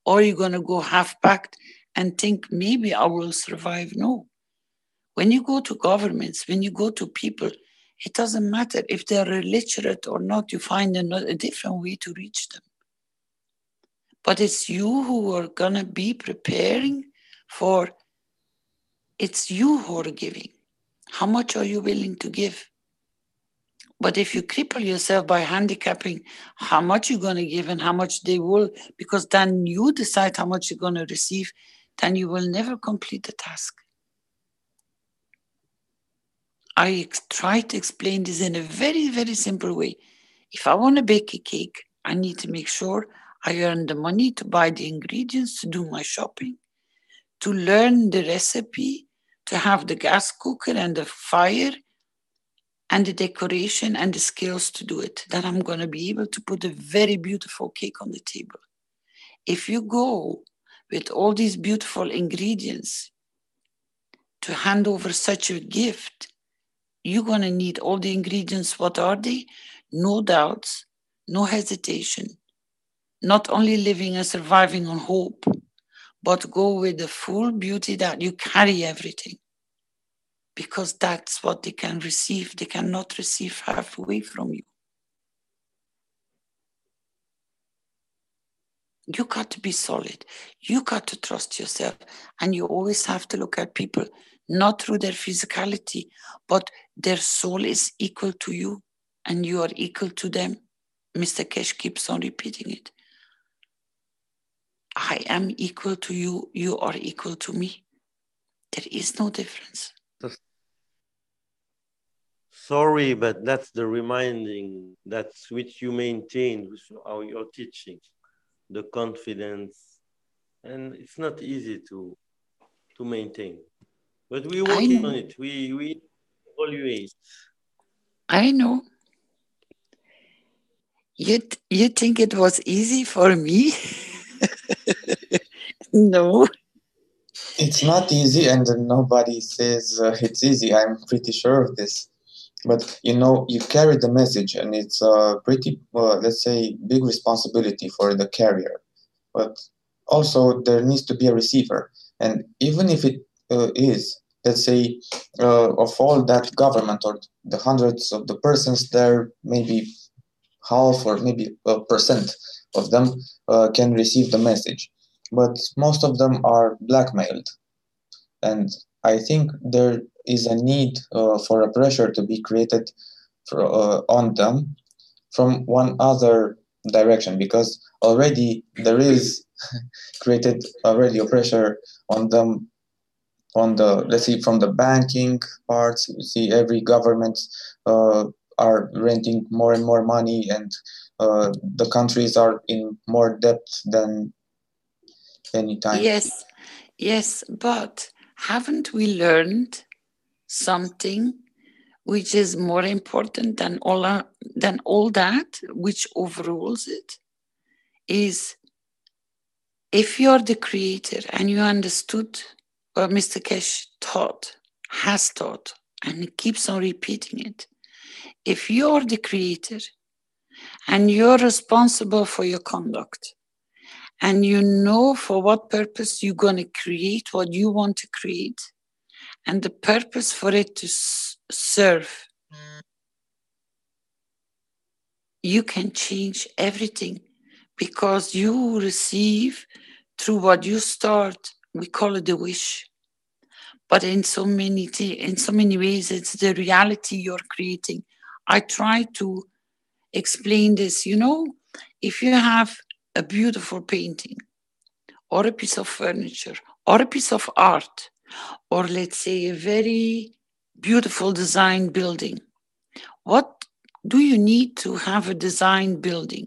or you're going to go half-packed and think maybe I will survive. No. When you go to governments, when you go to people, it doesn't matter if they're illiterate or not, you find a different way to reach them. But it's you who are going to be preparing for, it's you who are giving. How much are you willing to give? But if you cripple yourself by handicapping how much you're going to give and how much they will, because then you decide how much you're going to receive, then you will never complete the task. I try to explain this in a very, very simple way. If I want to bake a cake, I need to make sure I earn the money to buy the ingredients, to do my shopping, to learn the recipe, to have the gas cooker and the fire and the decoration and the skills to do it. Then I'm going to be able to put a very beautiful cake on the table. If you go with all these beautiful ingredients to hand over such a gift, you're going to need all the ingredients. What are they? No doubts, no hesitation, not only living and surviving on hope, but go with the full beauty that you carry everything. Because that's what they can receive. They cannot receive halfway from you. You got to be solid. You got to trust yourself. And you always have to look at people, not through their physicality, but their soul is equal to you and you are equal to them. Mr. Keshe keeps on repeating it. I am equal to you. You are equal to me. There is no difference. Sorry, but that's the reminding, that's which you maintain with your teaching, the confidence. And it's not easy to maintain. But we're working on it. We evaluate. I know. You think it was easy for me? No. it's not easy, and nobody says it's easy. I'm pretty sure of this. But you know, you carry the message, and it's a pretty, let's say, big responsibility for the carrier. But also, there needs to be a receiver, and even if it is, let's say, of all that government or the hundreds of the persons there, maybe half or maybe a percent of them can receive the message, but most of them are blackmailed. And I think there is a need for a pressure to be created on them from one other direction, because already there is created already a pressure on them on the, let's see, from the banking parts. You see every government are renting more and more money, and the countries are in more debt than any time. Yes, but haven't we learned something which is more important than all that, which overrules it? Is if you're the creator and you understood what Mr. Keshe has taught, and he keeps on repeating it, if you're the creator and you're responsible for your conduct, and you know for what purpose you're going to create what you want to create, and the purpose for it to serve, you can change everything, because you receive through what you start. We call it a wish, but in so many ways, it's the reality you're creating. I try to explain this. You know, if you have a beautiful painting, or a piece of furniture, or a piece of art, or let's say a very beautiful design building, what do you need to have a design building?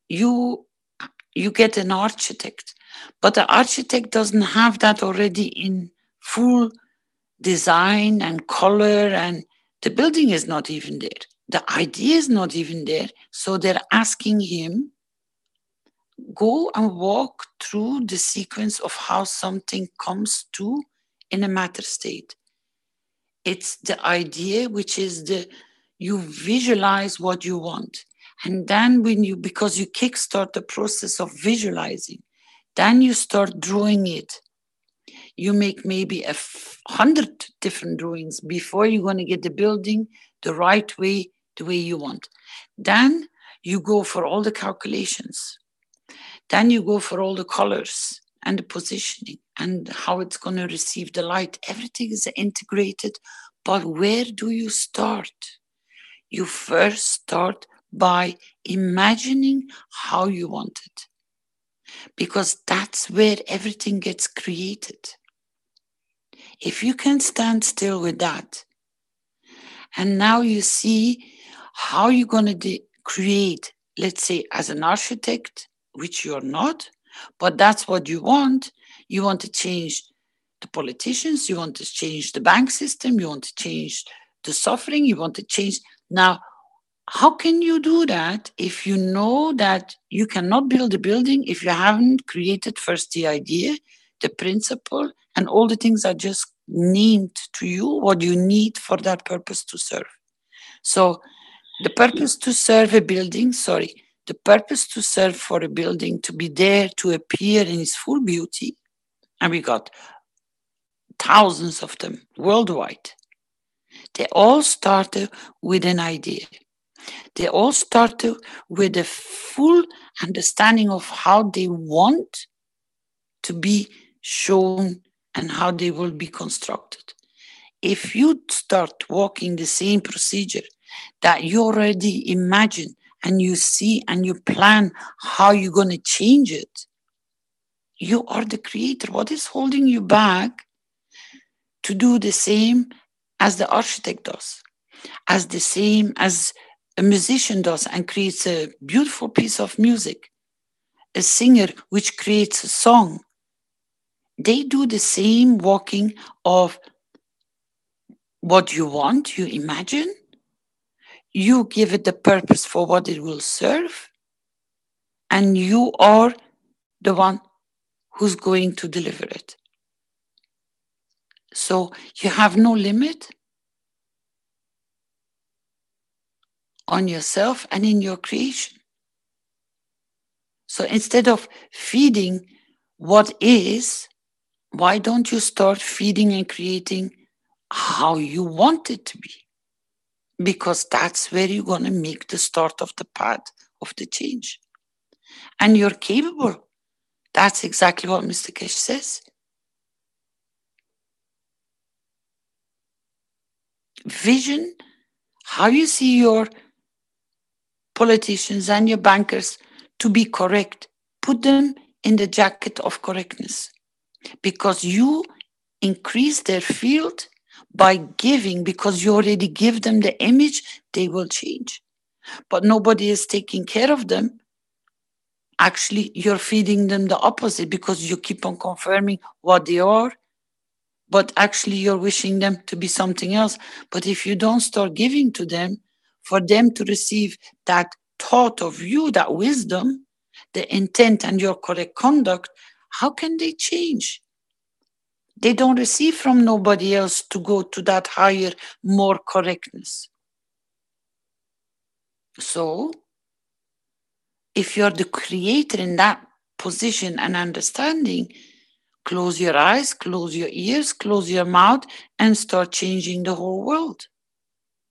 You get an architect, but the architect doesn't have that already in full design and color, and the building is not even there. The idea is not even there. So they're asking him, go and walk through the sequence of how something comes to in a matter state. It's the idea, which is you visualize what you want. And then because you kickstart the process of visualizing, then you start drawing it. You make maybe 100 different drawings before you're going to get the building the right way, the way you want. Then you go for all the calculations. Then you go for all the colors and the positioning and how it's going to receive the light. Everything is integrated. But where do you start? You first start by imagining how you want it, because that's where everything gets created. If you can stand still with that, and now you see how you're going to create, let's say as an architect, which you're not, but that's what you want. You want to change the politicians, you want to change the bank system, you want to change the suffering, you want to change. Now, how can you do that if you know that you cannot build a building if you haven't created first the idea, the principle, and all the things I just named to you, what you need for that purpose to serve? So the purpose to serve a building, the purpose to serve for a building to be there to appear in its full beauty, and we got thousands of them worldwide. They all started with an idea. They all started with a full understanding of how they want to be shown and how they will be constructed. If you start walking the same procedure that you already imagine and you see and you plan how you're going to change it, you are the creator. What is holding you back to do the same as the architect does, as the same as a musician does and creates a beautiful piece of music, a singer which creates a song? They do the same walking of what you want, you imagine, you give it the purpose for what it will serve, and you are the one who's going to deliver it. So you have no limit on yourself and in your creation. So instead of feeding what is, why don't you start feeding and creating how you want it to be? Because that's where you're going to make the start of the path of the change. And you're capable. That's exactly what Mr. Keshe says. Vision, how you see your politicians and your bankers to be correct. Put them in the jacket of correctness. Because you increase their field by giving, because you already give them the image, they will change. But nobody is taking care of them. Actually, you're feeding them the opposite, because you keep on confirming what they are, but actually you're wishing them to be something else. But if you don't start giving to them, for them to receive that thought of you, that wisdom, the intent and your correct conduct, how can they change? They don't receive from nobody else to go to that higher, more correctness. So, if you're the creator in that position and understanding, close your eyes, close your ears, close your mouth, and start changing the whole world.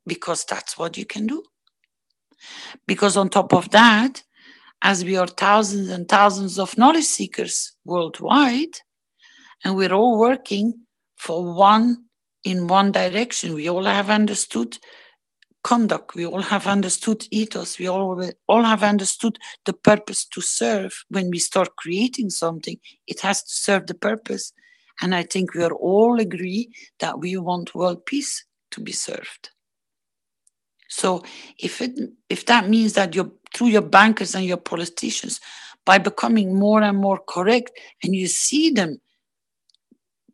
Because that's what you can do. Because on top of that, as we are thousands and thousands of knowledge seekers worldwide, and we're all working in one direction, we all have understood conduct, we all have understood ethos, we all have understood the purpose to serve. When we start creating something, it has to serve the purpose. And I think we are all agree that we want world peace to be served. So if that means that you're through your bankers and your politicians, by becoming more and more correct, and you see them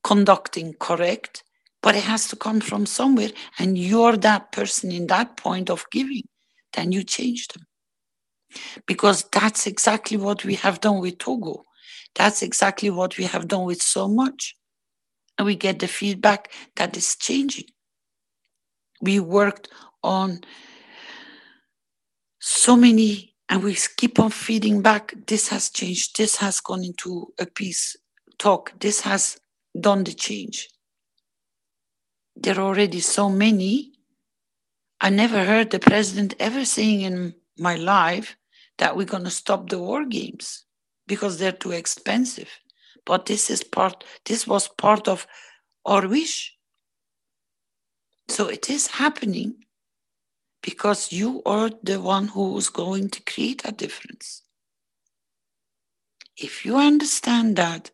conducting correct, but it has to come from somewhere, and you're that person in that point of giving, then you change them. Because that's exactly what we have done with Togo. That's exactly what we have done with so much. And we get the feedback that is changing. We worked on so many, and we keep on feeding back. This has changed. This has gone into a peace talk. This has done the change. There are already so many. I never heard the president ever saying in my life that we're going to stop the war games because they're too expensive. But this was part of our wish. So it is happening because you are the one who is going to create a difference. If you understand that,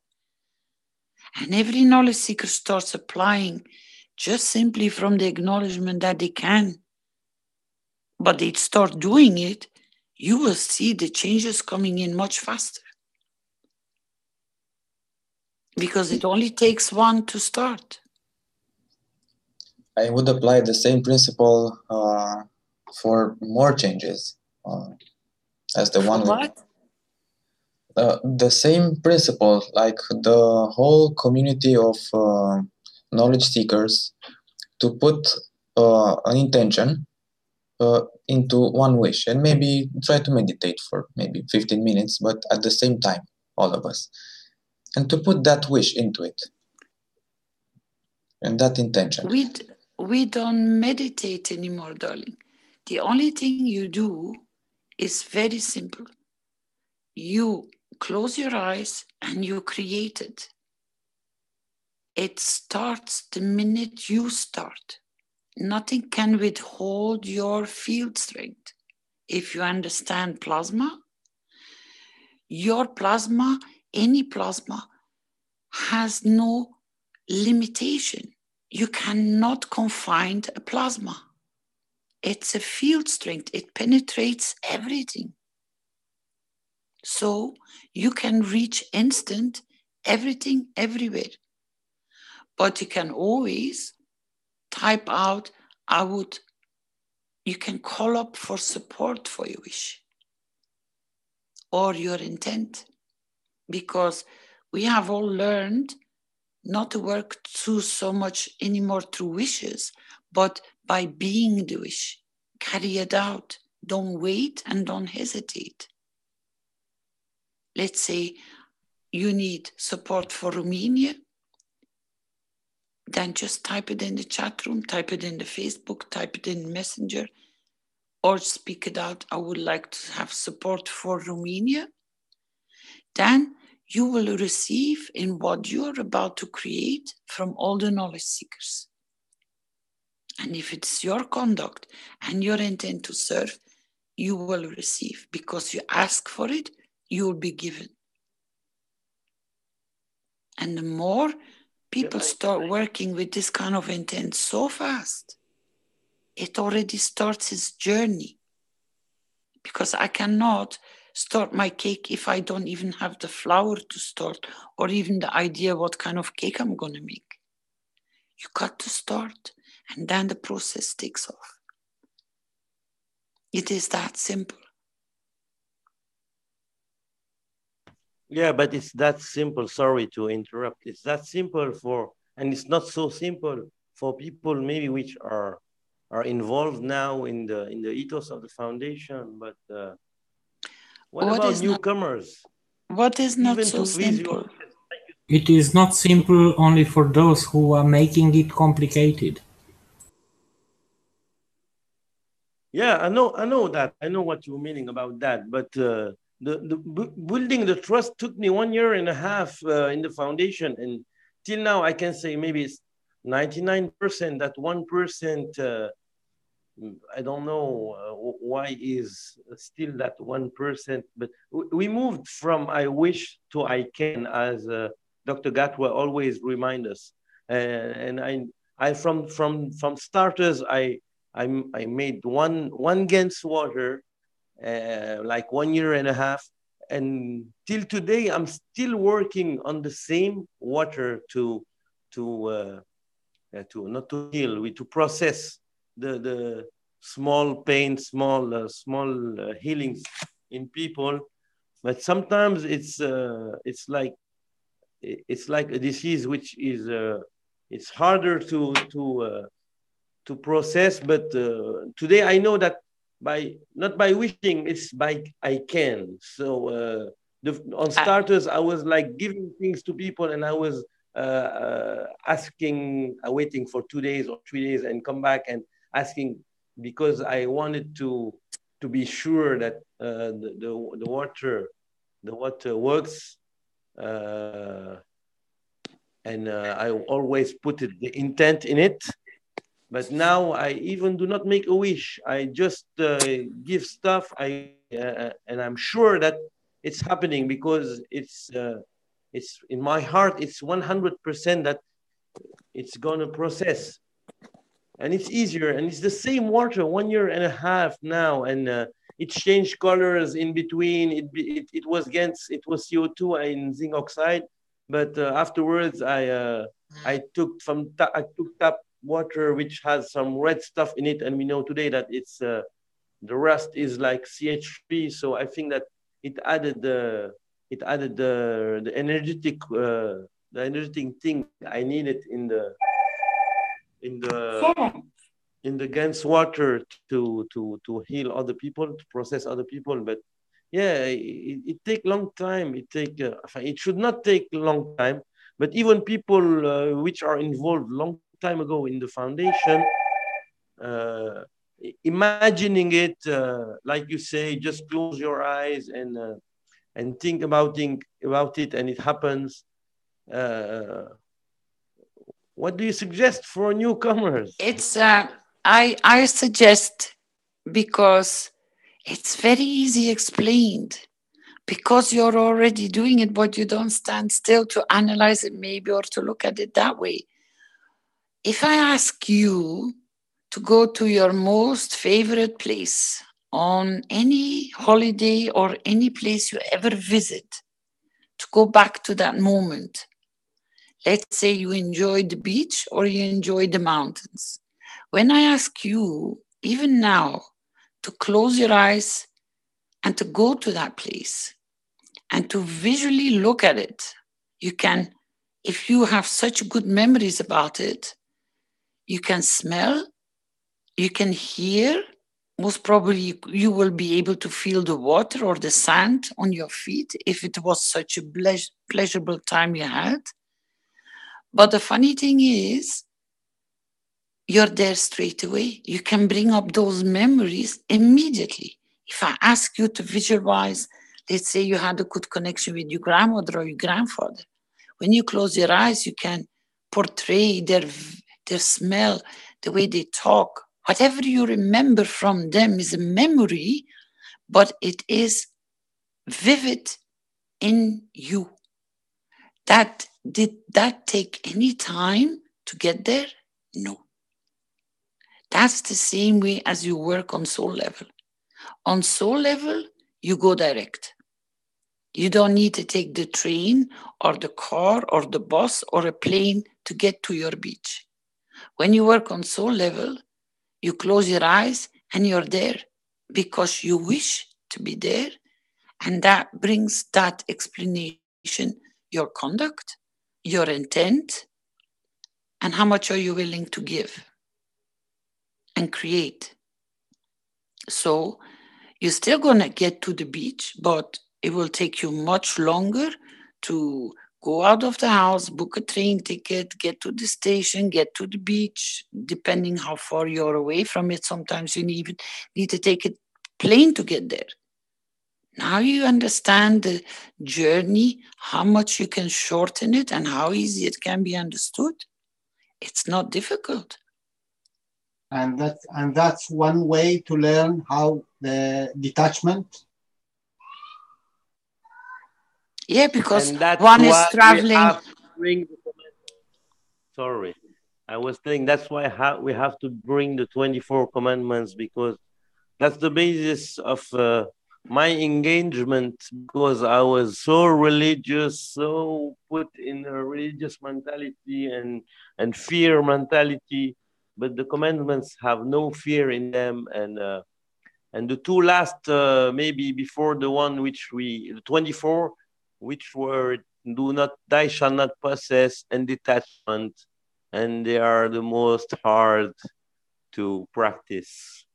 and every knowledge seeker starts applying just simply from the acknowledgement that they can, but they start doing it, you will see the changes coming in much faster. Because it only takes one to start. I would apply the same principle for more changes as the one. What? The same principle, like the whole community of knowledge seekers, to put an intention into one wish, and maybe try to meditate for maybe 15 minutes, but at the same time, all of us, and to put that wish into it and that intention. We don't meditate anymore, darling. The only thing you do is very simple. You close your eyes and you create it. It starts the minute you start. Nothing can withhold your field strength. If you understand plasma, your plasma, any plasma, has no limitation. You cannot confine a plasma. It's a field strength. It penetrates everything. So you can reach instant everything everywhere. But you can always type out, you can call up for support for your wish or your intent. Because we have all learned not to work through so much anymore through wishes, but by being the wish. Carry it out. Don't wait and don't hesitate. Let's say you need support for Romania, then just type it in the chat room, type it in the Facebook, type it in Messenger, or speak it out. I would like to have support for Romania. Then you will receive in what you are about to create from all the knowledge seekers. And if it's your conduct and your intent to serve, you will receive. Because you ask for it, you will be given. And the more People start working with this kind of intent so fast. It already starts its journey. Because I cannot start my cake if I don't even have the flour to start, or even the idea what kind of cake I'm going to make. You got to start, and then the process takes off. It is that simple. Yeah, but it's that simple. Sorry to interrupt. It's that simple and it's not so simple for people maybe which are involved now in the ethos of the foundation. But what about newcomers? What is not so simple? It is not simple only for those who are making it complicated. Yeah, I know that. I know what you're meaning about that. But building the trust took me 1.5 years in the foundation, and till now I can say maybe it's 99%. That 1%, I don't know why is still that 1%. But we moved from I wish to I can, as Dr. Gatwa always remind us. And I from starters I made one gallon water, like 1.5 years, and till today I'm still working on the same water to not to heal, to process the small pain, small healings in people. But sometimes it's like a disease which is it's harder to process. But today I know that not by wishing, it's by I can. So on starters, I was like giving things to people, and I was asking, waiting for 2 days or 3 days, and come back and asking, because I wanted to be sure that the water works. And I always put the intent in it. But now I even do not make a wish. I just give stuff. And I'm sure that it's happening, because it's in my heart. It's 100% that it's gonna process, and it's easier. And it's the same water 1.5 years now, and it changed colors in between. It was CO2 and zinc oxide, but afterwards I took tap water which has some red stuff in it, and we know today that it's the rest is like CH3. So I think that it added the energetic thing I needed in the Gans water to heal other people, to process other people. But yeah, it take long time. It should not take a long time. But even people which are involved long time ago in the foundation, imagining it, like you say, just close your eyes and think about it, and it happens. What do you suggest for newcomers? It's I suggest, because it's very easy explained, because you're already doing it, but you don't stand still to analyze it maybe, or to look at it that way. If I ask you to go to your most favorite place on any holiday or any place you ever visit, to go back to that moment. Let's say you enjoy the beach or you enjoy the mountains. When I ask you, even now, to close your eyes and to go to that place and to visually look at it, you can, if you have such good memories about it, you can smell, you can hear, most probably you will be able to feel the water or the sand on your feet if it was such a pleasurable time you had. But the funny thing is, you're there straight away. You can bring up those memories immediately. If I ask you to visualize, let's say you had a good connection with your grandmother or your grandfather. When you close your eyes, you can portray their smell, the way they talk. Whatever you remember from them is a memory, but it is vivid in you. That did that take any time to get there? No. That's the same way as you work on soul level. On soul level, you go direct. You don't need to take the train or the car or the bus or a plane to get to your beach. When you work on soul level, you close your eyes and you're there because you wish to be there. And that brings that explanation, your conduct, your intent, and how much are you willing to give and create. So you're still going to get to the beach, but it will take you much longer to go out of the house, book a train ticket, get to the station, get to the beach, depending how far you're away from it. Sometimes you even need to take a plane to get there. Now you understand the journey, how much you can shorten it and how easy it can be understood. It's not difficult. And that's one way to learn how the detachment. Yeah, because and that's one is why traveling. we have to bring the Sorry, I was saying that's why we have to bring the 24 commandments, because that's the basis of my engagement, because I was so religious, so put in a religious mentality and fear mentality, but the commandments have no fear in them. And the two last, maybe before the one which the 24, which were do not, thou shall not possess, and detachment, and they are the most hard to practice.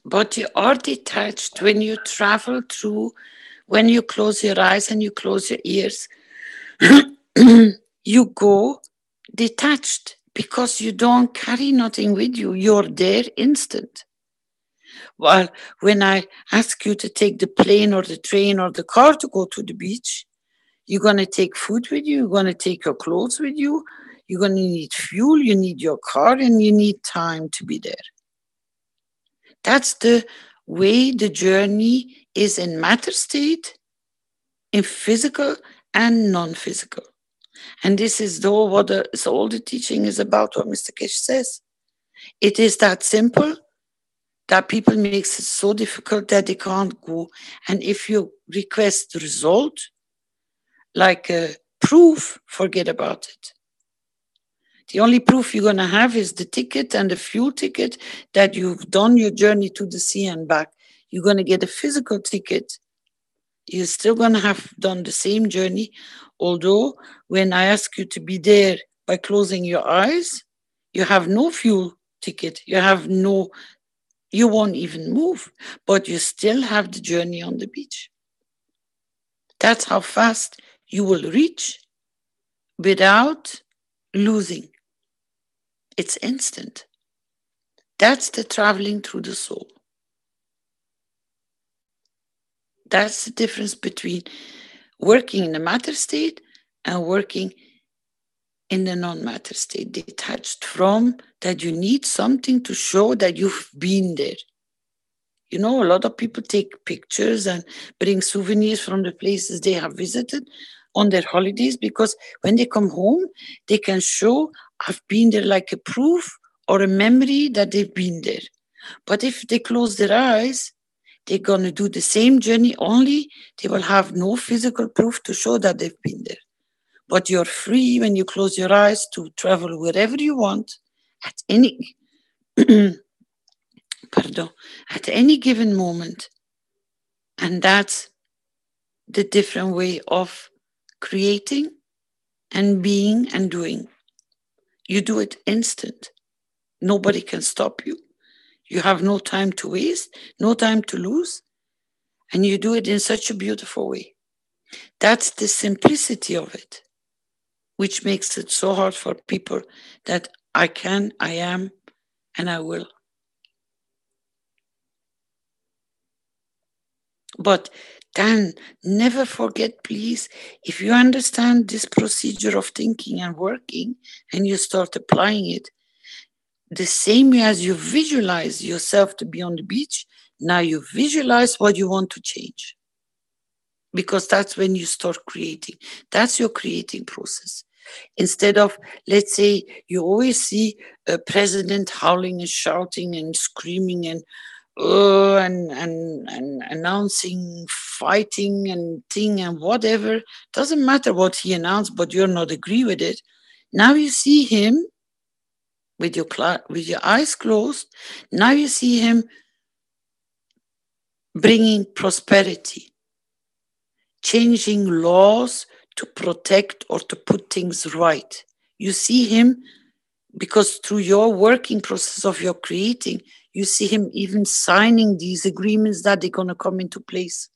But you are detached when you travel through, when you close your eyes and you close your ears, you go detached because you don't carry nothing with you. You're there instant. Well, when I ask you to take the plane or the train or the car to go to the beach, you're going to take food with you, you're going to take your clothes with you, you're going to need fuel, you need your car, and you need time to be there. That's the way the journey is in matter state, in physical and non-physical. And this is what all the teaching is about, what Mr. Keshe says. It is that simple that people makes it so difficult that they can't go. And if you request the result, like a proof, forget about it. The only proof you're going to have is the ticket and the fuel ticket that you've done your journey to the sea and back. You're going to get a physical ticket. You're still going to have done the same journey. Although when I ask you to be there by closing your eyes, you have no fuel ticket. You won't even move, but you still have the journey on the beach. That's how fast you will reach without losing. It's instant. That's the traveling through the soul. That's the difference between working in the matter state and working in the non-matter state, detached from that. You need something to show that you've been there. You know, a lot of people take pictures and bring souvenirs from the places they have visited on their holidays, because when they come home, they can show, I've been there, like a proof or a memory that they've been there. But if they close their eyes, they're going to do the same journey, only they will have no physical proof to show that they've been there. But you're free when you close your eyes to travel wherever you want at any at any given moment. And that's the different way of creating and being and doing. You do it instant. Nobody can stop you. You have no time to waste, no time to lose. And you do it in such a beautiful way. That's the simplicity of it, which makes it so hard for people that I can, I am, and I will. But then never forget, please, if you understand this procedure of thinking and working and you start applying it, the same way as you visualize yourself to be on the beach, now you visualize what you want to change. because that's when you start creating. That's your creating process. Instead of, let's say, you always see a president howling and shouting and screaming and announcing, fighting and thing and whatever. Doesn't matter what he announced, but you're not agree with it. Now you see him with your eyes closed. Now you see him bringing prosperity, changing laws to protect or to put things right. You see him, because through your working process of your creating, you see him even signing these agreements that they're going to come into place.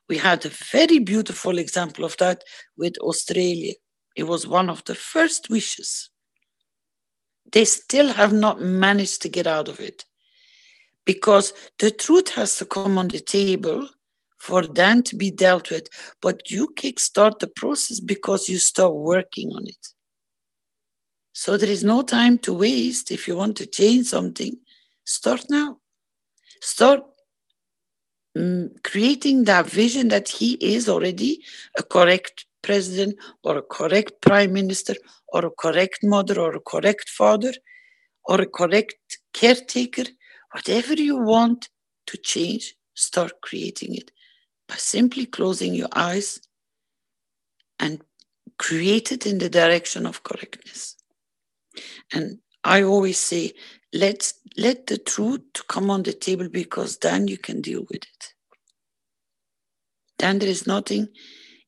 We had a very beautiful example of that with Australia. It was one of the first wishes. They still have not managed to get out of it, because the truth has to come on the table for them to be dealt with. But you kickstart the process because you start working on it. So there is no time to waste. If you want to change something, start now. Start creating that vision that he is already a correct president or a correct prime minister or a correct mother or a correct father or a correct caretaker. Whatever you want to change, start creating it by simply closing your eyes and create it in the direction of correctness. And I always say, let the truth come on the table, because then you can deal with it. Then there is nothing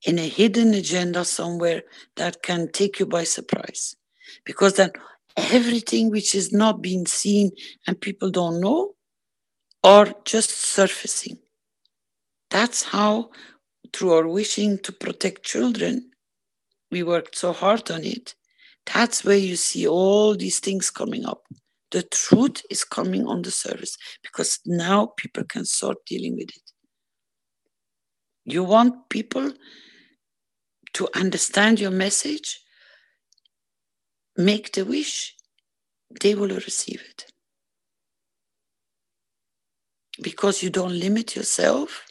in a hidden agenda somewhere that can take you by surprise. Because then everything which is not being seen and people don't know are just surfacing. That's how, through our wishing to protect children, we worked so hard on it. That's where you see all these things coming up. The truth is coming on the surface, because now people can start dealing with it. You want people to understand your message, make the wish, they will receive it. Because you don't limit yourself,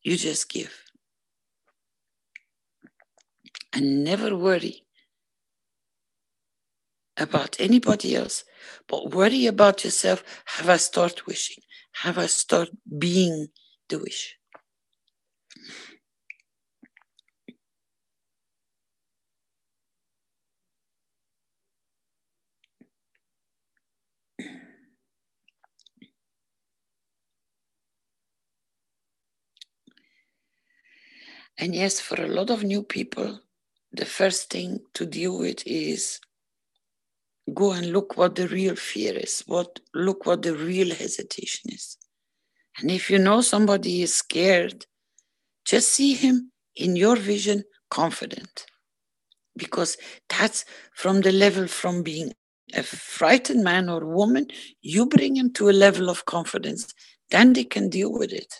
you just give. And never worry about anybody else, but worry about yourself. Have I started wishing? Have I started being the wish? And yes, for a lot of new people, the first thing to deal with is go and look what the real fear is, look what the real hesitation is. And if you know somebody is scared, just see him in your vision confident. Because that's from the level from being a frightened man or woman, you bring him to a level of confidence, then they can deal with it.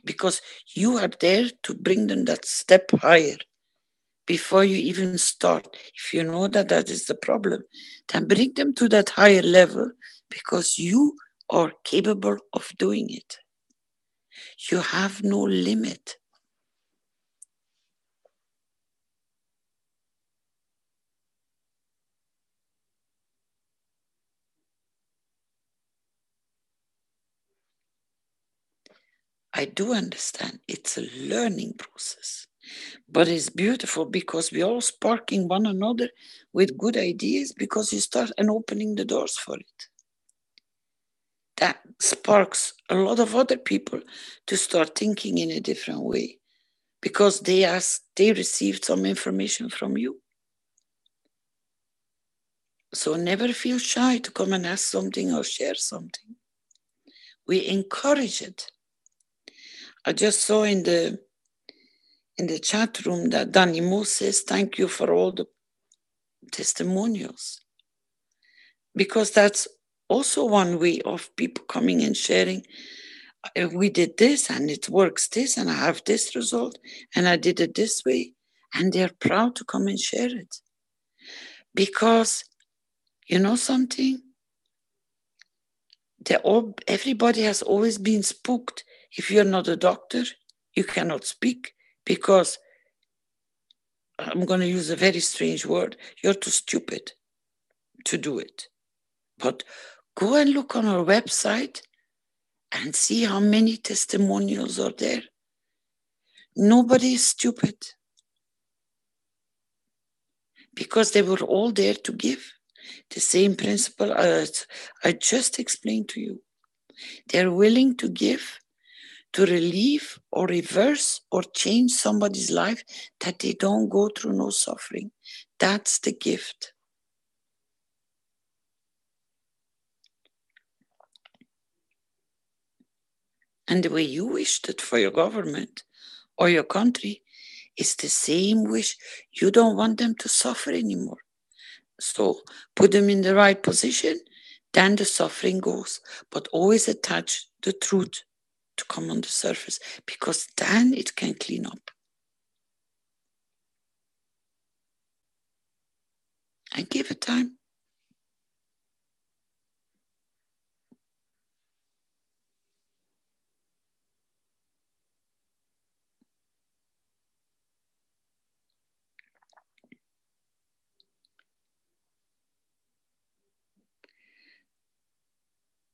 Because you are there to bring them that step higher before you even start. If you know that that is the problem, then bring them to that higher level, because you are capable of doing it. You have no limit. I do understand it's a learning process, but it's beautiful because we're all sparking one another with good ideas, because you start and opening the doors for it. That sparks a lot of other people to start thinking in a different way, because they received some information from you. So never feel shy to come and ask something or share something. We encourage it. I just saw in the chat room that Danny Mo says, thank you for all the testimonials. Because that's also one way of people coming and sharing. We did this and it works this, and I have this result, and I did it this way. And they're proud to come and share it. Because, you know something? everybody has always been spooked. If you're not a doctor, you cannot speak because, I'm going to use a very strange word, you're too stupid to do it. But go and look on our website and see how many testimonials are there. Nobody is stupid because they were all there to give. The same principle I just explained to you. They're willing to give to relieve or reverse or change somebody's life, that they don't go through no suffering. That's the gift. And the way you wished it for your government or your country is the same wish. You don't want them to suffer anymore. So put them in the right position, then the suffering goes. But always attach the truth to come on the surface, because then it can clean up. And give it time.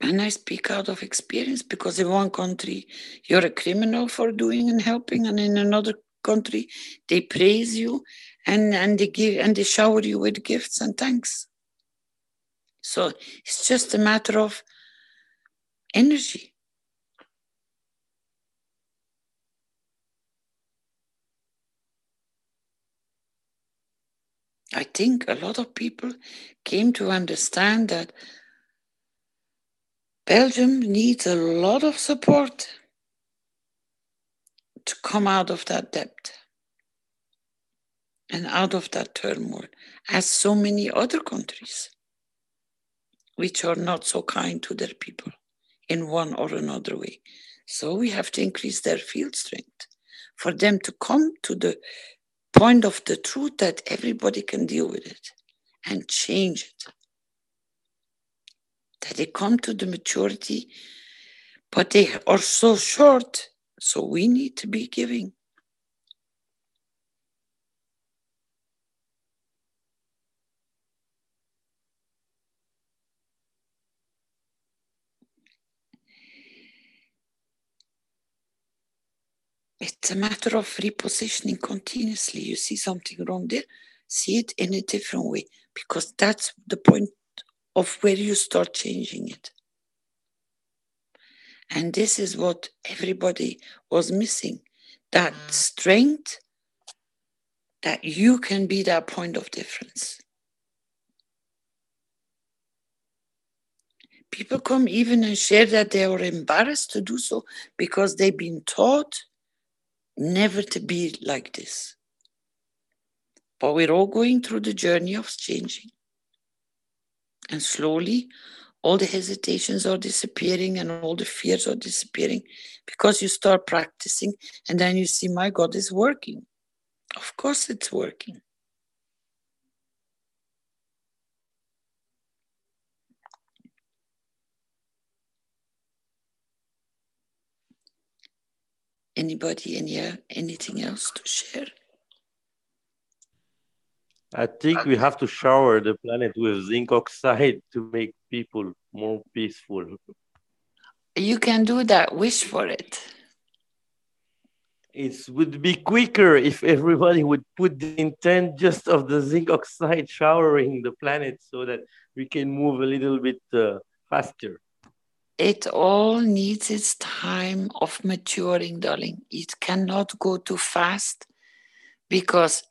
And I speak out of experience, because in one country you're a criminal for doing and helping, and in another country they praise you and they shower you with gifts and thanks. So it's just a matter of energy. I think a lot of people came to understand that Belgium needs a lot of support to come out of that debt and out of that turmoil, as so many other countries which are not so kind to their people in one or another way. So we have to increase their field strength for them to come to the point of the truth that everybody can deal with it and change it. That they come to the maturity, but they are so short, so we need to be giving. It's a matter of repositioning continuously. You see something wrong there, see it in a different way, because that's the point of where you start changing it. And this is what everybody was missing, that strength, that you can be that point of difference. People come even and share that they are embarrassed to do so because they've been taught never to be like this. But we're all going through the journey of changing. And slowly, all the hesitations are disappearing and all the fears are disappearing, because you start practicing and then you see, my God, it's working. Of course it's working. Anybody, anything else to share? I think we have to shower the planet with zinc oxide to make people more peaceful. You can do that. Wish for it. It would be quicker if everybody would put the intent just of the zinc oxide showering the planet so that we can move a little bit faster. It all needs its time of maturing, darling. It cannot go too fast, because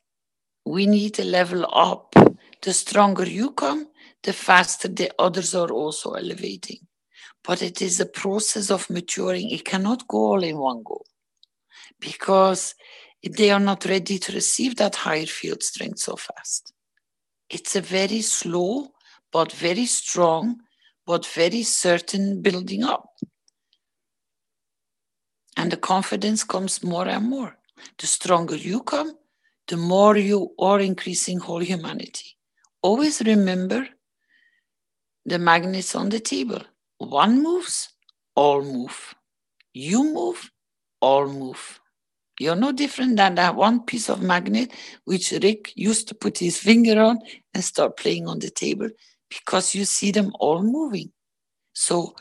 we need to level up. The stronger you come, the faster the others are also elevating. But it is a process of maturing. It cannot go all in one go, because they are not ready to receive that higher field strength so fast. It's a very slow, but very strong, but very certain building up. And the confidence comes more and more. The stronger you come, the more you are increasing whole humanity. Always remember the magnets on the table. one moves, all move. You move, all move. You're no different than that one piece of magnet which Rick used to put his finger on and start playing on the table, because you see them all moving. So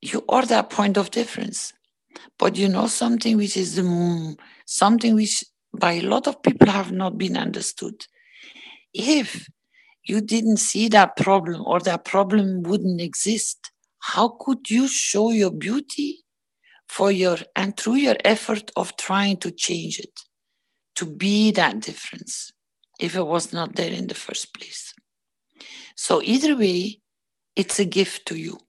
you are that point of difference. But you know something which is something which by a lot of people have not been understood. If you didn't see that problem, or that problem wouldn't exist, how could you show your beauty and through your effort of trying to change it, to be that difference, if it was not there in the first place? So either way, it's a gift to you.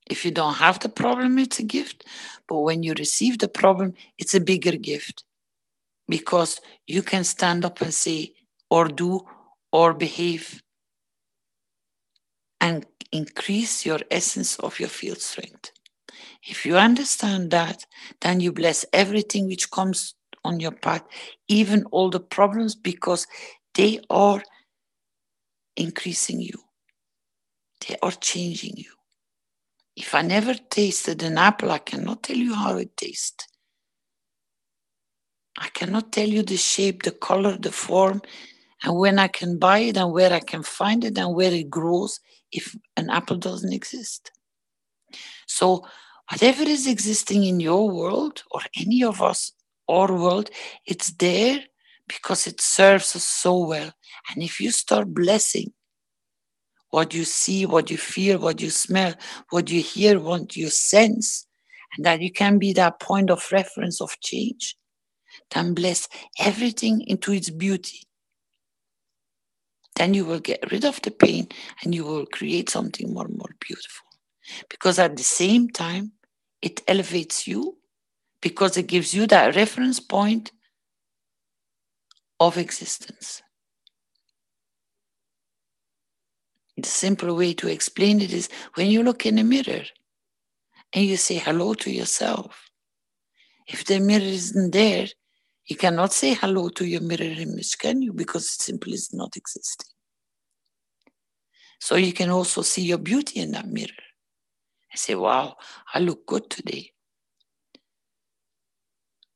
If you don't have the problem, it's a gift. But when you receive the problem, it's a bigger gift, because you can stand up and say, or do, or behave, and increase your essence of your field strength. If you understand that, then you bless everything which comes on your path, even all the problems, because they are increasing you. They are changing you. If I never tasted an apple, I cannot tell you how it tastes. I cannot tell you the shape, the color, the form, and when I can buy it and where I can find it and where it grows if an apple doesn't exist. So whatever is existing in your world, or any of us, our world, it's there because it serves us so well. And if you start blessing what you see, what you feel, what you smell, what you hear, what you sense, and that you can be that point of reference of change, then bless everything into its beauty. Then you will get rid of the pain and you will create something more and more beautiful. Because at the same time, it elevates you, because it gives you that reference point of existence. The simple way to explain it is when you look in a mirror and you say hello to yourself. If the mirror isn't there, you cannot say hello to your mirror image, can you? Because it simply is not existing. So you can also see your beauty in that mirror and say, wow, I look good today.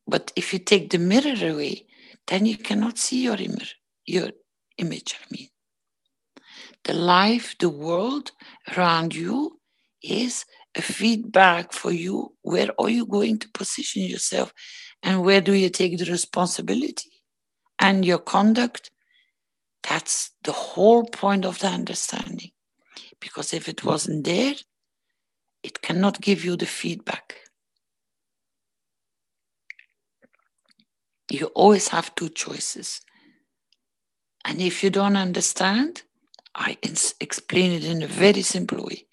But if you take the mirror away, then you cannot see your image, The life, the world around you is a feedback for you. Where are you going to position yourself, and where do you take the responsibility? And your conduct, that's the whole point of the understanding. Because if it wasn't there, it cannot give you the feedback. You always have two choices. And if you don't understand, I explain it in a very simple way.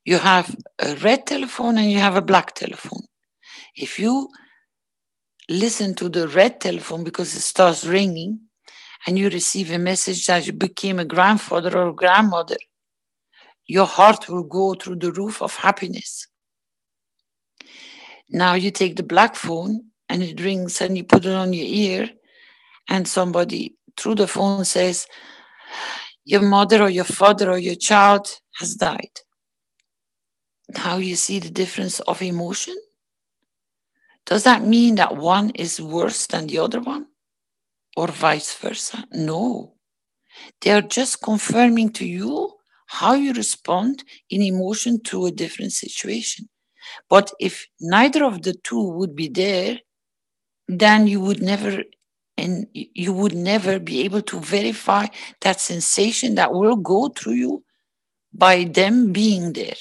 You have a red telephone and you have a black telephone. If you listen to the red telephone because it starts ringing and you receive a message that you became a grandfather or a grandmother, your heart will go through the roof of happiness. Now you take the black phone and it rings and you put it on your ear and somebody through the phone says, your mother or your father or your child has died. Now you see the difference of emotion? Does that mean that one is worse than the other one? Or vice versa? No. They are just confirming to you how you respond in emotion to a different situation. But if neither of the two would be there, then you would never be able to verify that sensation that will go through you by them being there.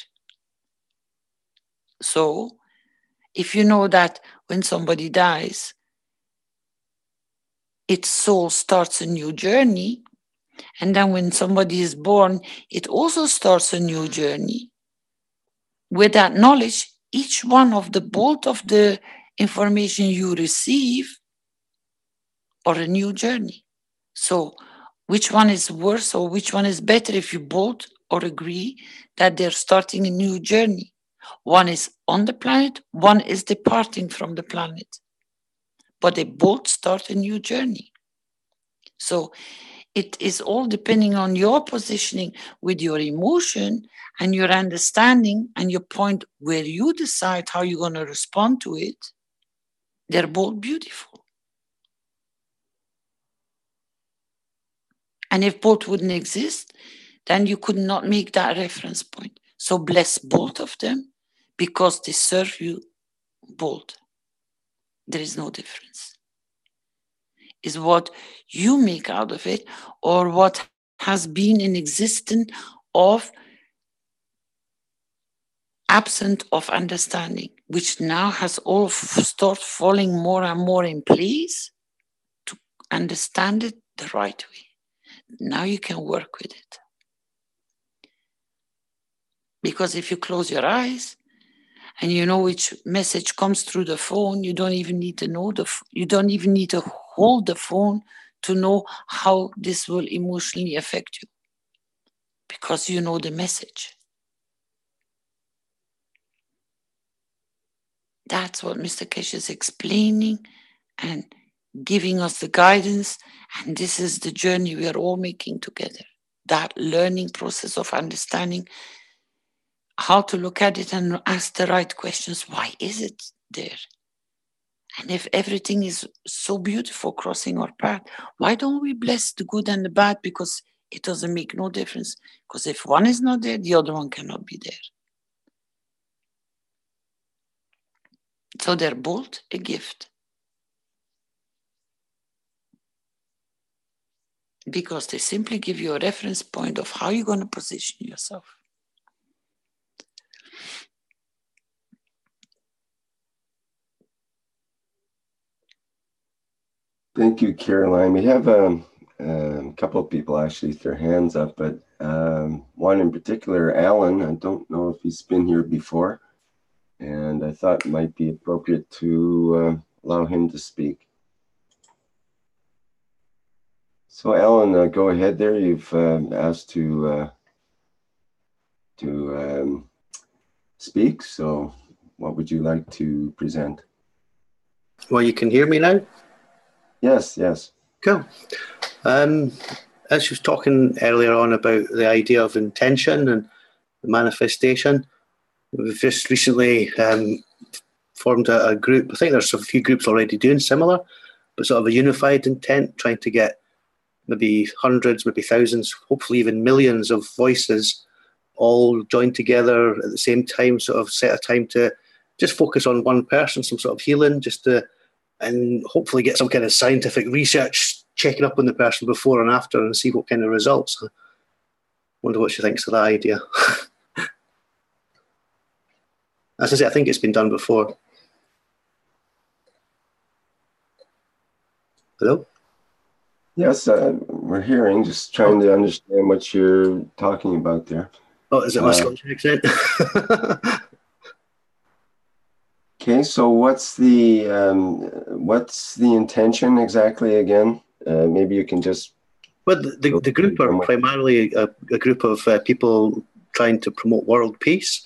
So if you know that when somebody dies, its soul starts a new journey, and then when somebody is born, it also starts a new journey. With that knowledge, each one of the bolt of the information you receive are a new journey. So which one is worse or which one is better if you both or agree that they're starting a new journey? One is on the planet, one is departing from the planet. But they both start a new journey. So It is all depending on your positioning with your emotion and your understanding and your point where you decide how you're going to respond to it. They're both beautiful. And if both wouldn't exist, then you could not make that reference point. So bless both of them because they serve you both. There is no difference. It's what you make out of it or what has been in existence of absent of understanding, which now has all start falling more and more in place to understand it the right way. Now you can work with it. Because if you close your eyes and you know which message comes through the phone, you don't even need to know you don't even need to hold the phone to know how this will emotionally affect you. Because you know the message. That's what Mr. Keshe is explaining and giving us the guidance. And this is the journey we are all making together. That learning process of understanding how to look at it and ask the right questions. Why is it there? And if everything is so beautiful crossing our path, why don't we bless the good and the bad? Because it doesn't make no difference. Because if one is not there, the other one cannot be there. So they're both a gift. Because they simply give you a reference point of how you're going to position yourself. Thank you, Caroline. We have a couple of people actually with their hands up, but one in particular, Alan, I don't know if he's been here before, and I thought it might be appropriate to allow him to speak. So Alan, go ahead there. You've asked to speak, so what would you like to present? Well, you can hear me now? Yes, yes. Cool. As you was talking earlier on about the idea of intention and the manifestation, we've just recently formed a group. I think there's a few groups already doing similar, but sort of a unified intent, trying to get maybe hundreds, maybe thousands, hopefully even millions of voices all joined together at the same time, sort of set a time to just focus on one person, some sort of healing, just to, and hopefully get some kind of scientific research checking up on the person before and after and see what kind of results. I wonder what she thinks of that idea. As I say, I think it's been done before. Hello? Yes, we're hearing, just trying to understand what you're talking about there. Oh, is it my Scottish accent? Okay, so what's the intention exactly again? Maybe you can just... Well, the group are primarily a group of people trying to promote world peace,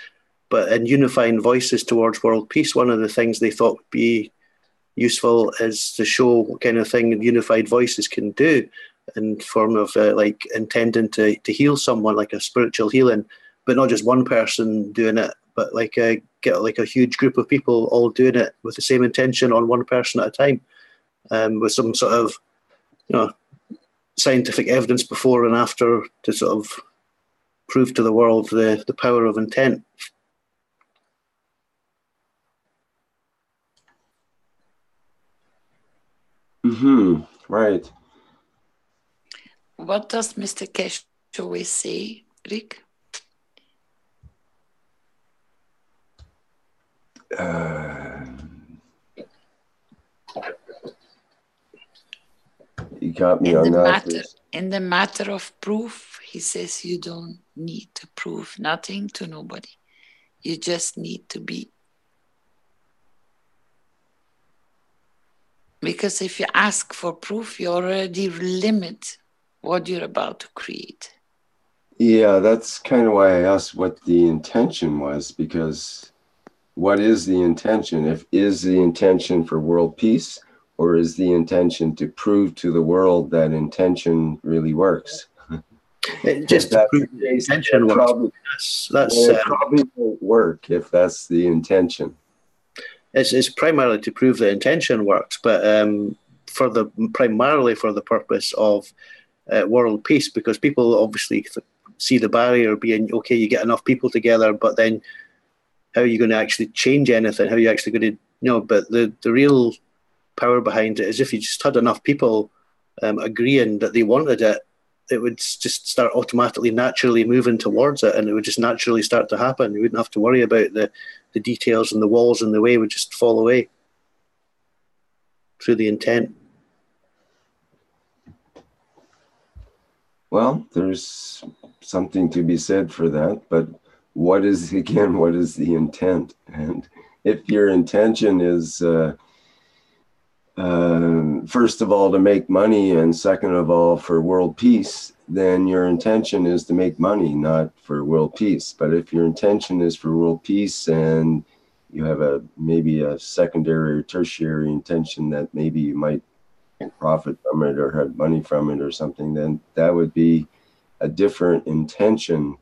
but in unifying voices towards world peace, one of the things they thought would be useful is to show what kind of thing unified voices can do in form of like intending to heal someone, like a spiritual healing, but not just one person doing it, but like get like a huge group of people all doing it with the same intention on one person at a time, with some sort of, you know, scientific evidence before and after to sort of prove to the world the power of intent. Mm-hmm. Right. What does Mr. Keshe always say, Rick? You got me on that. In the matter of proof, he says you don't need to prove nothing to nobody. You just need to be. Because if you ask for proof, you already limit what you're about to create. Yeah, that's kind of why I asked what the intention was, because what is the intention? Is the intention for world peace, Or is the intention to prove to the world that intention really works? Just to prove the intention works. It probably won't work if that's the intention. It's primarily to prove the intention works, but primarily for the purpose of world peace, because people obviously see the barrier being, okay, you get enough people together, but then how are you going to actually change anything? How are you actually going to, but the real power behind it is if you just had enough people agreeing that they wanted it, it would just start automatically, naturally moving towards it, and it would just naturally start to happen. You wouldn't have to worry about the details and the walls and the way would just fall away through the intent. Well, there's something to be said for that, but what is the intent? And if your intention is, first of all, to make money, and second of all, for world peace, then your intention is to make money, not for world peace. But if your intention is for world peace and you have maybe a secondary or tertiary intention that maybe you might profit from it or have money from it or something, then that would be a different intention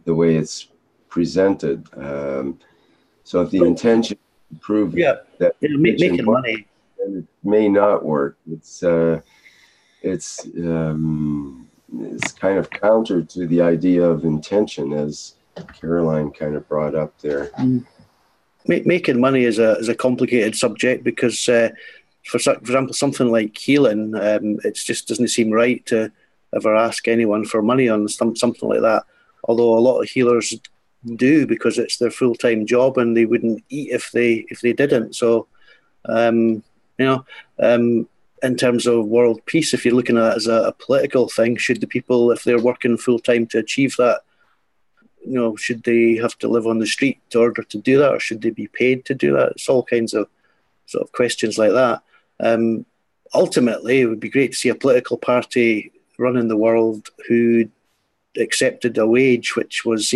the way it's presented. So if the intention to prove that making money, then it may not work. It's kind of counter to the idea of intention, as Caroline kind of brought up there. Making money is a complicated subject because, for example, something like healing, it just doesn't seem right to ever ask anyone for money on something like that. Although a lot of healers do, because it's their full-time job and they wouldn't eat if they didn't. So, in terms of world peace, if you're looking at it as a political thing, should the people, if they're working full-time to achieve that, should they have to live on the street in order to do that, or should they be paid to do that? It's all kinds of sort of questions like that. Ultimately, it would be great to see a political party running the world who accepted a wage which was,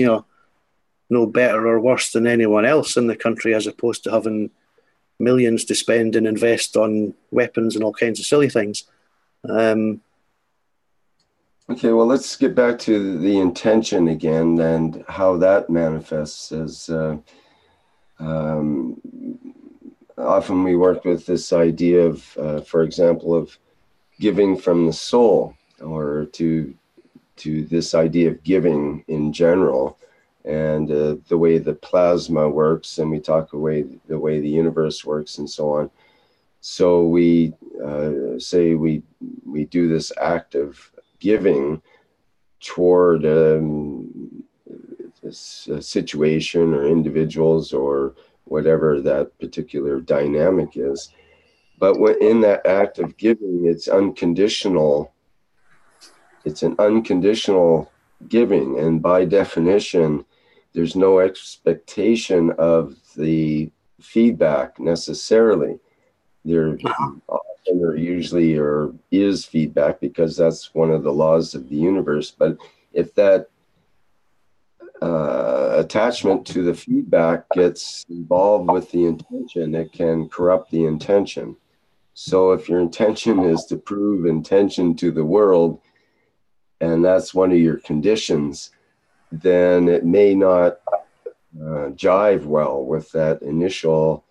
no better or worse than anyone else in the country, as opposed to having millions to spend and invest on weapons and all kinds of silly things. Okay, well, let's get back to the intention again and how that manifests. As often we work with this idea of, for example, of giving from the soul, or to this idea of giving in general, and the way the plasma works, and we talk the way the universe works, and so on. So we say we do this act of giving toward this situation or individuals or whatever that particular dynamic is. But in that act of giving, it's unconditional. It's an unconditional giving, and by definition, there's no expectation of the feedback necessarily. There usually is feedback, because that's one of the laws of the universe. But if that attachment to the feedback gets involved with the intention, it can corrupt the intention. So if your intention is to prove intention to the world, and that's one of your conditions, then it may not jive well with that initial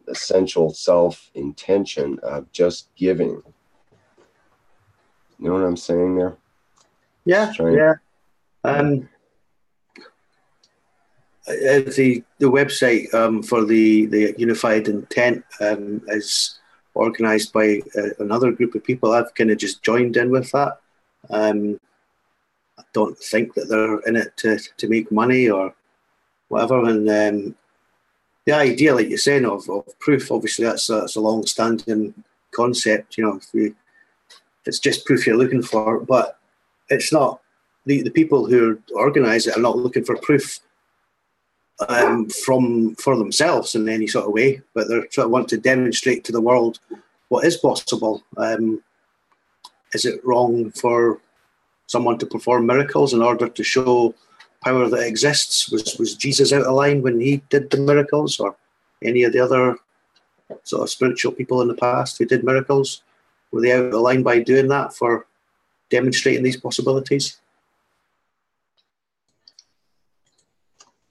essential self-intention of just giving. You know what I'm saying there? Yeah. The website for the Unified Intent is organised by another group of people. I've kind of just joined in with that. I don't think that they're in it to make money or whatever. And the idea, like you're saying, of proof, obviously that's a long-standing concept. If it's just proof you're looking for, but it's not. The people who organise it are not looking for proof for themselves in any sort of way, but they sort of want to demonstrate to the world what is possible. Is it wrong for someone to perform miracles in order to show power that exists? Was Jesus out of line when he did the miracles, or any of the other sort of spiritual people in the past who did miracles? Were they out of line by doing that for demonstrating these possibilities?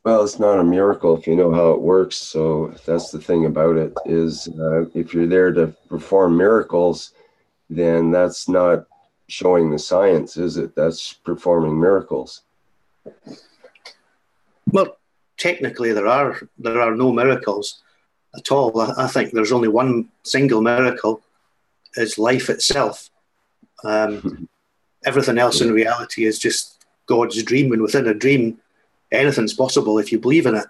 Well, it's not a miracle if you know how it works. So that's the thing about it is if you're there to perform miracles, then that's not showing the science, is it? That's performing miracles. Well, technically there are no miracles at all. I think there's only one single miracle, is life itself. Everything else in reality is just God's dream, and within a dream, anything's possible if you believe in it.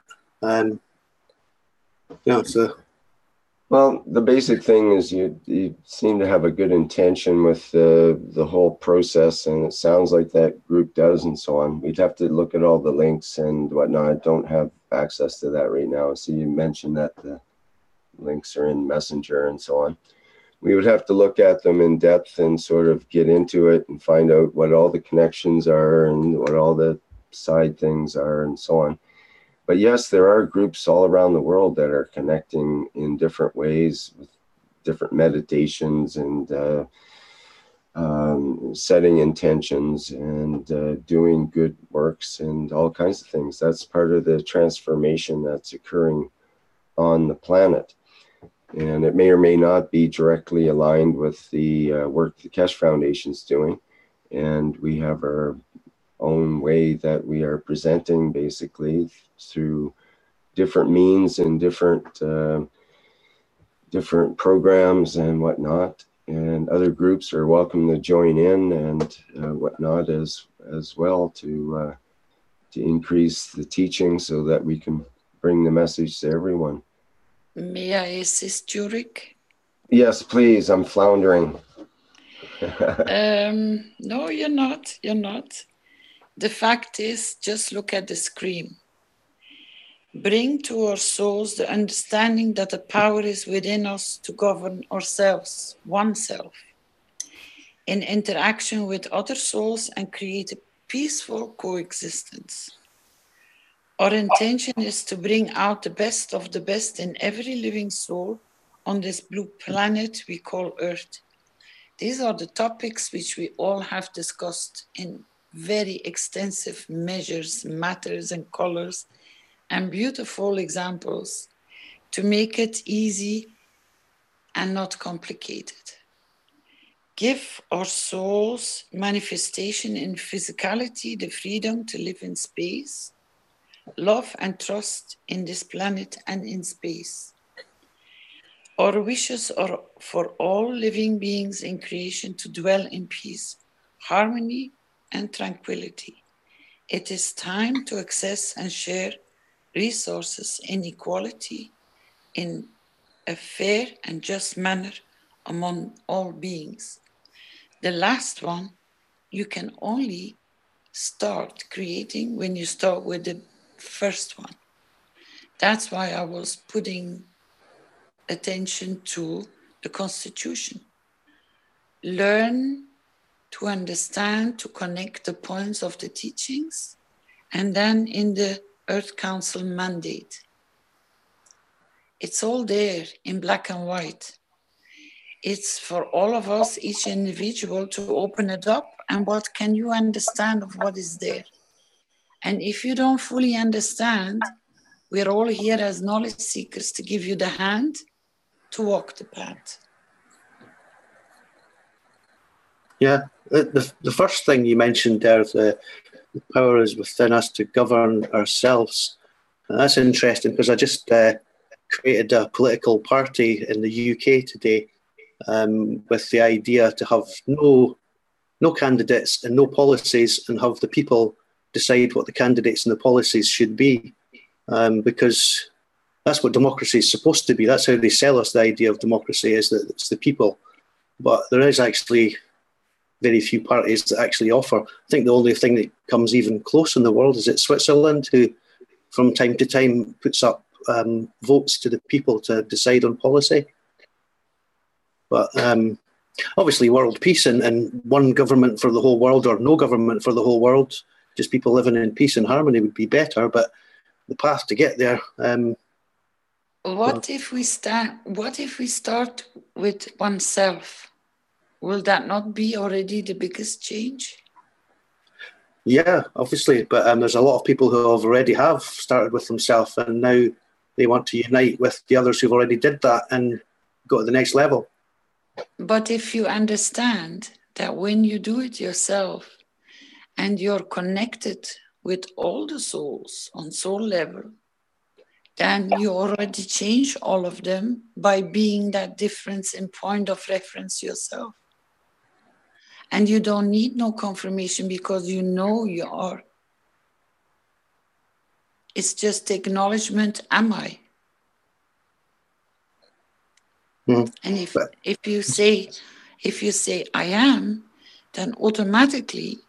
Well, the basic thing is you seem to have a good intention with the whole process, and it sounds like that group does, and so on. We'd have to look at all the links and whatnot. I don't have access to that right now. So you mentioned that the links are in Messenger and so on. We would have to look at them in depth and sort of get into it and find out what all the connections are and what all the side things are and so on. But yes, there are groups all around the world that are connecting in different ways with different meditations and setting intentions and doing good works and all kinds of things. That's part of the transformation that's occurring on the planet. And it may or may not be directly aligned with the work the Keshe Foundation is doing. And we have our own way that we are presenting basically through different means and different programs and whatnot. And other groups are welcome to join in and whatnot as well to increase the teaching so that we can bring the message to everyone. May I assist you, Rick? Yes, please. I'm floundering. No, you're not. You're not. The fact is, just look at the screen. Bring to our souls the understanding that the power is within us to govern ourselves, oneself, in interaction with other souls and create a peaceful coexistence. Our intention is to bring out the best of the best in every living soul on this blue planet we call Earth. These are the topics which we all have discussed in very extensive measures, matters, and colors, and beautiful examples to make it easy and not complicated. Give our souls manifestation in physicality, the freedom to live in space, love and trust in this planet and in space. Our wishes are for all living beings in creation to dwell in peace, harmony, and tranquility. It is time to access and share resources in equality in a fair and just manner among all beings. The last one, you can only start creating when you start with the first one. That's why I was putting attention to the Constitution. Learn to understand, to connect the points of the teachings, and then in the Earth Council mandate. It's all there in black and white. It's for all of us, each individual, to open it up and what can you understand of what is there. And if you don't fully understand, we're all here as knowledge seekers to give you the hand to walk the path. Yeah, the first thing you mentioned there, the power is within us to govern ourselves. And that's interesting because I just created a political party in the UK today with the idea to have no candidates and no policies and have the people decide what the candidates and the policies should be. Because that's what democracy is supposed to be. That's how they sell us the idea of democracy, is that it's the people. But there is actually very few parties that actually offer. I think the only thing that comes even close in the world is Switzerland, who from time to time puts up votes to the people to decide on policy. But obviously world peace and one government for the whole world or no government for the whole world, just people living in peace and harmony would be better. But the path to get there What if we start with oneself? Will that not be already the biggest change? Yeah, obviously, but there's a lot of people who already have started with themselves, and now they want to unite with the others who've already did that and go to the next level. But if you understand that when you do it yourself and you're connected with all the souls on soul level, then you already change all of them by being that difference in point of reference yourself. And you don't need no confirmation because you know you are. It's just acknowledgement, am I? And if you say I am, then automatically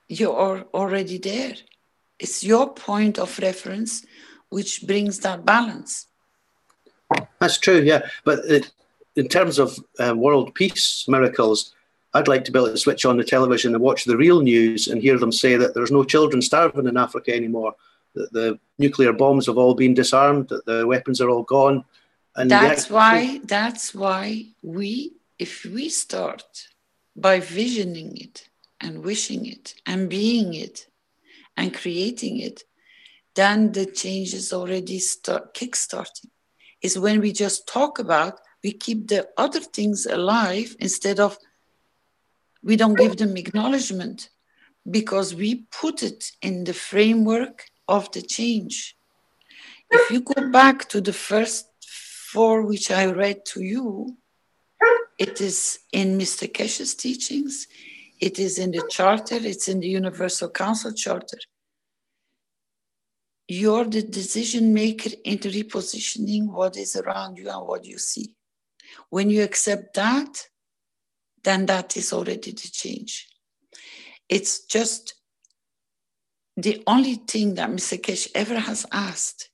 you are already there. It's your point of reference which brings that balance. That's true, yeah. But in terms of world peace miracles, I'd like to be able to switch on the television and watch the real news and hear them say that there's no children starving in Africa anymore, that the nuclear bombs have all been disarmed, that the weapons are all gone. And that's why if we start by visioning it and wishing it and being it and creating it, then the change is already kick-starting. Is when we just talk about, we keep the other things alive instead of, we don't give them acknowledgement because we put it in the framework of the change. If you go back to the first 4 which I read to you, it is in Mr. Keshe's teachings, it is in the charter, it's in the Universal Council Charter. You're the decision maker in repositioning what is around you and what you see. When you accept that, then that is already the change. It's just the only thing that Mr. Keshe ever has asked,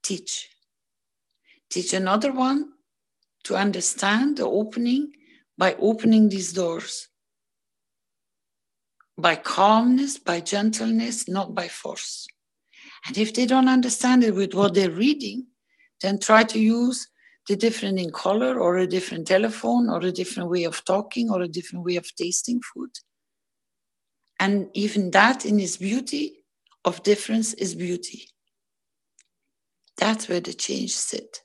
teach. Teach another one to understand the opening by opening these doors. By calmness, by gentleness, not by force. And if they don't understand it with what they're reading, then try to use the different in color or a different telephone or a different way of talking or a different way of tasting food. And even that in its beauty of difference is beauty. That's where the change sits.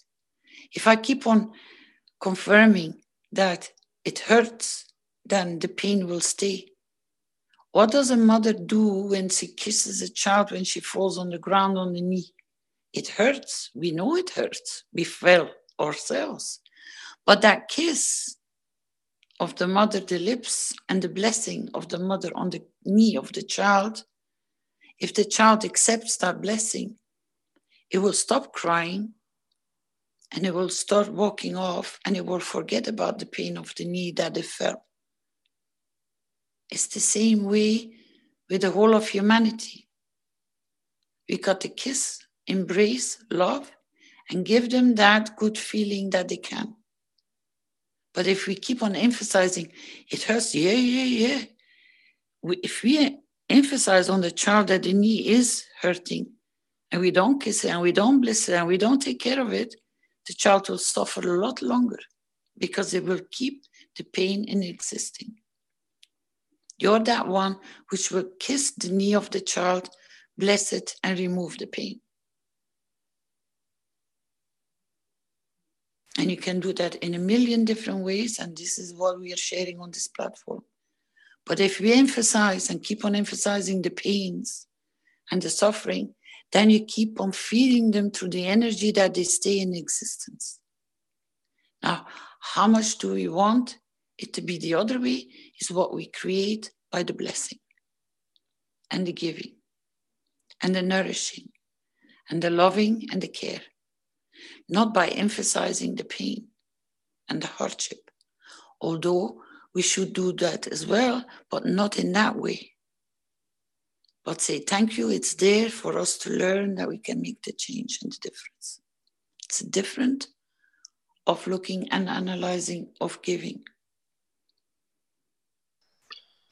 If I keep on confirming that it hurts, then the pain will stay. What does a mother do when she kisses a child when she falls on the ground on the knee? It hurts. We know it hurts. We fell ourselves. But that kiss of the mother, the lips, and the blessing of the mother on the knee of the child, if the child accepts that blessing, it will stop crying and it will start walking off and it will forget about the pain of the knee that it felt. It's the same way with the whole of humanity. We got to kiss, embrace, love, and give them that good feeling that they can. But if we keep on emphasizing, it hurts, yeah. If we emphasize on the child that the knee is hurting, and we don't kiss it, and we don't bless it, and we don't take care of it, the child will suffer a lot longer because it will keep the pain in existing. You're that one which will kiss the knee of the child, bless it, and remove the pain. And you can do that in a million different ways, and this is what we are sharing on this platform. But if we emphasize and keep on emphasizing the pains and the suffering, then you keep on feeding them through the energy that they stay in existence. Now, how much do we want it to be the other way is what we create by the blessing and the giving and the nourishing and the loving and the care, not by emphasizing the pain and the hardship, although we should do that as well, but not in that way. But say, thank you, it's there for us to learn that we can make the change and the difference. It's different of looking and analyzing, of giving.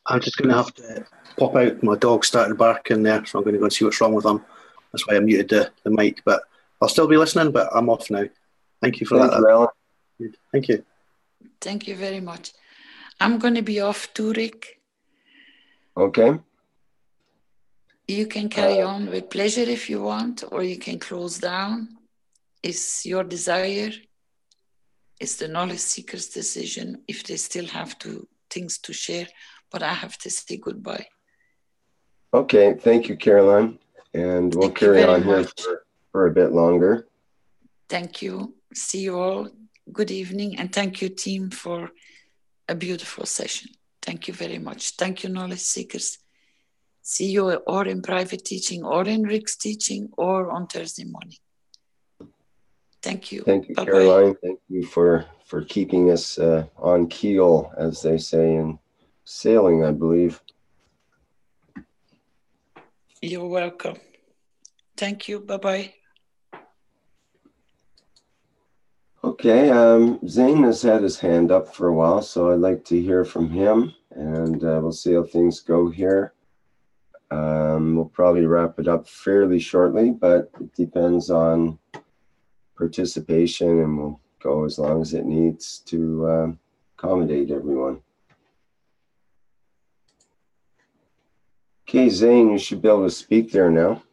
I'm just going to have to pop out. My dog started barking there, so I'm going to go and see what's wrong with him. That's why I muted the mic. But I'll still be listening, but I'm off now. Thank you for Thank that. You, Alan. Thank you. Thank you very much. I'm going to be off too, Rick. Okay. You can carry on with pleasure if you want, or you can close down. It's your desire. It's the knowledge seekers' decision if they still have things to share, but I have to say goodbye. Okay, thank you, Caroline. And we'll carry on here for a bit longer. Thank you. See you all. Good evening. And thank you, team, for a beautiful session. Thank you very much. Thank you, knowledge seekers. See you or in private teaching or in Rick's teaching or on Thursday morning. Thank you. Thank you, Bye-bye. Caroline. Thank you for keeping us on keel, as they say in sailing, I believe. You're welcome. Thank you. Bye-bye. Okay, Zane has had his hand up for a while, so I'd like to hear from him, and we'll see how things go here. We'll probably wrap it up fairly shortly, but it depends on participation, and we'll go as long as it needs to accommodate everyone. Okay, Zane, you should be able to speak there now.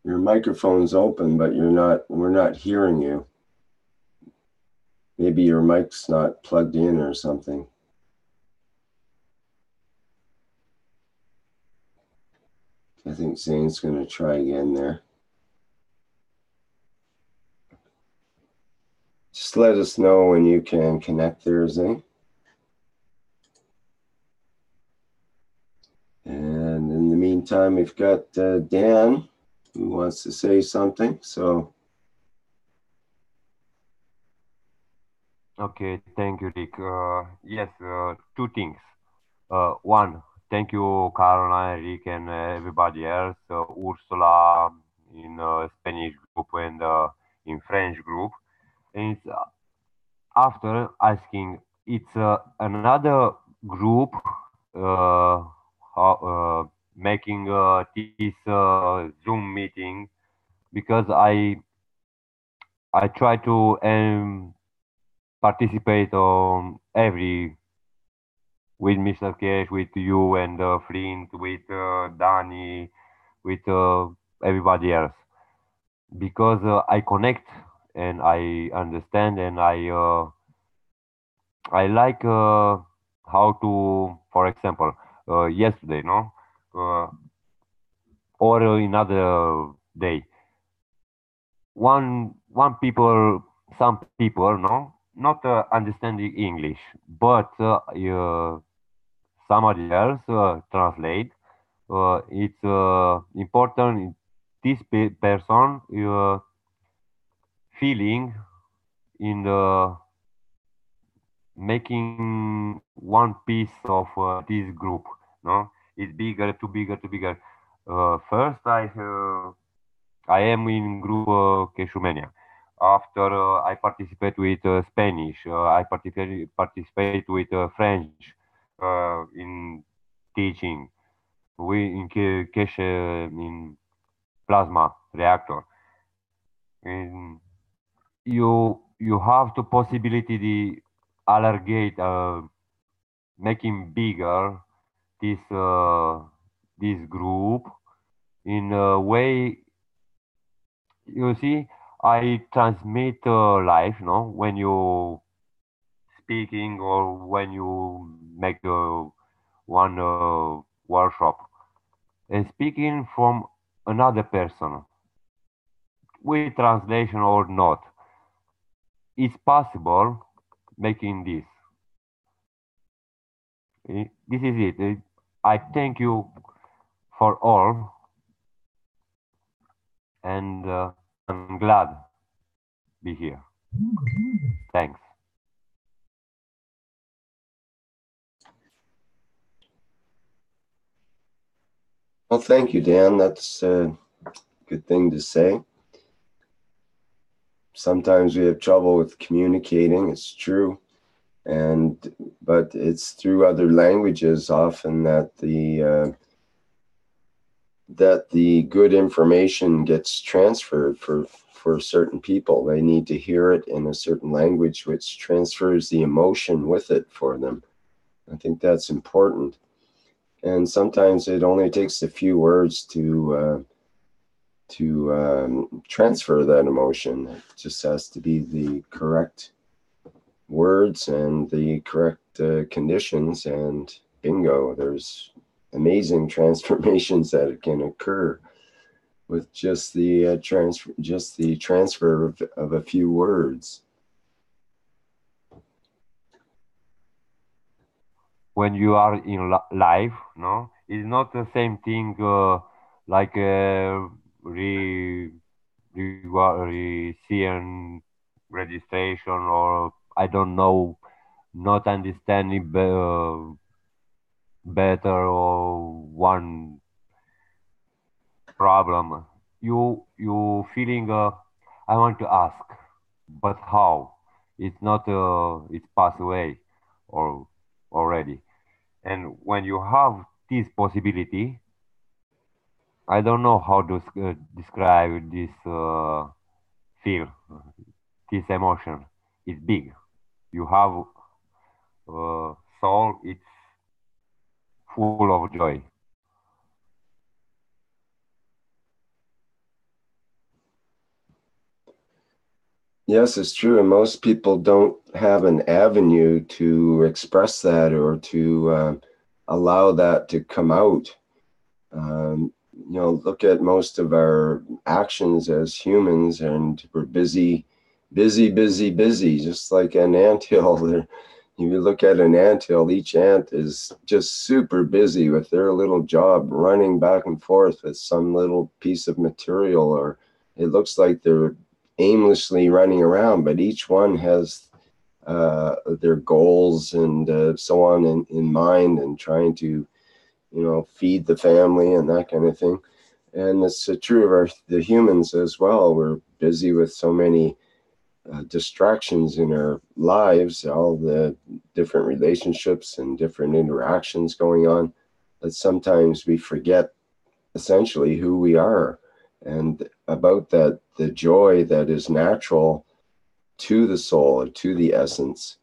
Your microphone's open, but we're not hearing you. Maybe your mic's not plugged in or something. I think Zane's going to try again there. Just let us know when you can connect there, Zane. And in the meantime, we've got Dan who wants to say something. So. Okay, thank you, Rick. Yes, two things. One, thank you, Caroline, Rick, and everybody else. Ursula in Spanish group and in French group. And it's, after asking, it's another group making this Zoom meeting, because I try to participate on every, with Mr. Keshe, with you and Flint, with Danny, with everybody else, because I connect and I understand, and I like how to, for example, yesterday, no, or another day, some people, no, not understanding English, but somebody else translate. It's important. This person feeling in the making one piece of this group. No, it's bigger, too bigger. First, I am in group Keshumenia. After I participate with Spanish, I participate with French in teaching. We in Keshe in plasma reactor. And you have the possibility to alargate, making bigger this group in a way. You see, I transmit live, no, when you speaking or when you make one workshop, and speaking from another person, with translation or not, it's possible making this. This is it. I thank you for all, and I'm glad to be here. Thanks. Well, thank you, Dan. That's a good thing to say. Sometimes we have trouble with communicating, it's true. But it's through other languages often that the good information gets transferred for certain people. They need to hear it in a certain language which transfers the emotion with it for them. I think that's important. And sometimes it only takes a few words to transfer that emotion. It just has to be the correct words and the correct conditions, and bingo, there's amazing transformations that can occur with just the transfer of a few words. When you are in life, no, it's not the same thing like CN registration, or I don't know, not understanding better or one problem. You feeling I want to ask, but how? It's not it's passed away or already. And when you have this possibility, I don't know how to describe this feel, this emotion. It's big. You have soul. It's full of joy. Yes, it's true. And most people don't have an avenue to express that or to allow that to come out. Look at most of our actions as humans, and we're busy, just like an anthill. You look at an anthill, each ant is just super busy with their little job, running back and forth with some little piece of material, or it looks like they're aimlessly running around, but each one has their goals and so on in mind, and trying to feed the family and that kind of thing. And it's true of the humans as well. We're busy with so many distractions in our lives, all the different relationships and different interactions going on, that sometimes we forget essentially who we are, and about that, the joy that is natural to the soul or to the essence.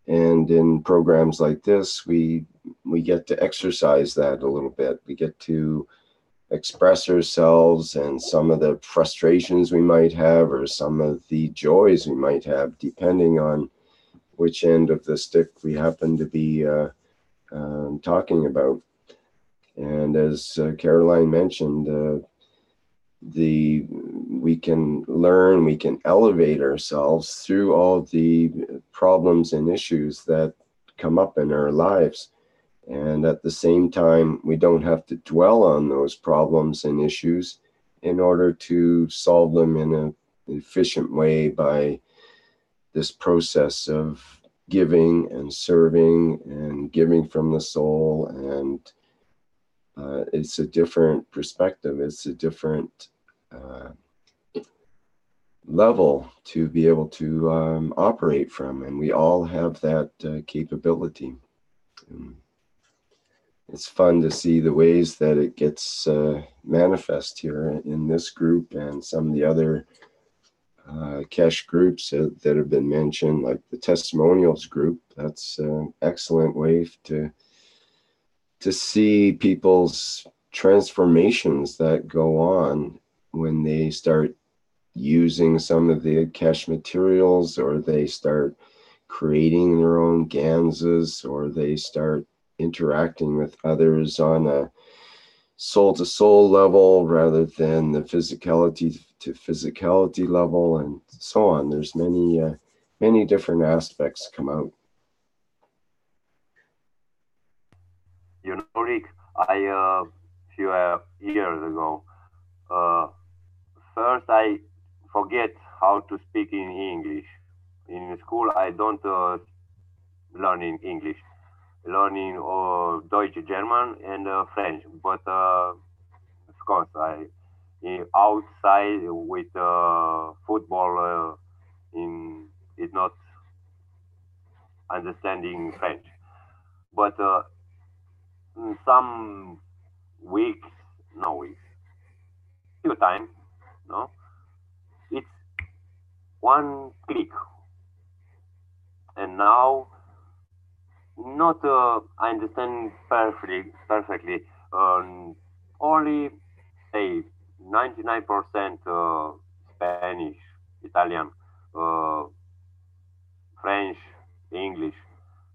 And in programs like this, we get to exercise that a little bit. We get to express ourselves and some of the frustrations we might have, or some of the joys we might have, depending on which end of the stick we happen to be talking about. And as Caroline mentioned, we can learn, we can elevate ourselves through all the problems and issues that come up in our lives. And at the same time, we don't have to dwell on those problems and issues in order to solve them in an efficient way by this process of giving and serving and giving from the soul. And it's a different perspective. It's a different level to be able to operate from. And we all have that capability. It's fun to see the ways that it gets manifest here in this group and some of the other Keshe groups that have been mentioned, like the testimonials group. That's an excellent way to see people's transformations that go on when they start using some of the Keshe materials, or they start creating their own ganzas, or they start interacting with others on a soul-to-soul level rather than the physicality to physicality level, and so on. There's many different aspects come out. You know, Rick, I few years ago, first I forget how to speak in English. In school, I don't learn in English. Learning Deutsch, German, and French. But of course, outside with football in it's not understanding French. But some weeks, no weeks, few times, no, it's one click, and now not I understand perfectly. Only say 99% Spanish, Italian, uh, French, English,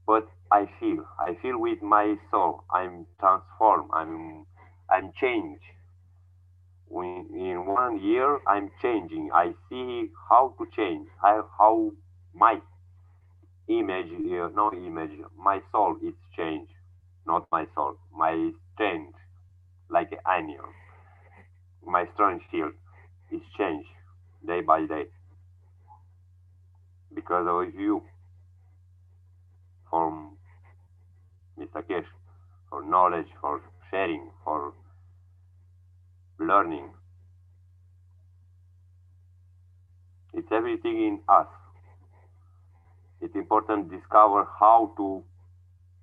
but I feel with my soul. I'm transformed. I'm changed. In 1 year, I'm changing. I see how to change. How my image, no image, my soul is changed. Not my soul, my strength, like an onion. My strength shield is changed day by day because of you, from Mr. Kesh, for knowledge, for sharing, for learning. It's everything in us. It's important to discover how to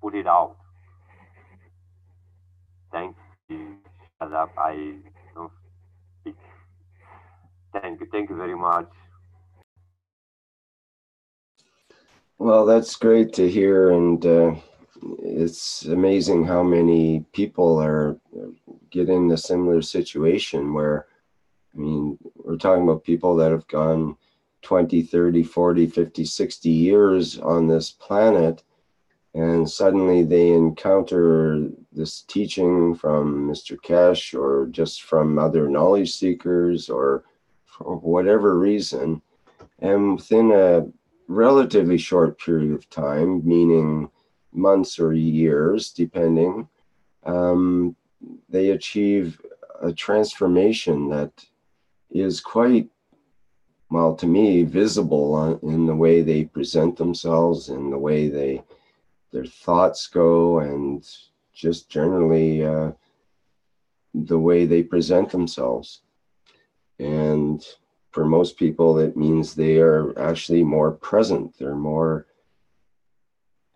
put it out. Thanks. Shut up. I don't speak. Thank you very much. Well, that's great to hear, and it's amazing how many people are getting in a similar situation where, I mean, we're talking about people that have gone 20, 30, 40, 50, 60 years on this planet, and suddenly they encounter this teaching from Mr. Keshe or just from other knowledge seekers or for whatever reason, and within a relatively short period of time, meaning months or years, depending, they achieve a transformation that is quite, well, to me, visible in the way they present themselves, in the way their thoughts go, and just generally the way they present themselves. And for most people, it means they are actually more present. They're more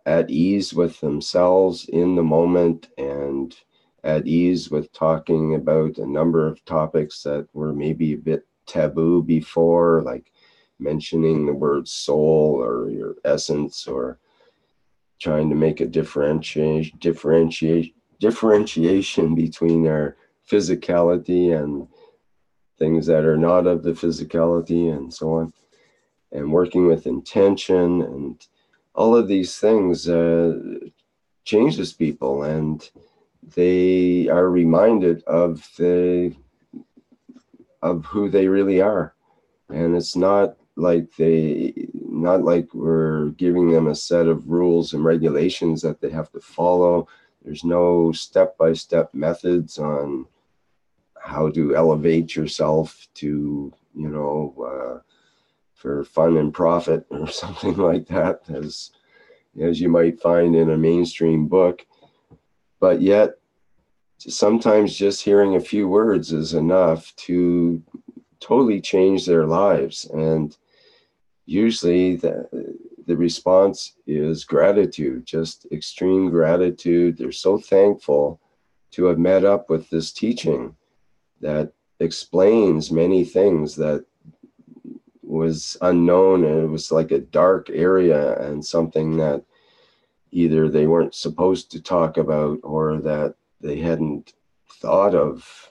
at ease with themselves in the moment and at ease with talking about a number of topics that were maybe a bit taboo before, like mentioning the word soul or your essence, or trying to make a differentiation between our physicality and things that are not of the physicality, and so on, and working with intention, and all of these things changes people, and they are reminded of who they really are. And it's not like we're giving them a set of rules and regulations that they have to follow. There's no step-by-step methods on how to elevate yourself to, for fun and profit or something like that, as you might find in a mainstream book. But yet, sometimes just hearing a few words is enough to totally change their lives. And usually the response is gratitude, just extreme gratitude. They're so thankful to have met up with this teaching that explains many things that was unknown, and it was like a dark area and something that either they weren't supposed to talk about or that they hadn't thought of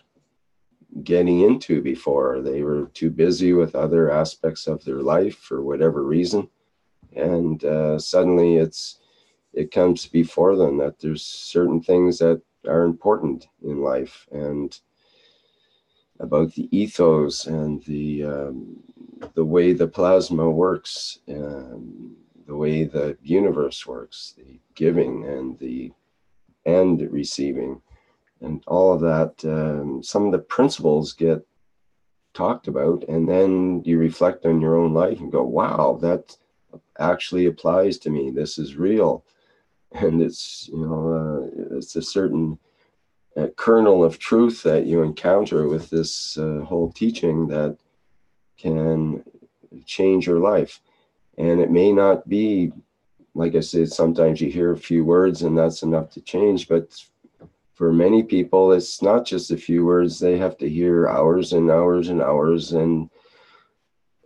getting into before. They were too busy with other aspects of their life for whatever reason, and suddenly it comes before them that there's certain things that are important in life, and about the ethos and the way the plasma works, and the way the universe works, the giving and the receiving, and all of that. Some of the principles get talked about, and then you reflect on your own life and go, wow, that actually applies to me. This is real. And it's, it's a certain kernel of truth that you encounter with this whole teaching that can change your life. And it may not be like I said, sometimes you hear a few words and that's enough to change. But for many people, it's not just a few words. They have to hear hours and hours and hours, and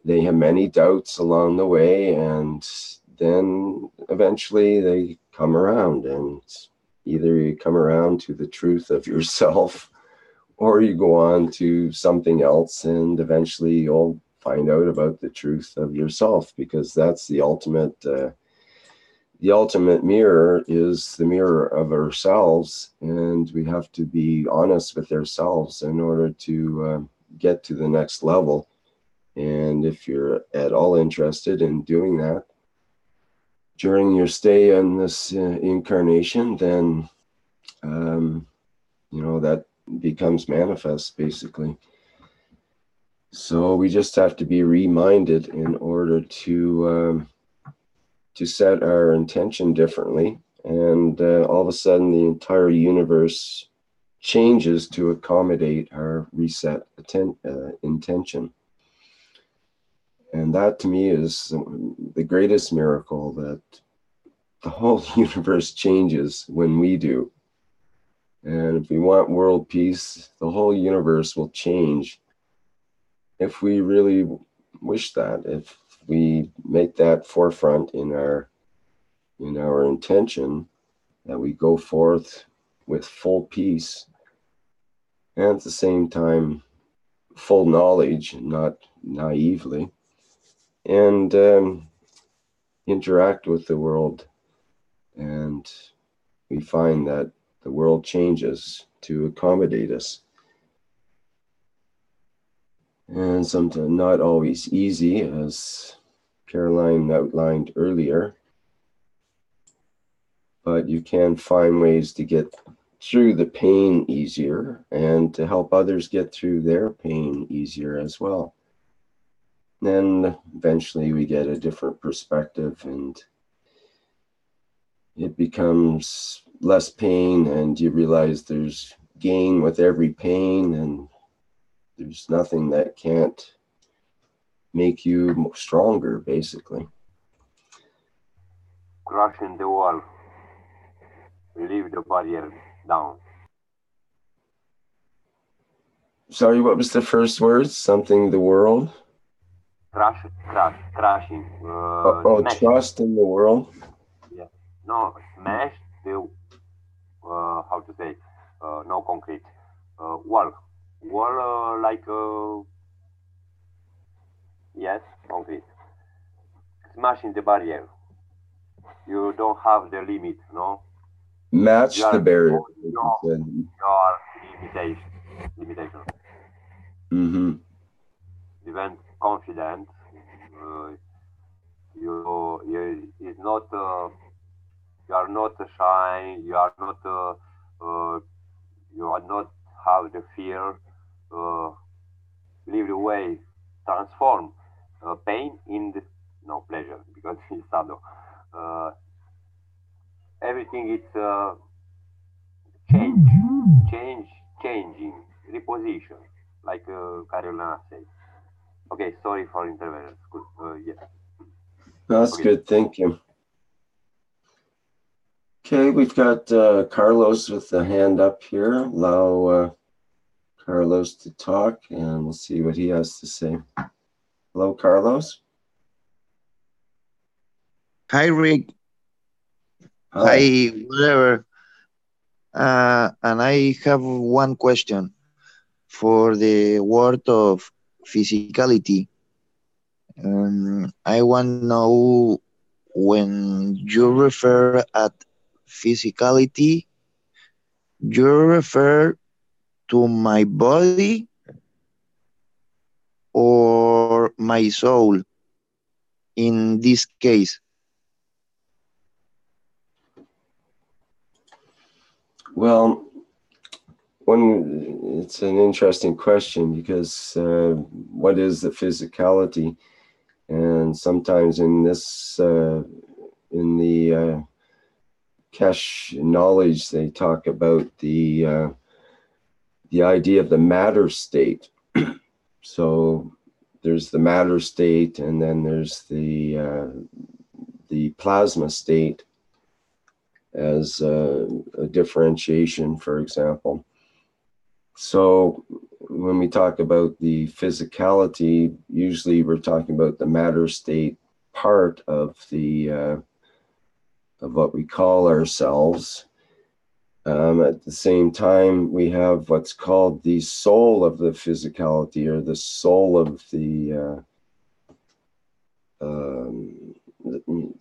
they have many doubts along the way. And then eventually they come around, and either you come around to the truth of yourself, or you go on to something else, and eventually you'll find out about the truth of yourself, because that's the ultimate mirror is the mirror of ourselves, and we have to be honest with ourselves in order to get to the next level. And if you're at all interested in doing that during your stay on this incarnation, then that becomes manifest, basically. So we just have to be reminded in order to set our intention differently, and all of a sudden the entire universe changes to accommodate our reset intention. And that to me is the greatest miracle, that the whole universe changes when we do. And if we want world peace, the whole universe will change if we really wish that, if we make that forefront in our intention, that we go forth with full peace, and at the same time full knowledge, not naively, and interact with the world. And we find that the world changes to accommodate us. And sometimes not always easy, as Caroline outlined earlier, but you can find ways to get through the pain easier, and to help others get through their pain easier as well. Then eventually we get a different perspective, and it becomes less pain, and you realize there's gain with every pain, and there's nothing that can't make you stronger, basically. Crushing the wall. Leave the barrier down. Sorry, what was the first word? Something the world? Crashing. Trust in the world? Yeah. No, smash the, how to say, no concrete. Wall. Wall like, yes, concrete. Smashing the barrier. You don't have the limit, no? Match the barrier. Your limitation. Mm-hmm. Even confident. You is not. You are not shy. You are not. You are not have the fear. Live the way. Transform pain in the pleasure, because it's sad. Everything is changing, reposition, like Carolina said. Okay, sorry for interference. Good, yeah. That's okay. Good, thank you. Okay, we've got Carlos with the hand up here. Allow Carlos to talk, and we'll see what he has to say. Hello, Carlos. Hi, Rick. Hi, whatever. And I have one question for the word of physicality. I want to know, when you refer at physicality, you refer to my body or my soul in this case? Well, it's an interesting question, because what is the physicality? And sometimes in this, in the Keshe knowledge, they talk about the idea of the matter state. So there's the matter state, and then there's the the plasma state as a differentiation, for example. So when we talk about the physicality, usually we're talking about the matter state part of the of what we call ourselves. At the same time, we have what's called the soul of the physicality, or the soul of the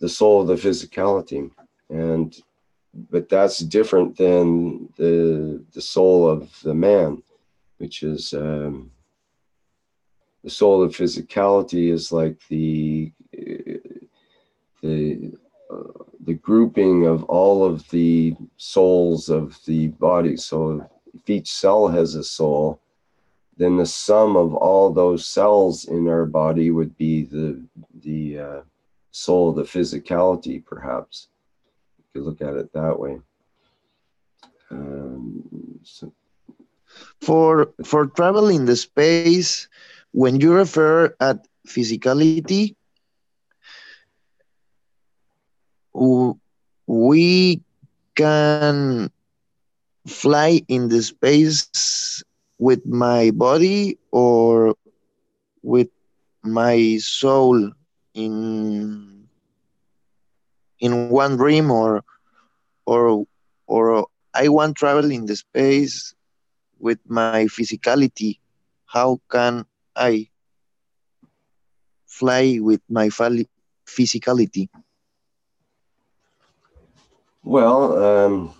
soul of the physicality, but that's different than the soul of the man, which is the soul of physicality is like the grouping of all of the souls of the body. So if each cell has a soul, then the sum of all those cells in our body would be the soul of the physicality, perhaps. You could look at it that way. For travel in the space, when you refer at physicality, we can fly in the space with my body or with my soul in one dream, or I want travel in the space with my physicality. How can I fly with my physicality? Well,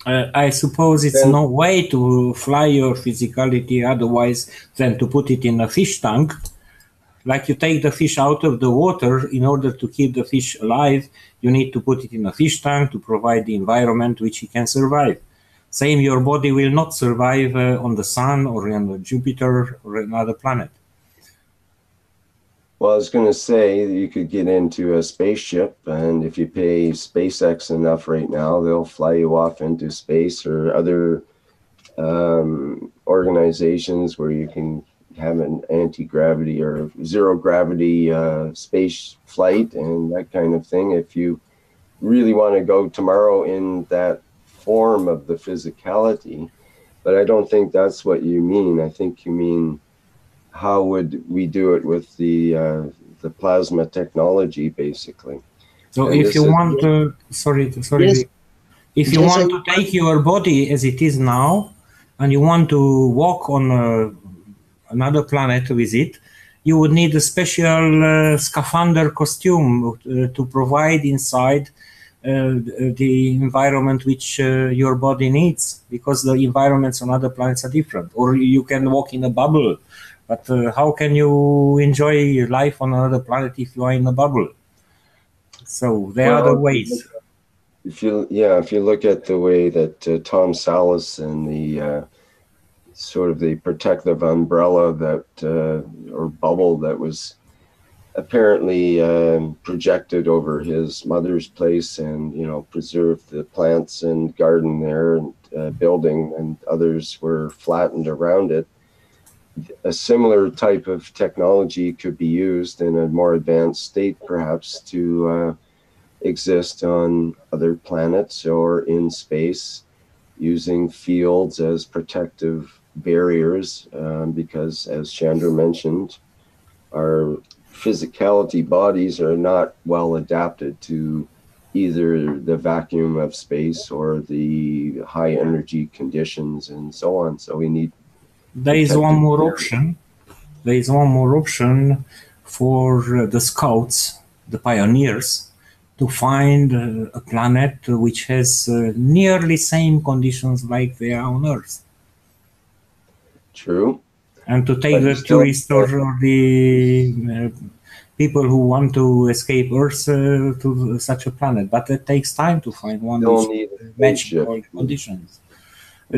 I suppose it's no way to fly your physicality otherwise than to put it in a fish tank. Like you take the fish out of the water, in order to keep the fish alive, you need to put it in a fish tank to provide the environment which it can survive. Same, your body will not survive on the sun or on Jupiter or another planet. Well, I was going to say that you could get into a spaceship, and if you pay SpaceX enough right now, they'll fly you off into space, or other organizations where you can have an anti-gravity or zero-gravity space flight and that kind of thing. If you really want to go tomorrow in that form of the physicality, but I don't think that's what you mean. I think you mean, how would we do it with the plasma technology, basically? So And if you want to, sorry, Yes. if you want to take your body as it is now, and you want to walk on another planet with it, you would need a special scaphandre costume to provide inside the environment which your body needs, because the environments on other planets are different. Or you can walk in a bubble, but how can you enjoy life on another planet if you are in a bubble? So there are other ways. If you look at the way that Tom Salas and the sort of the protective umbrella that or bubble that was apparently projected over his mother's place, and preserved the plants and garden there and building, and others were flattened around it. A similar type of technology could be used in a more advanced state, perhaps, to exist on other planets or in space, using fields as protective barriers, because, as Chandra mentioned, our physicality bodies are not well adapted to either the vacuum of space or the high energy conditions and so on. So we need. There is one more option. There is one more option for the scouts, the pioneers, to find a planet which has nearly same conditions like they are on Earth. True. And to take the tourists or the people who want to escape Earth to such a planet. But it takes time to find one which matches all the conditions.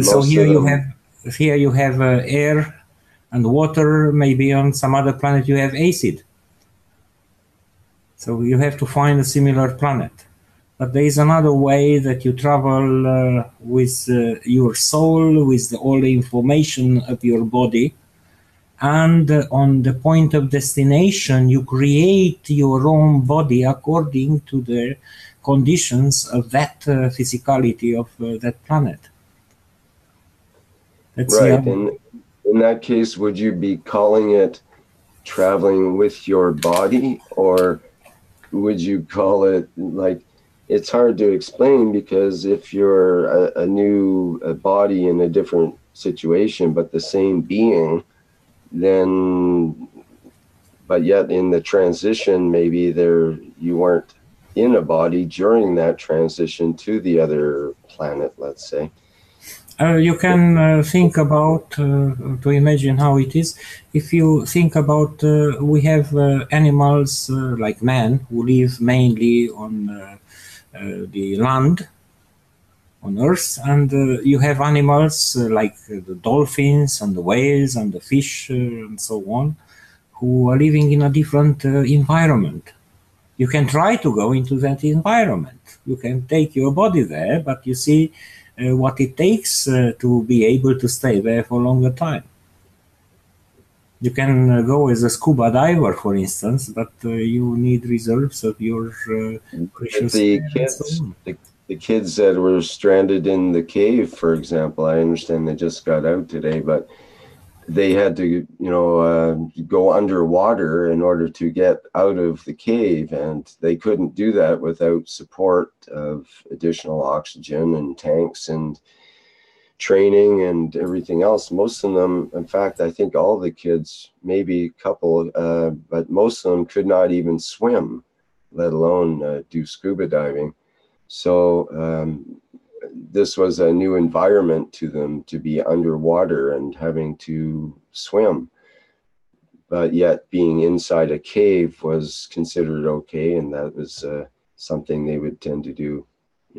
So here you have air and water. Maybe on some other planet you have acid. So you have to find a similar planet. But there is another way that you travel with your soul, with all the information of your body, and on the point of destination, you create your own body according to the conditions of that physicality of that planet. That's right. And in that case, would you be calling it traveling with your body, or would you call it, like, it's hard to explain, because if you're a new body in a different situation, but the same being, then, but yet in the transition, maybe you weren't in a body during that transition to the other planet, let's say. You can think about, to imagine how it is, if you think about, we have animals like man who live mainly on the land, on Earth, and you have animals like the dolphins and the whales and the fish and so on, who are living in a different environment. You can try to go into that environment. You can take your body there, but you see what it takes to be able to stay there for a longer time. You can go as a scuba diver, for instance, but you need reserves of your precious the air kids, and so on. the kids that were stranded in the cave, for example, I understand they just got out today, but they had to, go underwater in order to get out of the cave, and they couldn't do that without support of additional oxygen and tanks and training and everything else. Most of them, in fact, I think all the kids, maybe a couple, but most of them could not even swim, let alone do scuba diving. So this was a new environment to them, to be underwater and having to swim. But yet being inside a cave was considered okay, and that was something they would tend to do,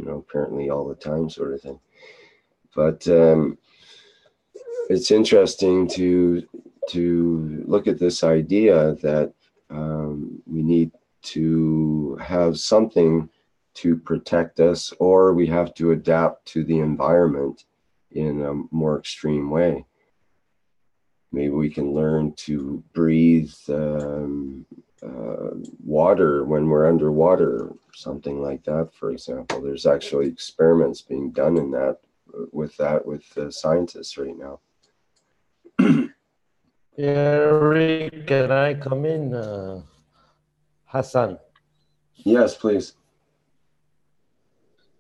apparently all the time, sort of thing. But it's interesting to look at this idea that we need to have something to protect us, or we have to adapt to the environment in a more extreme way. Maybe we can learn to breathe water when we're underwater, something like that, for example. There's actually experiments being done in that with scientists right now. Eric, can I come in? Hassan. Yes, please.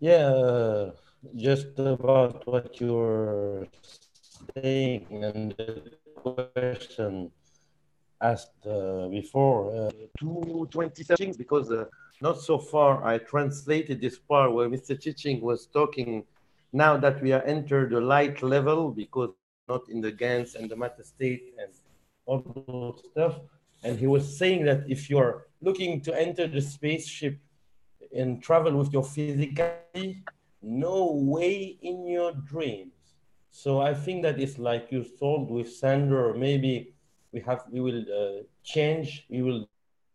Yeah, just about what you were saying and the question asked before. 227, because not so far I translated this part where Mr. Chiching was talking, now that we are entered the light level, because not in the GANs and the matter state and all those stuff. And he was saying that if you're looking to enter the spaceship and travel with your physicality, no way in your dreams. So I think that it's like you told with Sandra, maybe we will change, we will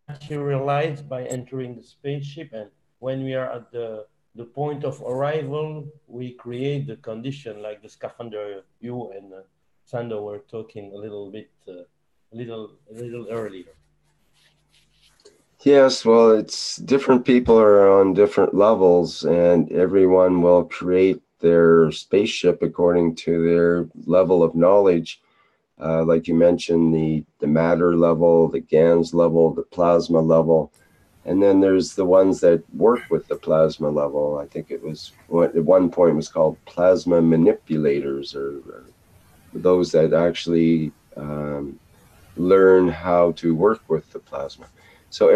materialize by entering the spaceship, and when we are at the point of arrival, we create the condition like the scaphandra you and Sandra were talking a little bit, a little earlier. Yes, well, it's different people are on different levels, and everyone will create their spaceship according to their level of knowledge. Like you mentioned, the matter level, the GANs level, the plasma level, and then there's the ones that work with the plasma level. I think it was, at one point was called plasma manipulators, or those that actually learn how to work with the plasma. So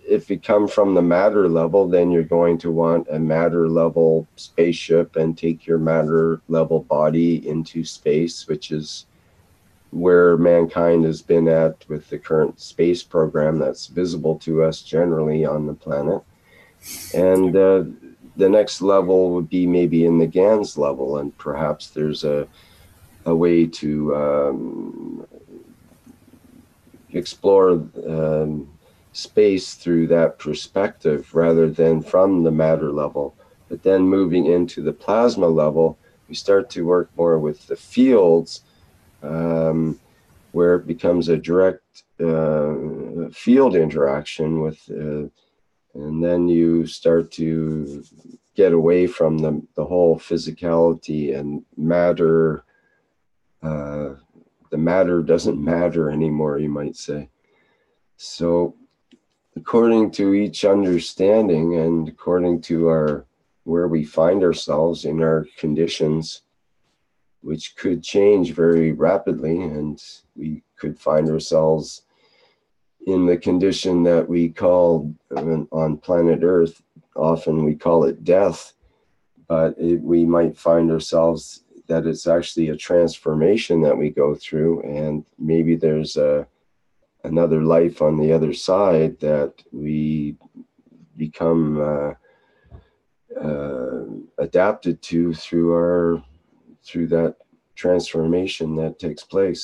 if you come from the matter level, then you're going to want a matter level spaceship and take your matter level body into space, which is where mankind has been at with the current space program that's visible to us generally on the planet. And the next level would be maybe in the GANs level, and perhaps there's a way to explore space through that perspective rather than from the matter level. But then moving into the plasma level, we start to work more with the fields, where it becomes a direct field interaction with, and then you start to get away from the whole physicality and matter. The matter doesn't matter anymore, you might say. So according to each understanding and according to where we find ourselves in our conditions, which could change very rapidly, and we could find ourselves in the condition that we call on planet Earth, often we call it death, but we might find ourselves that it's actually a transformation that we go through, and maybe there's another life on the other side that we become adapted to through that transformation that takes place.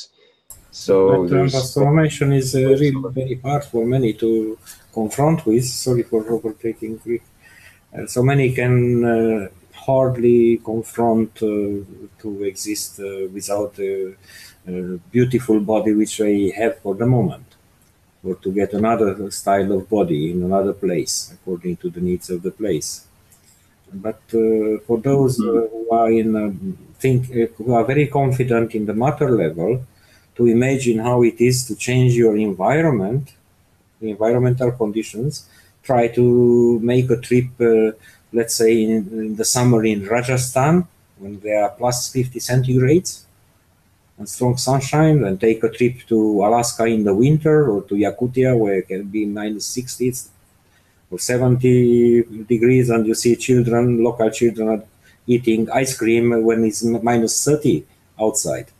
So transformation is really very hard for many to confront with. Sorry for overtaking Greek. So many can hardly confront to exist without a beautiful body which they have for the moment, or to get another style of body in another place according to the needs of the place. But for those who are who are very confident in the matter level, to imagine how it is to change your environment, the environmental conditions, try to make a trip, let's say in the summer in Rajasthan, when there are plus 50 centigrades and strong sunshine, and take a trip to Alaska in the winter, or to Yakutia where it can be minus 60 or 70 degrees, and you see children, local children, are eating ice cream when it's minus 30 outside.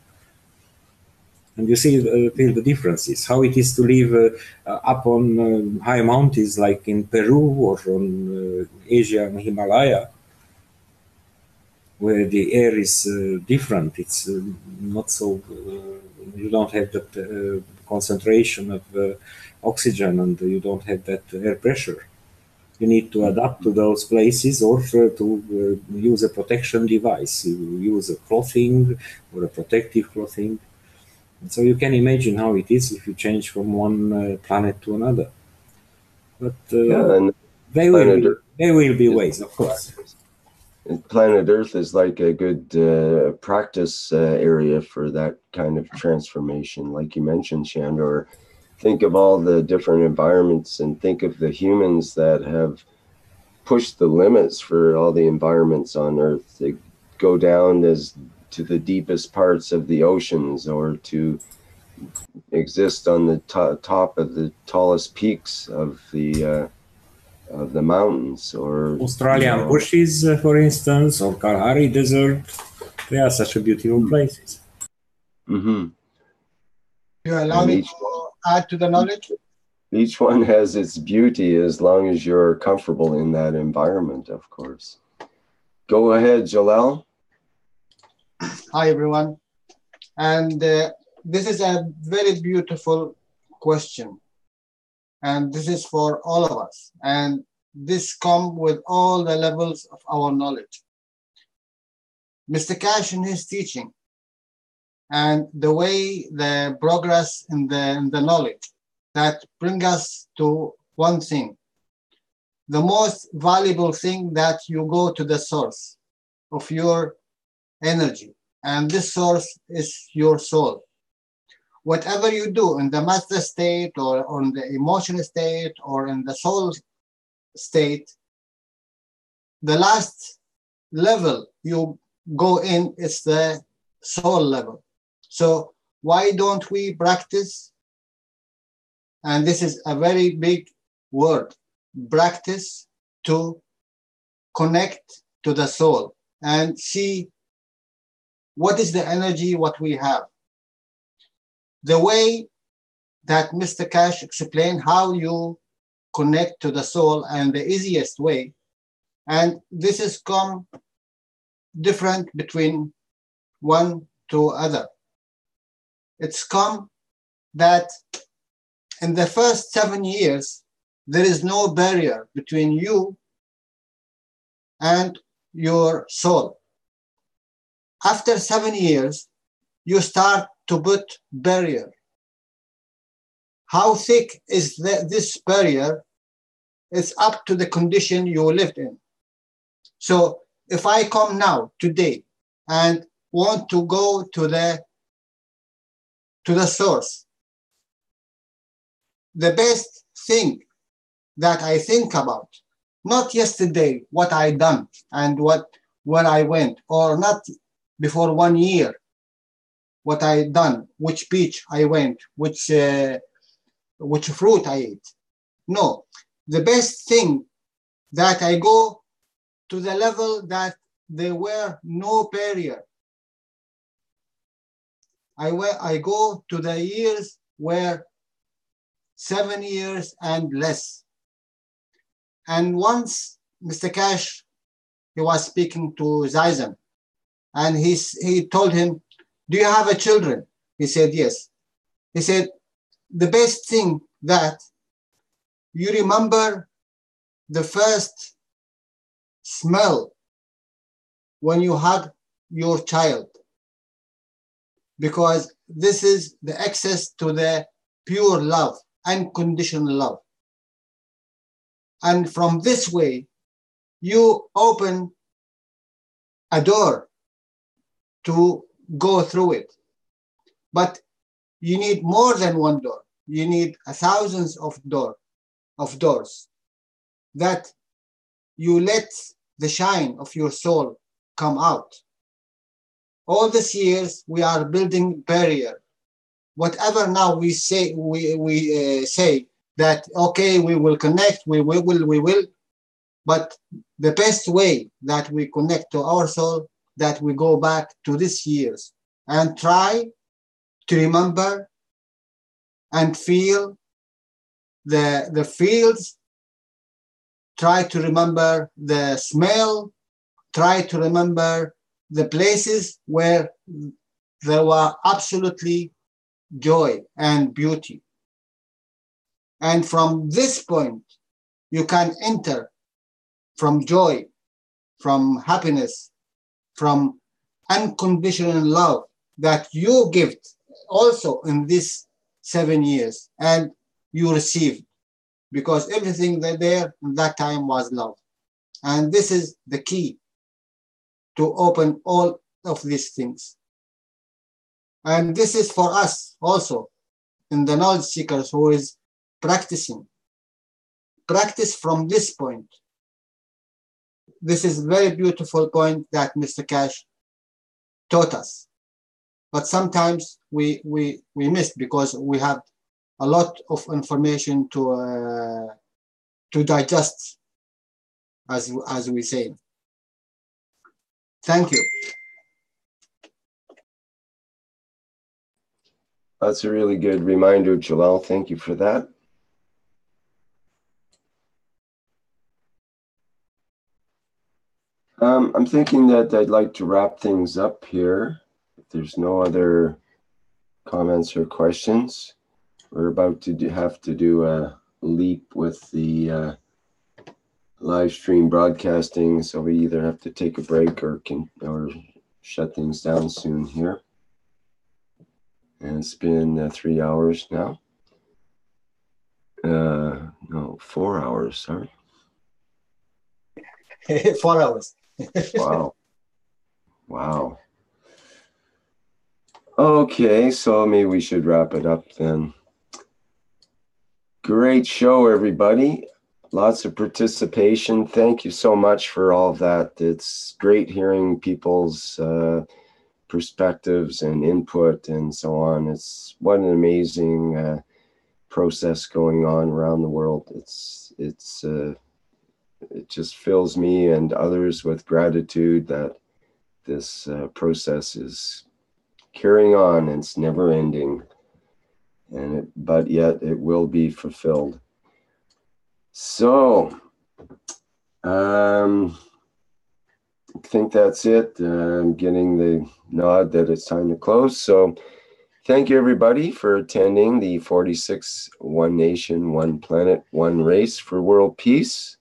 And you see, feel the differences, how it is to live up on high mountains like in Peru or on Asia and Himalaya, where the air is different. It's not so, you don't have that concentration of oxygen, and you don't have that air pressure. You need to adapt to those places, or to use a protection device. You use a clothing or a protective clothing. So you can imagine how it is if you change from one planet to another. But there will be ways, of course. Planet Earth is like a good practice area for that kind of transformation. Like you mentioned, Shandor, think of all the different environments and think of the humans that have pushed the limits for all the environments on Earth. They go down to the deepest parts of the oceans, or to exist on the top of the tallest peaks of the mountains, or Australian bushes, for instance, or Kalahari Desert. They are such beautiful places. You allow me to add to the knowledge? Each one has its beauty as long as you're comfortable in that environment, of course. Go ahead, Jalal. Hi, everyone. And this is a very beautiful question. And this is for all of us. And this comes with all the levels of our knowledge. Mr. Keshe, in his teaching, and the way the progress in the knowledge that bring us to one thing, the most valuable thing, that you go to the source of your energy, and this source is your soul. Whatever you do in the master state, or on the emotional state, or in the soul state, the last level you go in is the soul level. So why don't we practice? And this is a very big word, practice, to connect to the soul and see what is the energy, what we have. The way that Mr. Keshe explained how you connect to the soul, and the easiest way, and this is come different between one to other. It's come that in the first 7 years, there is no barrier between you and your soul. After 7 years, you start to put barrier how thick is this barrier? It's up to the condition you lived in. So if I come now, today, and want to go to the source, the best thing that I think about, not yesterday, what I done and where I went, or not before 1 year, what I done, which beach I went, which fruit I ate. No, the best thing that I go to the level that there were no barrier. I go to the years where 7 years and less. And once Mr. Cash, he was speaking to Zaizan, and he told him, do you have a children? He said, yes. He said, the best thing that you remember the first smell when you hug your child, because this is the access to the pure love, unconditional love. And from this way, you open a door to go through it. But you need more than one door. You need thousands of doors that you let the shine of your soul come out. All these years we are building barrier. Whatever now we say, we say that, okay, we will connect, we will, but the best way that we connect to our soul, that we go back to these years and try to remember and feel the fields, try to remember the smell, try to remember the places where there were absolutely joy and beauty. And from this point, you can enter from joy, from happiness, from unconditional love that you give also in these 7 years, and you received, because everything there in that time was love. And this is the key to open all of these things. And this is for us also, in the knowledge seekers who is practicing. Practice from this point. This is a very beautiful point that Mr. Cash taught us. But sometimes we missed, because we have a lot of information to digest, as we say. Thank you. That's a really good reminder, Jalal. Thank you for that. I'm thinking that I'd like to wrap things up here. If there's no other comments or questions, we're about to have to do a leap with the live stream broadcasting, so we either have to take a break or shut things down soon here. And it's been 3 hours now. No, 4 hours, sorry. 4 hours. Wow. Wow. Okay, so maybe we should wrap it up then. Great show, everybody. Lots of participation. Thank you so much for all of that. It's great hearing people's perspectives and input and so on. It's what an amazing process going on around the world. It just fills me and others with gratitude that this process is carrying on. It's never ending, but yet it will be fulfilled. So, I think that's it. I'm getting the nod that it's time to close. So thank you, everybody, for attending the 46th One Nation, One Planet, One Race for World Peace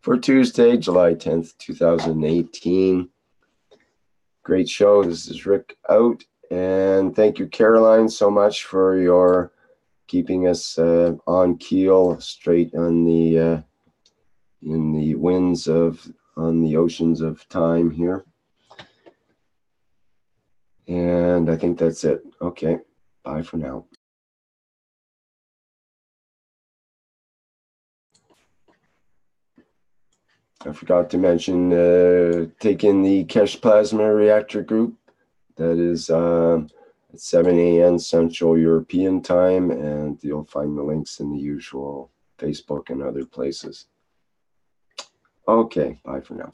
for Tuesday, July 10th, 2018. Great show. This is Rick out. And thank you, Caroline, so much for your keeping us on keel, straight on the in the winds of, on the oceans of time here. And I think that's it. Okay, bye for now. I forgot to mention, take in the Keshe Plasma Reactor group. That is at 7 a.m. Central European time, and you'll find the links in the usual Facebook and other places. Okay, bye for now.